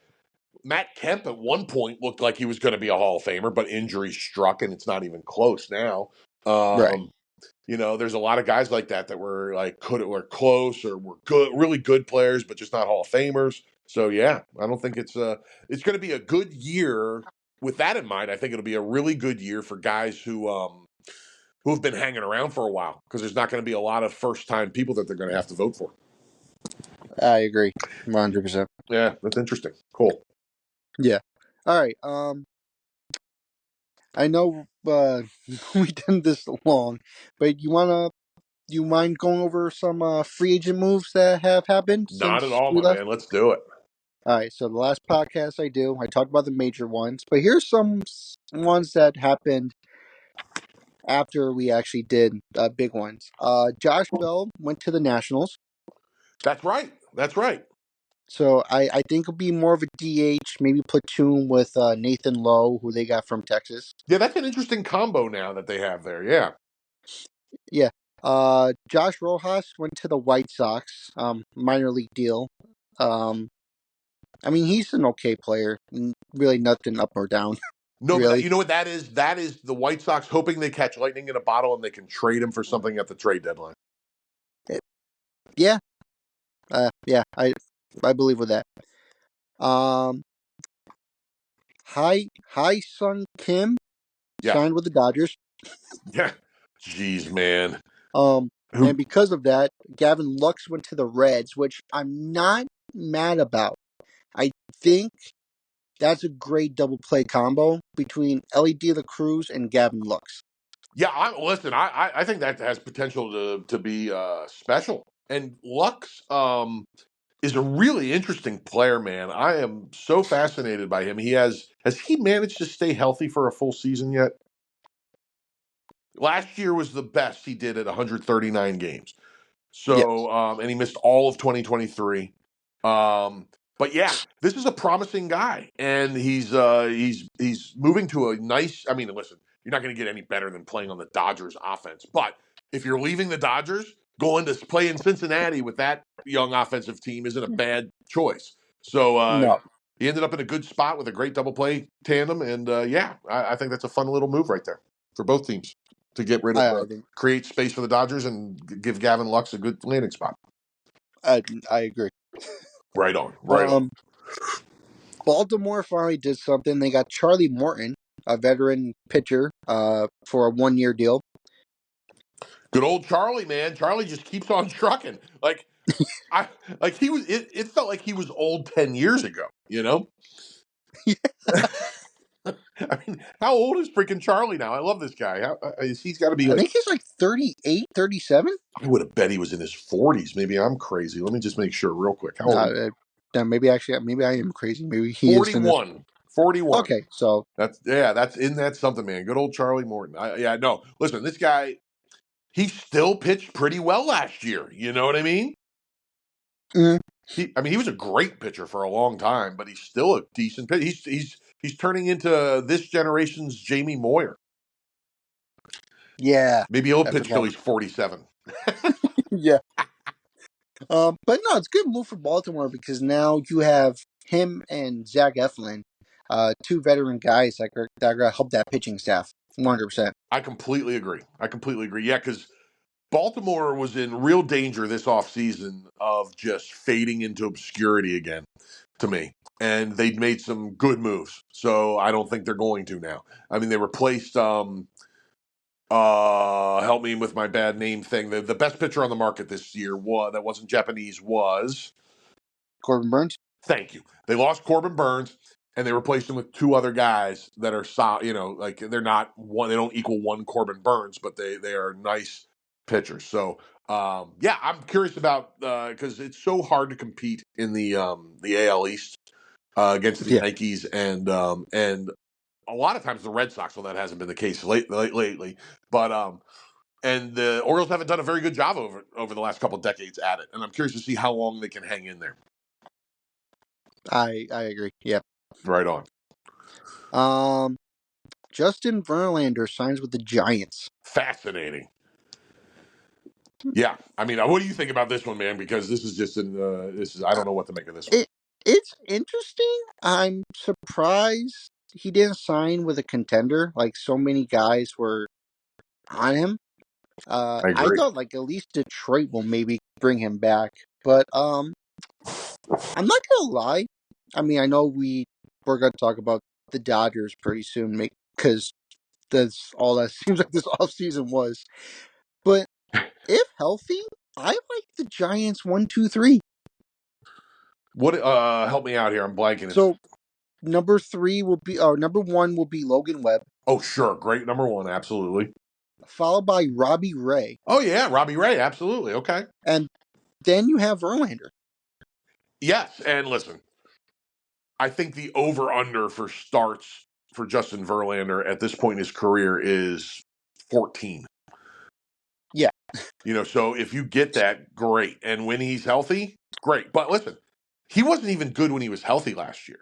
Speaker 2: Matt Kemp at one point looked like he was going to be a Hall of Famer, but injury struck and it's not even close now.
Speaker 1: Right.
Speaker 2: Um, there's a lot of guys like that were like were close or were good, really good players, but just not Hall of Famers. So yeah, I don't think it's going to be a good year. With that in mind, I think it'll be a really good year for guys who have been hanging around for a while because there's not going to be a lot of first time people that they're going to have to vote for.
Speaker 1: I agree, 100%.
Speaker 2: Yeah, that's interesting. Cool.
Speaker 1: Yeah. All right. I know we done this long, but you mind going over some free agent moves that have happened
Speaker 2: Not at
Speaker 1: since
Speaker 2: all,
Speaker 1: we
Speaker 2: my
Speaker 1: left?
Speaker 2: man. Let's do it.
Speaker 1: All right. So the last podcast I talked about the major ones, but here's some ones that happened after we actually did big ones. Josh Bell went to the Nationals.
Speaker 2: That's right. That's right.
Speaker 1: So I think it'll be more of a DH, maybe platoon with Nathan Lowe, who they got from Texas.
Speaker 2: Yeah, that's an interesting combo now that they have there. Yeah.
Speaker 1: Yeah. Josh Rojas went to the White Sox, minor league deal. Um, I mean, he's an okay player. Really nothing up or down,
Speaker 2: No, but
Speaker 1: really.
Speaker 2: you know what that is? That is the White Sox hoping they catch lightning in a bottle and they can trade him for something at the trade deadline.
Speaker 1: Yeah. Yeah, I believe with that. Um, Hai Sung Kim
Speaker 2: Yeah.
Speaker 1: signed with the Dodgers.
Speaker 2: Yeah. Jeez, man.
Speaker 1: Um,
Speaker 2: Who
Speaker 1: and because of that, Gavin Lux went to the Reds, which I'm not mad about. I think that's a great double play combo between Ellie De La Cruz and Gavin Lux.
Speaker 2: Yeah, listen, I think that has potential to be special. And Lux is a really interesting player, man. I am so fascinated by him. Has he managed to stay healthy for a full season yet? Last year was the best he did at 139 games.
Speaker 1: Yes.
Speaker 2: So, and he missed all of 2023. But yeah, this is a promising guy, and he's moving to a nice. I mean, listen, you're not going to get any better than playing on the Dodgers offense. But if you're leaving the Dodgers, going to play in Cincinnati with that young offensive team isn't a bad choice. So
Speaker 1: No,
Speaker 2: he ended up in a good spot with a great double play tandem, and yeah, I think that's a fun little move right there for both teams to get rid of
Speaker 1: I think
Speaker 2: create space for the Dodgers and give Gavin Lux a good landing spot.
Speaker 1: I agree.
Speaker 2: Right on, right on.
Speaker 1: Um, Baltimore finally did something. They got Charlie Morton, a veteran pitcher, for a 1 year deal.
Speaker 2: Good old Charlie, man. Charlie just keeps on trucking. I like he was. It felt like he was old 10 years ago. I mean, how old is freaking Charlie now? I love this guy. He's got to be
Speaker 1: I
Speaker 2: like.
Speaker 1: think he's like 38, 37.
Speaker 2: I would have bet he was in his 40s. Maybe I'm crazy. Let me just make sure real quick. How old?
Speaker 1: Maybe maybe I am crazy. Maybe he is in his.
Speaker 2: 41. 41.
Speaker 1: Okay, so
Speaker 2: That's something, man. Good old Charlie Morton. Yeah, no. Listen, this guy, he still pitched pretty well last year. You know what I mean?
Speaker 1: mm,
Speaker 2: He was a great pitcher for a long time, but he's still a decent pitcher. He's turning into this generation's Jamie Moyer.
Speaker 1: yeah,
Speaker 2: Maybe he'll
Speaker 1: I
Speaker 2: pitch till
Speaker 1: forgot.
Speaker 2: he's 47.
Speaker 1: Yeah. But no, it's a good move for Baltimore because now you have him and Zach Eflin, two veteran guys that are gonna help that pitching staff 100%.
Speaker 2: I completely agree. Yeah, because Baltimore was in real danger this offseason of just fading into obscurity again, to me. And they'd made some good moves. So I don't think they're going to now. I mean, they replaced help me with my bad name thing. The best pitcher on the market this year that wasn't Japanese was
Speaker 1: Corbin Burns.
Speaker 2: thank you. They lost Corbin Burns and they replaced him with two other guys that are like they're not one, they don't equal one Corbin Burns, but they are nice pitchers. So yeah, I'm curious about because it's so hard to compete in the AL East against the
Speaker 1: Yeah.
Speaker 2: Yankees and a lot of times the Red Sox. Well, that hasn't been the case lately, but And the Orioles haven't done a very good job over the last couple of decades at it. And I'm curious to see how long they can hang in there.
Speaker 1: I agree. Yeah.
Speaker 2: Right on.
Speaker 1: Justin Verlander signs with the Giants.
Speaker 2: Fascinating. Yeah, I mean, what do you think about this one, man? Because this is just I don't know what to make of this one.
Speaker 1: It's interesting. I'm surprised he didn't sign with a contender. Like so many guys were on him.
Speaker 2: I
Speaker 1: I
Speaker 2: agree.
Speaker 1: thought like at least Detroit will maybe bring him back, but I'm not gonna lie. I mean, I know we're gonna talk about the Dodgers pretty soon, because that's all that seems like this offseason was. But if healthy, I like the Giants 1, 2, 3.
Speaker 2: What? Help me out here. I'm blanking. It's
Speaker 1: So number 1 will be Logan Webb,
Speaker 2: oh sure, great number one, absolutely.
Speaker 1: followed by Robbie Ray,
Speaker 2: Oh yeah, Robbie Ray, absolutely. Okay.
Speaker 1: and then you have Verlander.
Speaker 2: Yes, and listen, I think the over under for starts for Justin Verlander at this point in his career is 14.
Speaker 1: Yeah.
Speaker 2: So if you get that, great. And when he's healthy, great. But listen, he wasn't even good when he was healthy last year.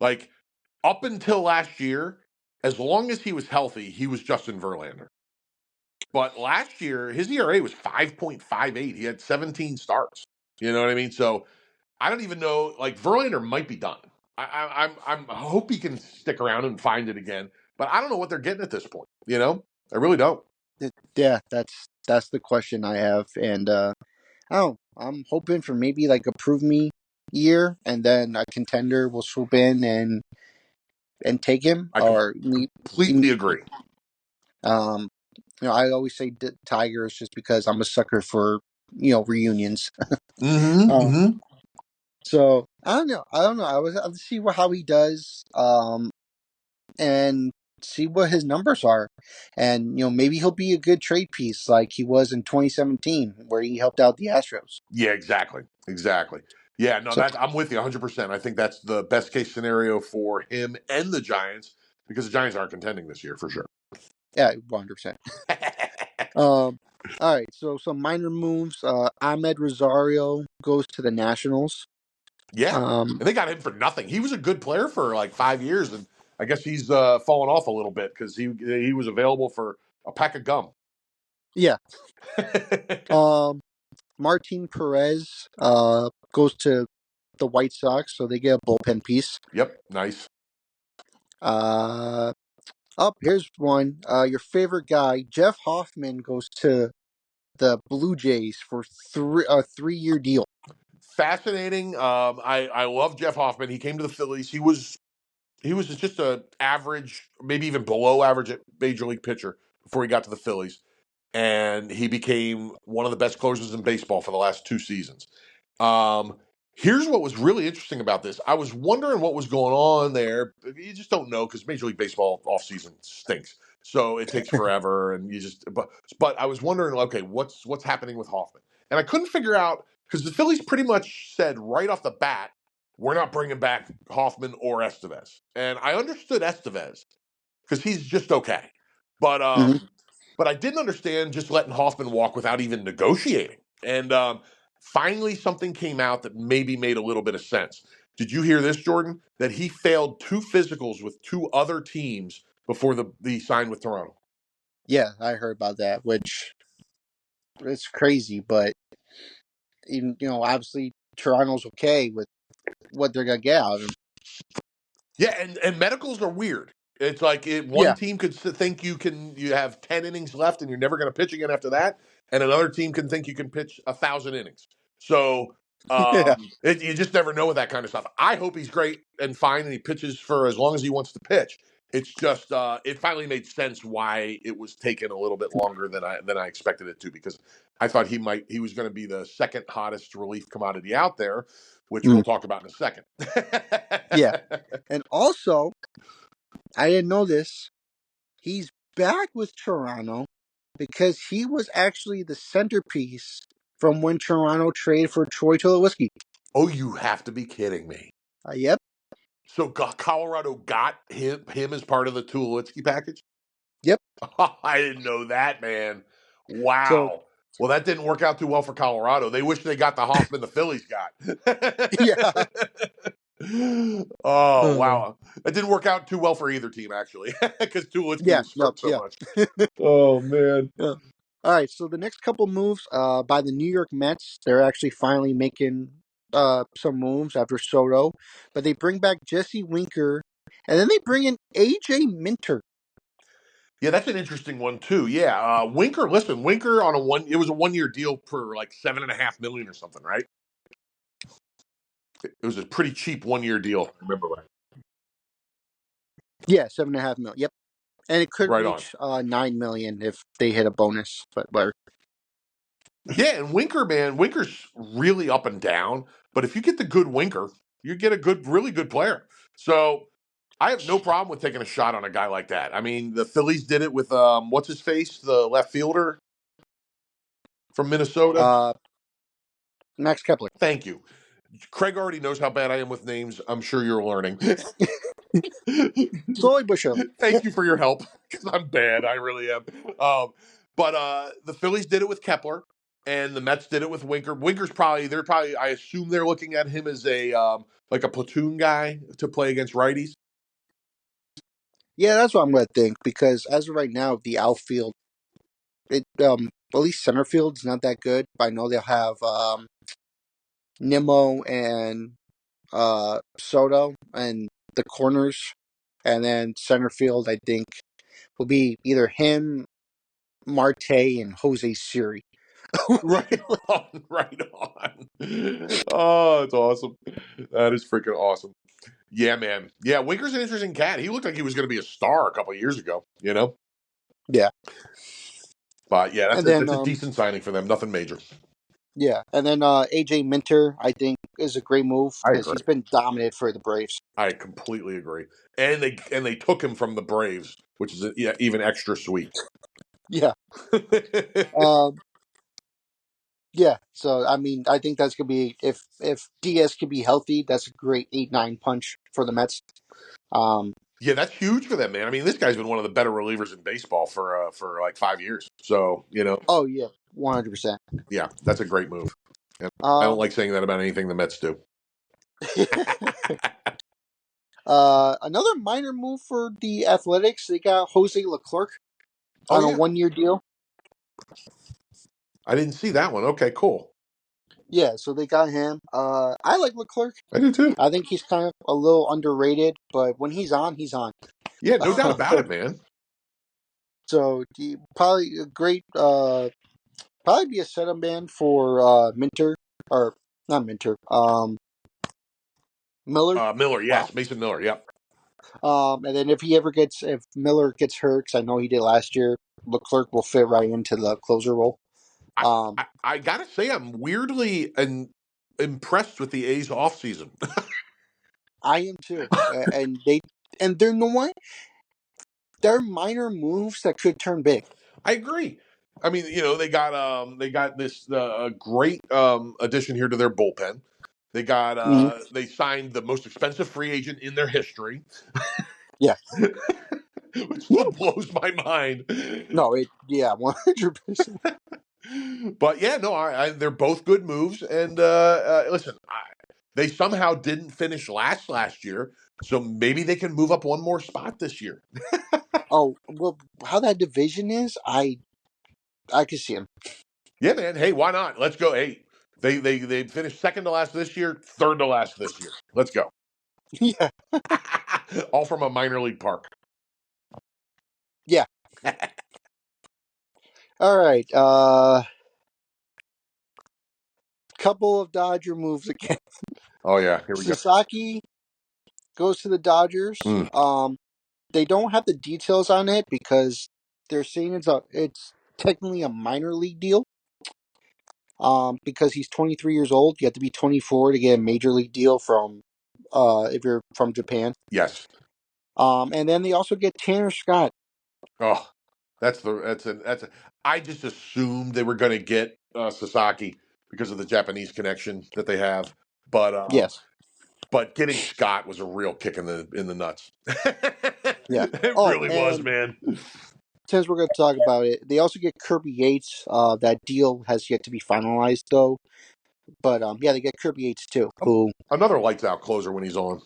Speaker 2: Like up until last year, as long as he was healthy, he was Justin Verlander. But last year, his ERA was 5.58. He had 17 starts. You know what I mean? So I don't even know. Like Verlander might be done. I hope he can stick around and find it again. But I don't know what they're getting at this point. I really don't.
Speaker 1: Yeah, that's the question I have, and I'm hoping for maybe like a prove me year, and then a contender will swoop in and take him,
Speaker 2: I
Speaker 1: or
Speaker 2: completely agree.
Speaker 1: um, I always say Tigers just because I'm a sucker for reunions.
Speaker 2: Mm-hmm.
Speaker 1: Um,
Speaker 2: Mm-hmm.
Speaker 1: so I don't know. I'll see how he does. And see what his numbers are. And, maybe he'll be a good trade piece like he was in 2017 where he helped out the Astros.
Speaker 2: Yeah, exactly. Exactly. Yeah, no,
Speaker 1: So,
Speaker 2: I'm with you 100%. I think that's the best case scenario for him and the Giants because the Giants aren't contending this year for sure.
Speaker 1: yeah, 100%. All right, so some minor moves. Ahmed Rosario goes to the Nationals.
Speaker 2: Yeah,
Speaker 1: Um,
Speaker 2: and they got him for nothing. He was a good player for like 5 years, and I guess he's fallen off a little bit because he was available for a pack of gum.
Speaker 1: yeah. Um, Martin Perez goes to the White Sox, so they get a bullpen piece.
Speaker 2: Yep, nice.
Speaker 1: Uh, Here's one. Your favorite guy, Jeff Hoffman, goes to the Blue Jays for a 3-year deal.
Speaker 2: Fascinating. I love Jeff Hoffman. He came to the Phillies. He was just a average, maybe even below average at major league pitcher before he got to the Phillies, and he became one of the best closers in baseball for the last 2 seasons. Um, Here's what was really interesting about this. I was wondering what was going on there. You just don't know because Major League Baseball offseason stinks. So it takes forever, and but I was wondering, okay, what's happening with Hoffman? And I couldn't figure out because the Phillies pretty much said right off the bat, we're not bringing back Hoffman or Estevez. And I understood Estevez because he's just okay. But
Speaker 1: Hmm.
Speaker 2: but I didn't understand just letting Hoffman walk without even negotiating. And finally, something came out that maybe made a little bit of sense. Did you hear this, Jordan? That he failed 2 physicals with 2 other teams before the sign with Toronto.
Speaker 1: Yeah, I heard about that, which it's crazy, but even obviously Toronto's okay with what they're gonna get out of him.
Speaker 2: Yeah, and medicals are weird. It's like one
Speaker 1: Yeah,
Speaker 2: team could think you have 10 innings left and you're never going to pitch again after that, and another team can think you can pitch 1,000 innings. So
Speaker 1: yeah.
Speaker 2: you just never know with that kind of stuff. I hope he's great and fine and he pitches for as long as he wants to pitch. It's just it finally made sense why it was taking a little bit longer than I expected it to because I thought he was going to be the second hottest relief commodity out there, which we'll
Speaker 1: Mm,
Speaker 2: talk about in a second.
Speaker 1: yeah, and also I didn't know this. He's back with Toronto because he was actually the centerpiece from when Toronto traded for Troy Tulowitzki.
Speaker 2: Oh, you have to be kidding me.
Speaker 1: Yep,
Speaker 2: So Colorado got him as part of the Tulowitzki package?
Speaker 1: yep.
Speaker 2: Oh, I didn't know that, man.
Speaker 1: So
Speaker 2: Wow. Well, that didn't work out too well for Colorado. They wish they got the Hoffman the Phillies got.
Speaker 1: yeah,
Speaker 2: Oh,
Speaker 1: uh,
Speaker 2: wow. That didn't work out too well for either team, actually, because Tulowitzki
Speaker 1: yeah,
Speaker 2: was
Speaker 1: no,
Speaker 2: hurt so
Speaker 1: yeah.
Speaker 2: much. Oh, man.
Speaker 1: Yeah. All right, so the next couple moves by the New York Mets, they're actually finally making some moves after Soto, but they bring back Jesse Winker, and then they bring in AJ Minter.
Speaker 2: Yeah, that's an interesting one, too. Yeah. Winker, listen, Winker on it was a 1 year deal for like $7.5 million or something, right? It was a pretty cheap 1 year deal. Remember right?
Speaker 1: Yeah, 7.5 million. Yep, and it could
Speaker 2: Right on.
Speaker 1: reach 9 million if they hit a bonus. But
Speaker 2: Yeah, and Winker, man, Winker's really up and down. But if you get the good Winker, you get a really good player. So I have no problem with taking a shot on a guy like that. I mean, the Phillies did it with what's his face, the left fielder from Minnesota.
Speaker 1: uh, Max Kepler,
Speaker 2: Thank you. Craig already knows how bad I am with names. I'm sure you're learning.
Speaker 1: slowly but surely.
Speaker 2: Thank you for your help because I'm bad. I really am. But the Phillies did it with Kepler, and the Mets did it with Winker. They're probably. I assume they're looking at him as a like a platoon guy to play against righties.
Speaker 1: Yeah, that's what I'm going to think because as of right now, the outfield, at least center field's not that good. But I know they'll have Nimmo and Soto and the corners, and then center field. I think will be either him, Marte, and Jose Siri.
Speaker 2: Right on, right on. Oh, it's awesome. That is freaking awesome. Yeah, man. Yeah, Winker's an interesting cat. He looked like he was going to be a star a couple of years ago.
Speaker 1: Yeah,
Speaker 2: But yeah,
Speaker 1: and then
Speaker 2: that's a decent signing for them. Nothing major.
Speaker 1: AJ Minter I think is a great move
Speaker 2: I
Speaker 1: because
Speaker 2: agree.
Speaker 1: he's been dominant for the Braves.
Speaker 2: I completely agree. And they took him from the Braves, which is yeah, even extra sweet.
Speaker 1: Yeah. Um. Yeah. So I mean, I think that's gonna be if Diaz can be healthy, that's a great 8-9 punch for the Mets. Um.
Speaker 2: Yeah, that's huge for them, man. I mean, this guy's been one of the better relievers in baseball for like 5 years. So
Speaker 1: Oh yeah, 100%.
Speaker 2: yeah, that's a great move. And I don't
Speaker 1: Um.
Speaker 2: like saying that about anything the Mets do.
Speaker 1: Another minor move for the Athletics. They got Jose Leclerc
Speaker 2: Oh
Speaker 1: on a
Speaker 2: yeah,
Speaker 1: 1-year deal.
Speaker 2: I didn't see that one. Okay, cool.
Speaker 1: Yeah, so they got him. I like Leclerc.
Speaker 2: I do too.
Speaker 1: I think he's kind of a little underrated, but when he's on, he's on.
Speaker 2: Yeah, no doubt about it, man.
Speaker 1: So probably a great, probably be a setup man for Minter or not Minter, Miller.
Speaker 2: Miller,
Speaker 1: Wow.
Speaker 2: yes, Mason Miller. Yep.
Speaker 1: And then if Miller gets hurt, 'cause I know he did last year, Leclerc will fit right into the closer role.
Speaker 2: I,
Speaker 1: Um,
Speaker 2: I gotta say, I'm weirdly impressed with the A's offseason.
Speaker 1: I am too, and they're no one. They're minor moves that could turn big.
Speaker 2: I agree. I mean, they got this great addition here to their bullpen.
Speaker 1: Mhm.
Speaker 2: They signed the most expensive free agent in their history,
Speaker 1: Yeah,
Speaker 2: which still blows my mind.
Speaker 1: no, 100%.
Speaker 2: But yeah, no, they're both good moves. And listen, they somehow didn't finish last year, so maybe they can move up one more spot this year.
Speaker 1: Oh well, how that division is, I can see him.
Speaker 2: Yeah, man. Hey, why not? Let's go. Hey, they finished second to last this year, third to last this year. Let's go.
Speaker 1: Yeah,
Speaker 2: All from a minor league park.
Speaker 1: yeah. All right. Couple of Dodger moves again.
Speaker 2: Oh yeah, here we go.
Speaker 1: Sasaki goes to the Dodgers.
Speaker 2: Mm,
Speaker 1: They don't have the details on it because they're saying it's technically a minor league deal. Because he's 23 years old, you have to be 24 to get a major league deal from, if you're from Japan.
Speaker 2: yes.
Speaker 1: And then they also get Tanner Scott.
Speaker 2: Oh, that's a. I just assumed they were going to get Sasaki because of the Japanese connection that they have, but
Speaker 1: Yes.
Speaker 2: getting Scott was a real kick in the nuts.
Speaker 1: Yeah.
Speaker 2: It
Speaker 1: Oh,
Speaker 2: really was,
Speaker 1: and
Speaker 2: man.
Speaker 1: since we're going to talk about it, they also get Kirby Yates. That deal has yet to be finalized, though. But yeah, they get Kirby Yates too. Who,
Speaker 2: Another lights out closer when he's on.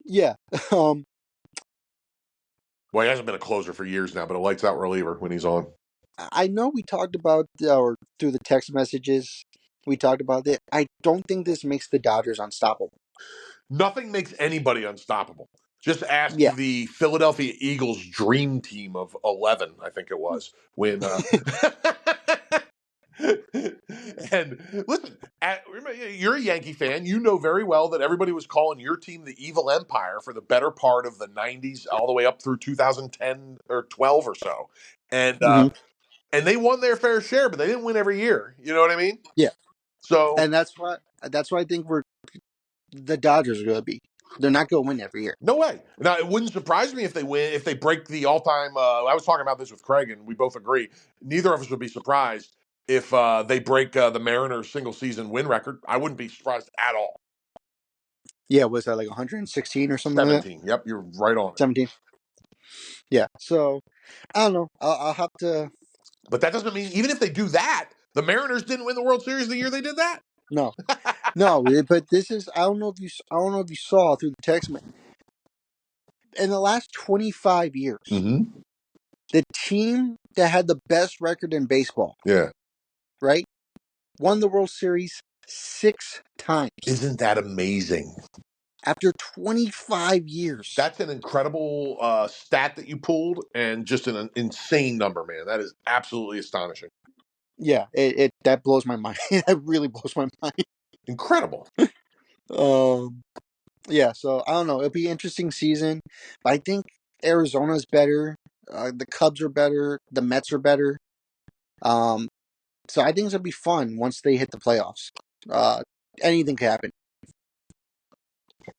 Speaker 1: yeah, um,
Speaker 2: Well, he hasn't been a closer for years now, but a lights out reliever when he's on.
Speaker 1: I know we talked about or through the text messages we talked about it. I don't think this makes the Dodgers unstoppable.
Speaker 2: Nothing makes anybody unstoppable. Just ask
Speaker 1: Yeah,
Speaker 2: the Philadelphia Eagles dream team of 11, I think it was, when. And listen, remember, you're a Yankee fan. You know very well that everybody was calling your team the Evil Empire for the better part of the 90s, all the way up through 2010 or 12 or so. And
Speaker 1: hmm
Speaker 2: and they won their fair share, but they didn't win every year. You know what I mean?
Speaker 1: yeah,
Speaker 2: So
Speaker 1: and that's why I think the Dodgers are going to be. They're not going to win every year.
Speaker 2: no way. Now it wouldn't surprise me if they win, if they break the all-time. I was talking about this with Craig, and we both agree. Neither of us would be surprised if they break the Mariners' single-season win record. I wouldn't be surprised at all.
Speaker 1: Yeah, was that like 116 or something like that?
Speaker 2: 17. Yep, you're right on it.
Speaker 1: 17. Yeah. So I don't know. I'll have to.
Speaker 2: But that doesn't mean even if they do that, the Mariners didn't win the World Series the year they did that.
Speaker 1: No, no. But this is. I don't know if you saw through the text. In the last 25 years,
Speaker 2: Mm-hmm.
Speaker 1: the team that had the best record in baseball,
Speaker 2: Yeah.
Speaker 1: right, won the World Series 6 times
Speaker 2: Isn't that amazing?
Speaker 1: after 25 years.
Speaker 2: That's an incredible stat that you pulled, and just an insane number, man. That is absolutely astonishing.
Speaker 1: Yeah, it that blows my mind. That really blows my mind.
Speaker 2: Incredible.
Speaker 1: Um, yeah. So I don't know. It'll be an interesting season, but I think Arizona's better. The Cubs are better. The Mets are better. Um, so I think it's gonna be fun once they hit the playoffs. Uh, anything can happen.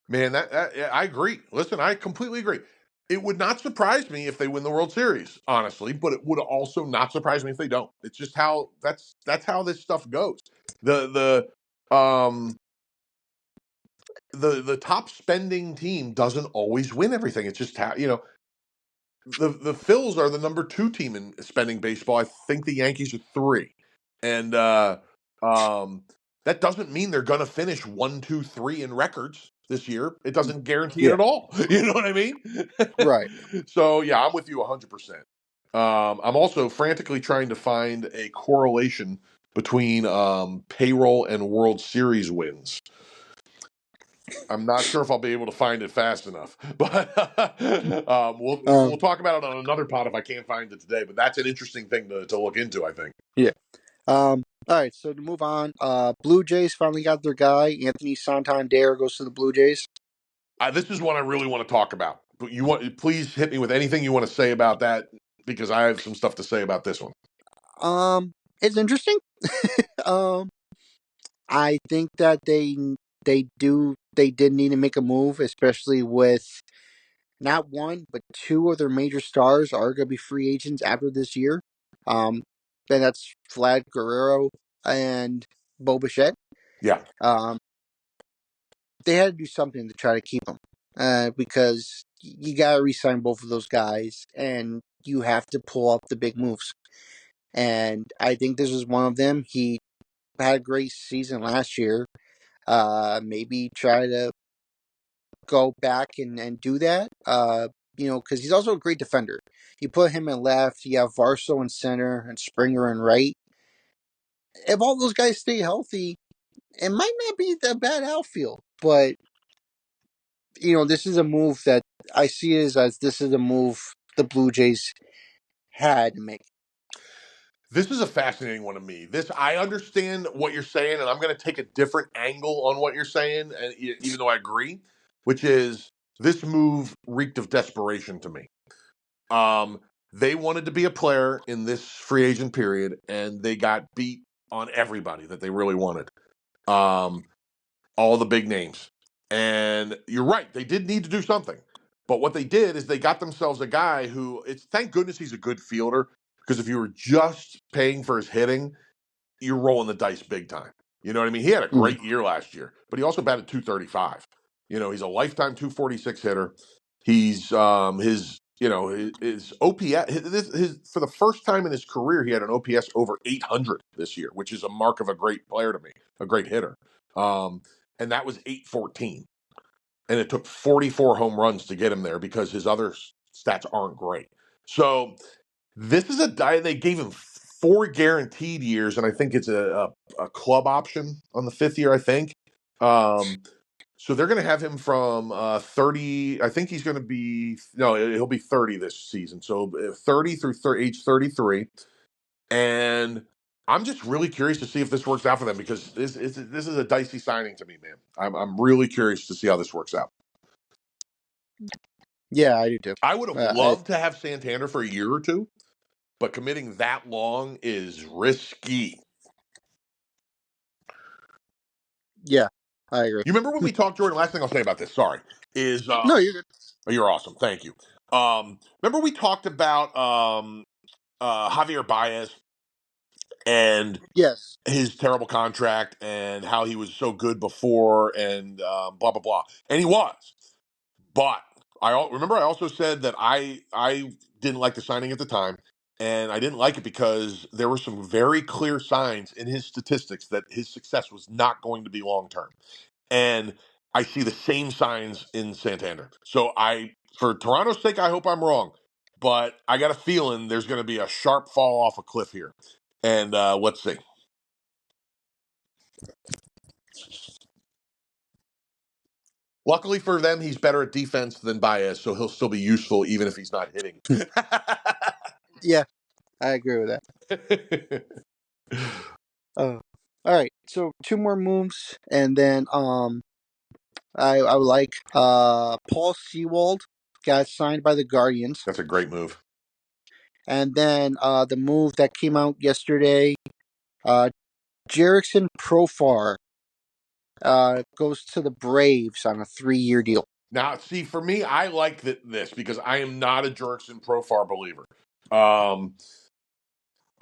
Speaker 2: Man, yeah, I agree. Listen, I completely agree. It would not surprise me if they win the World Series, honestly, but it would also not surprise me if they don't. It's just how that's how this stuff goes. The top spending team doesn't always win everything. It's just how, the Phils are the number 2 team in spending baseball. I think the Yankees are 3, and um, that doesn't mean they're going to finish 1, 2, 3 in records this year. It doesn't guarantee it
Speaker 1: Yeah.
Speaker 2: at all. You know what I mean?
Speaker 1: Right.
Speaker 2: So yeah, I'm with you 100%. I'm also frantically trying to find a correlation between payroll and World Series wins. I'm not sure if I'll be able to find it fast enough, but we'll talk about it on another pod if I can't find it today. But that's an interesting thing to look into, I think.
Speaker 1: Yeah. All right. So to move on, Blue Jays finally got their guy. Anthony Santander goes to the Blue Jays.
Speaker 2: This is one I really want to talk about. But please hit me with anything you want to say about that, because I have some stuff to say about this one.
Speaker 1: It's interesting. um, I think that they did need to make a move, especially with not one but two of their major stars are going to be free agents after this year. Um, and that's Vlad Guerrero and Bo Bichette.
Speaker 2: Yeah,
Speaker 1: Um, they had to do something to try to keep them, because you got to re-sign both of those guys, and you have to pull up the big moves. And I think this is one of them. He had a great season last year. Maybe try to go back and do that. Because he's also a great defender. You put him in left, you have Varso in center, and Springer in right. If all those guys stay healthy, it might not be that bad outfield. But this is a move that I see as this is a move the Blue Jays had to make.
Speaker 2: this is a fascinating one to me. I understand what you're saying, and I'm going to take a different angle on what you're saying, and even though I agree, which is this move reeked of desperation to me. They wanted to be a player in this free agent period, and they got beat on everybody that they really wanted. Um, all the big names. And you're right, they did need to do something. But what they did is they got themselves a guy who, it's thank goodness he's a good fielder, because if you were just paying for his hitting, you're rolling the dice big time. You know what I mean? He had a
Speaker 1: Mm-hmm.
Speaker 2: great year last year, but he also batted 235. He's a lifetime 246 hitter. He's his OPS. His for the first time in his career, he had an OPS over 800 this year, which is a mark of a great player to me, a great hitter. And that was 814, and it took 44 home runs to get him there because his other stats aren't great. So this is a guy they gave him 4 guaranteed years, and I think it's a club option on the 5th year. I think. So they're going to have him from 30. I think he's going to be no, he'll be 30 this season. So 30 through age 33, and I'm just really curious to see if this works out for them because this is a dicey signing to me, man. I'm really curious to see how this works out.
Speaker 1: Yeah, I do too.
Speaker 2: I would have loved to have Santander for a year or two, but committing that long is risky.
Speaker 1: Yeah, I agree.
Speaker 2: You remember when we talked, Jordan? Last thing I'll say about this, sorry, is
Speaker 1: No, you're good.
Speaker 2: oh, you're awesome. Thank you. Remember we talked about Javier Baez and
Speaker 1: Yes.
Speaker 2: his terrible contract and how he was so good before and blah blah blah, and he was. But remember I also said that I didn't like the signing at the time, and I didn't like it because there were some very clear signs in his statistics that his success was not going to be long term. And I see the same signs in Santander. So for Toronto's sake, I hope I'm wrong, but I got a feeling there's going to be a sharp fall off a cliff here, and let's see. Luckily for them, he's better at defense than Baez, so he'll still be useful even if he's not hitting.
Speaker 1: Yeah, I agree with that. All right, so 2 more moves, and then I would like Paul Sewald got signed by the Guardians,
Speaker 2: That's a great move.
Speaker 1: and then the move that came out yesterday, Jerickson Profar goes to the Braves on a 3-year deal.
Speaker 2: Now, see, for me, I like this because I am not a Jurickson Profar believer.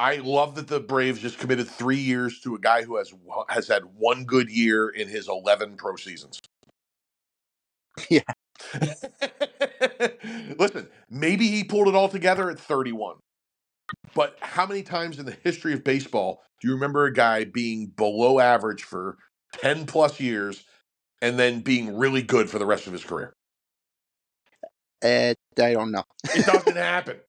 Speaker 2: I love that the Braves just committed 3 years to a guy who has had 1 good year in his 11 pro seasons.
Speaker 1: Yeah.
Speaker 2: Listen, maybe he pulled it all together at 31. But how many times in the history of baseball do you remember a guy being below average for 10 plus years and then being really good for the rest of his career?
Speaker 1: I don't know.
Speaker 2: It doesn't happen.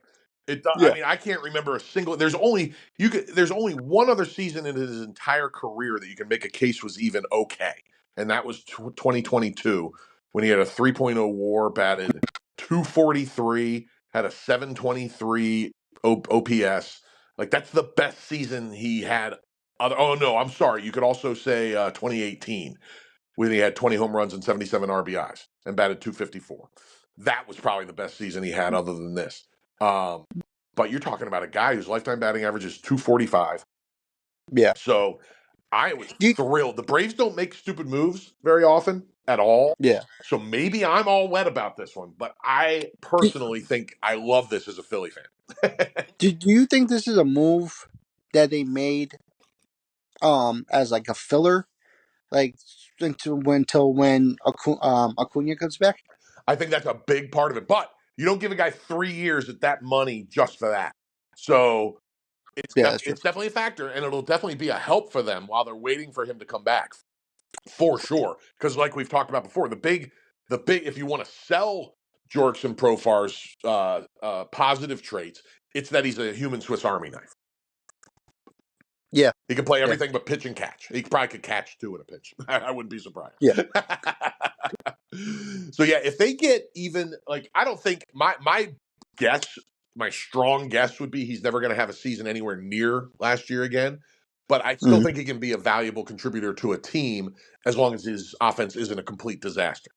Speaker 2: I
Speaker 1: Yeah.
Speaker 2: mean, I can't remember a single. There's only one other season in his entire career that you can make a case was even okay, and that was 2022 when he had a 3.0 WAR, batted 243, had a 723 OPS. Like that's the best season he had. Oh no, I'm sorry. You could also say 2018 when he had 20 home runs and 77 RBIs and batted 254. That was probably the best season he had other than this. But you're talking about a guy whose lifetime batting average is 245.
Speaker 1: Yeah.
Speaker 2: So I was thrilled. The Braves don't make stupid moves very often at all.
Speaker 1: Yeah.
Speaker 2: So maybe I'm all wet about this one, but I personally think I love this as a Philly fan.
Speaker 1: Do you think this is a move that they made as like a filler, like until when Acuna comes back?
Speaker 2: I think that's a big part of it. But you don't give a guy 3 years at that money just for that. So
Speaker 1: Yeah, that's true.
Speaker 2: it's definitely a factor, and it'll definitely be a help for them while they're waiting for him to come back, for sure. Because like we've talked about before, the big if you want to sell Jurickson Profar's positive traits, it's that he's a human Swiss Army knife.
Speaker 1: Yeah.
Speaker 2: He can play
Speaker 1: Yeah.
Speaker 2: everything but pitch and catch. He probably could catch too in a pitch. I wouldn't be surprised.
Speaker 1: Yeah.
Speaker 2: So yeah, if they get even like, I don't think my strong guess would be he's never going to have a season anywhere near last year again. But I still think he can be a valuable contributor to a team as long as his offense isn't a complete disaster.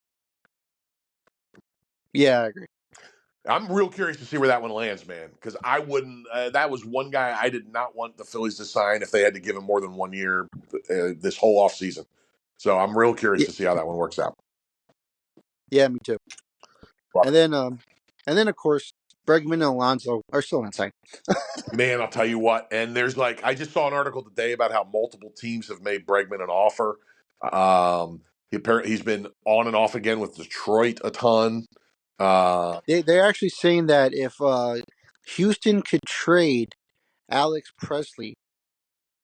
Speaker 1: Yeah, I agree.
Speaker 2: I'm real curious to see where that one lands, man, because I wouldn't. That was one guy I did not want the Phillies to sign if they had to give him more than 1 year this whole offseason. So I'm real curious to see how that one works out.
Speaker 1: Yeah, me too. And then of course Bregman and Alonso are still not signed.
Speaker 2: Man, I'll tell you what. And there's I just saw an article today about how multiple teams have made Bregman an offer. He's been on and off again with Detroit a ton.
Speaker 1: They're actually saying that if Houston could trade Alex Presley,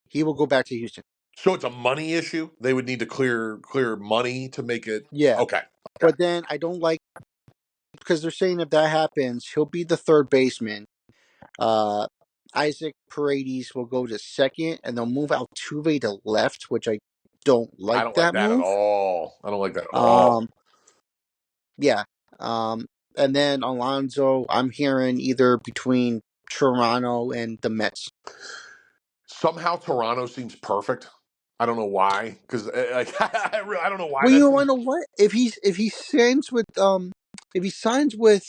Speaker 1: he will go back to Houston.
Speaker 2: So it's a money issue. They would need to clear money to make it
Speaker 1: Yeah,
Speaker 2: okay. Okay.
Speaker 1: but then I don't like because they're saying if that happens, he'll be the third baseman. Uh, Isaac Paredes will go to second, and they'll move Altuve to left, which I don't
Speaker 2: I
Speaker 1: like
Speaker 2: don't like
Speaker 1: that
Speaker 2: that at
Speaker 1: move.
Speaker 2: all. I don't like that at all.
Speaker 1: Um, yeah. And then Alonso, I'm hearing either between Toronto and the Mets.
Speaker 2: Somehow Toronto seems perfect. I don't know why, because like I don't know why
Speaker 1: Well, you
Speaker 2: that
Speaker 1: know, I
Speaker 2: seems.
Speaker 1: know what if he signs with if he signs with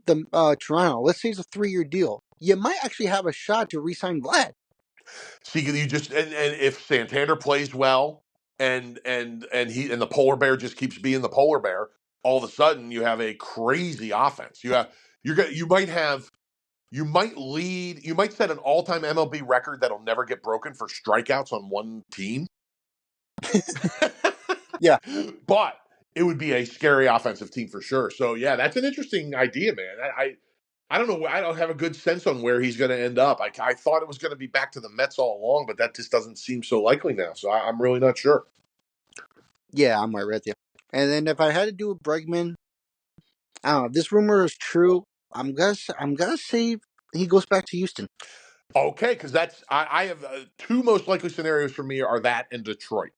Speaker 1: the Toronto, let's say it's a 3-year deal, you might actually have a shot to re-sign Vlad.
Speaker 2: See, you just and if Santander plays well, and the polar bear just keeps being the polar bear, all of a sudden you have a crazy offense. You might lead, you might set an all-time MLB record that'll never get broken for strikeouts on one team.
Speaker 1: Yeah,
Speaker 2: But it would be a scary offensive team for sure. So yeah, that's an interesting idea, man. I don't know. I don't have a good sense on where he's going to end up. I thought it was going to be back to the Mets all along, but that just doesn't seem so likely now. So I'm really not sure.
Speaker 1: yeah, I'm right with you. And then if I had to do with Bregman, I don't know. If this rumor is true, I'm gonna say he goes back to Houston.
Speaker 2: Okay, because I have two most likely scenarios for me are that and Detroit.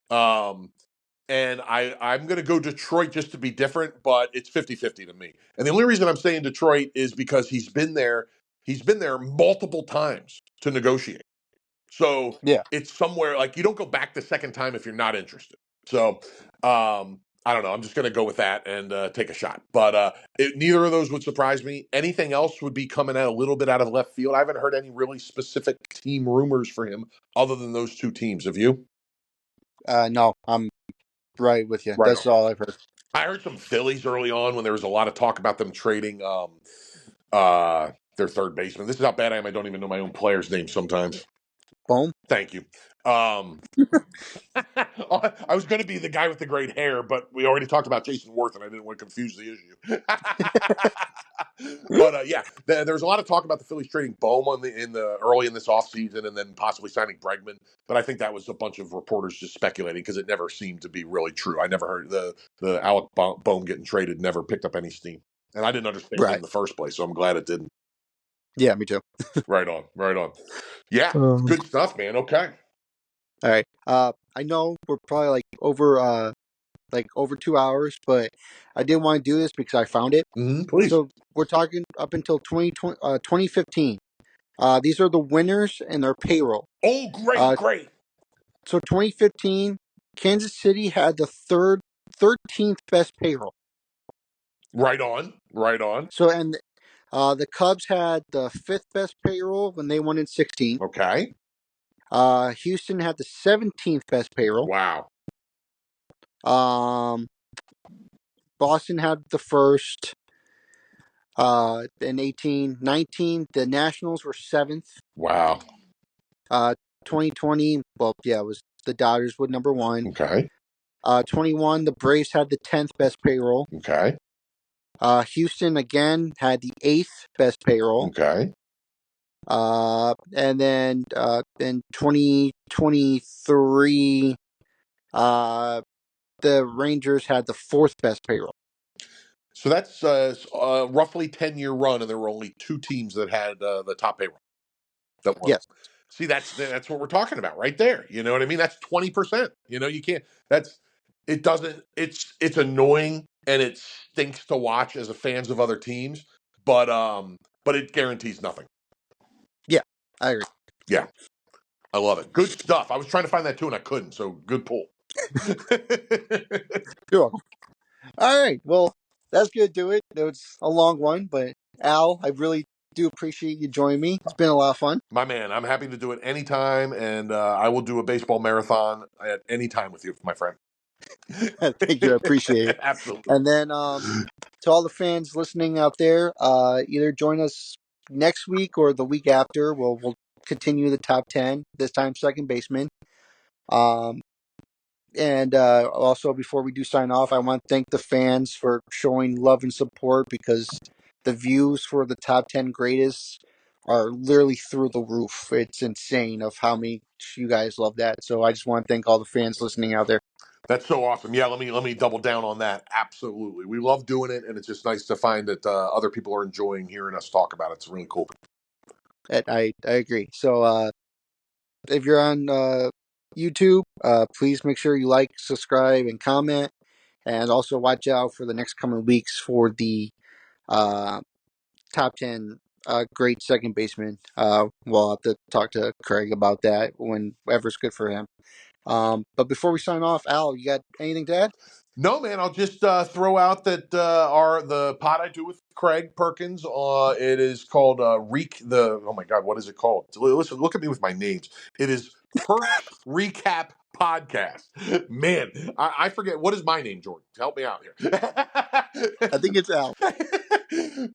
Speaker 2: Um, and I'm going to go Detroit just to be different, but it's 50-50 to me. And the only reason I'm saying Detroit is because he's been there. He's been there multiple times to negotiate. So
Speaker 1: Yeah,
Speaker 2: it's somewhere like you don't go back the second time if you're not interested. So I don't know. I'm just going to go with that and take a shot. But neither of those would surprise me. Anything else would be coming out a little bit out of left field. I haven't heard any really specific team rumors for him other than those two teams. Have you?
Speaker 1: no, I'm right with you.
Speaker 2: Right on.
Speaker 1: That's all I've heard.
Speaker 2: I heard some Phillies early on when there was a lot of talk about them trading uh, their third baseman. This is how bad I am. I don't even know my own player's name sometimes.
Speaker 1: Boom.
Speaker 2: Thank you. I was going to be the guy with the great hair, but we already talked about Jason Worth, and I didn't want to confuse the issue. But yeah, there was a lot of talk about the Phillies trading Bohm in the early in this offseason and then possibly signing Bregman. But I think that was a bunch of reporters just speculating because it never seemed to be really true. I never heard the Alec Bohm getting traded never picked up any steam, and I didn't understand it
Speaker 1: Right.
Speaker 2: in the first place. So I'm glad it didn't.
Speaker 1: Yeah, me too.
Speaker 2: Right on, right on. Yeah,
Speaker 1: Um,
Speaker 2: good stuff, man. Okay.
Speaker 1: all right. I know we're probably like over 2 hours, but I did want to do this because I found it.
Speaker 2: Please.
Speaker 1: So we're talking up until 2015. These are the winners and their payroll.
Speaker 2: Oh, great,
Speaker 1: Uh,
Speaker 2: great.
Speaker 1: so 2015, Kansas City had the 13th best payroll.
Speaker 2: Right on, right on.
Speaker 1: So and the Cubs had the 5th best payroll when they won in 16.
Speaker 2: Okay.
Speaker 1: Houston had the 17th best payroll.
Speaker 2: Wow.
Speaker 1: Um, Boston had the first. In 1819, the Nationals were 7th.
Speaker 2: Wow.
Speaker 1: 2020, well, yeah, it was the Dodgers with number 1.
Speaker 2: Okay.
Speaker 1: 21, the Braves had the 10th best payroll.
Speaker 2: Okay.
Speaker 1: Houston again had the 8th best payroll.
Speaker 2: Okay.
Speaker 1: And then in 2023, the Rangers had the 4th best payroll.
Speaker 2: So that's roughly 10-year run, and there were only two teams that had the top payroll that won.
Speaker 1: Yes.
Speaker 2: See, that's what we're talking about right there. You know what I mean? That's 20%. You know, you can't. That's it. Doesn't. It's annoying and it stinks to watch as a fans of other teams, but it guarantees nothing.
Speaker 1: Yeah, I agree.
Speaker 2: Yeah, I love it. Good stuff. I was trying to find that too, and I couldn't. So good pull.
Speaker 1: You're welcome. All right. Well, that's going to do it. It was a long one, but Al, I really do appreciate you joining me. It's been a lot of fun.
Speaker 2: My man, I'm happy to do it anytime, and I will do a baseball marathon at any time with you, my friend.
Speaker 1: Thank you. I appreciate it.
Speaker 2: Absolutely.
Speaker 1: And then to all the fans listening out there, either join us next week or the week after. We'll continue the top 10, this time second baseman. Um, And also, before we do sign off, I want to thank the fans for showing love and support because the views for the top 10 greatest are literally through the roof. It's insane of how many you guys love that. So I just want to thank all the fans listening out there.
Speaker 2: That's so awesome. Yeah, let me double down on that. Absolutely, we love doing it, and it's just nice to find that other people are enjoying hearing us talk about it. It's really cool.
Speaker 1: I agree. So if you're on YouTube, please make sure you like, subscribe, and comment. And also watch out for the next coming weeks for the uh, top 10 great second baseman. We'll have to talk to Craig about that whenever's good for him. But before we sign off, Al, you got anything to add?
Speaker 2: No, man, I'll just throw out that the pod I do with Craig Perkins. It is called Oh my God, what is it called? Listen, look at me with my names. It is Perks Recap Podcast. Man, I forget, what is my name, Jordan? Help me out here.
Speaker 1: I think it's Al.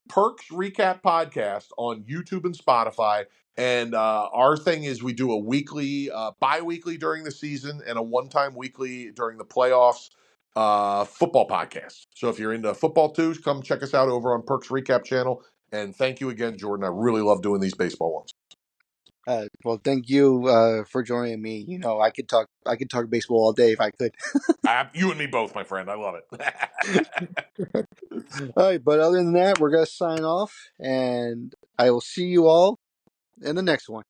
Speaker 2: Perks Recap Podcast on YouTube and Spotify. And our thing is we do a weekly, bi-weekly during the season and a one-time weekly during the playoffs football podcast. So if you're into football too, come check us out over on Perks Recap channel. And thank you again, Jordan. I really love doing these baseball ones.
Speaker 1: Well, thank you for joining me. You know, I could talk baseball all day if I could.
Speaker 2: You and me both, my friend. I love it.
Speaker 1: All right, but other than that, we're gonna sign off, and I will see you all in the next one.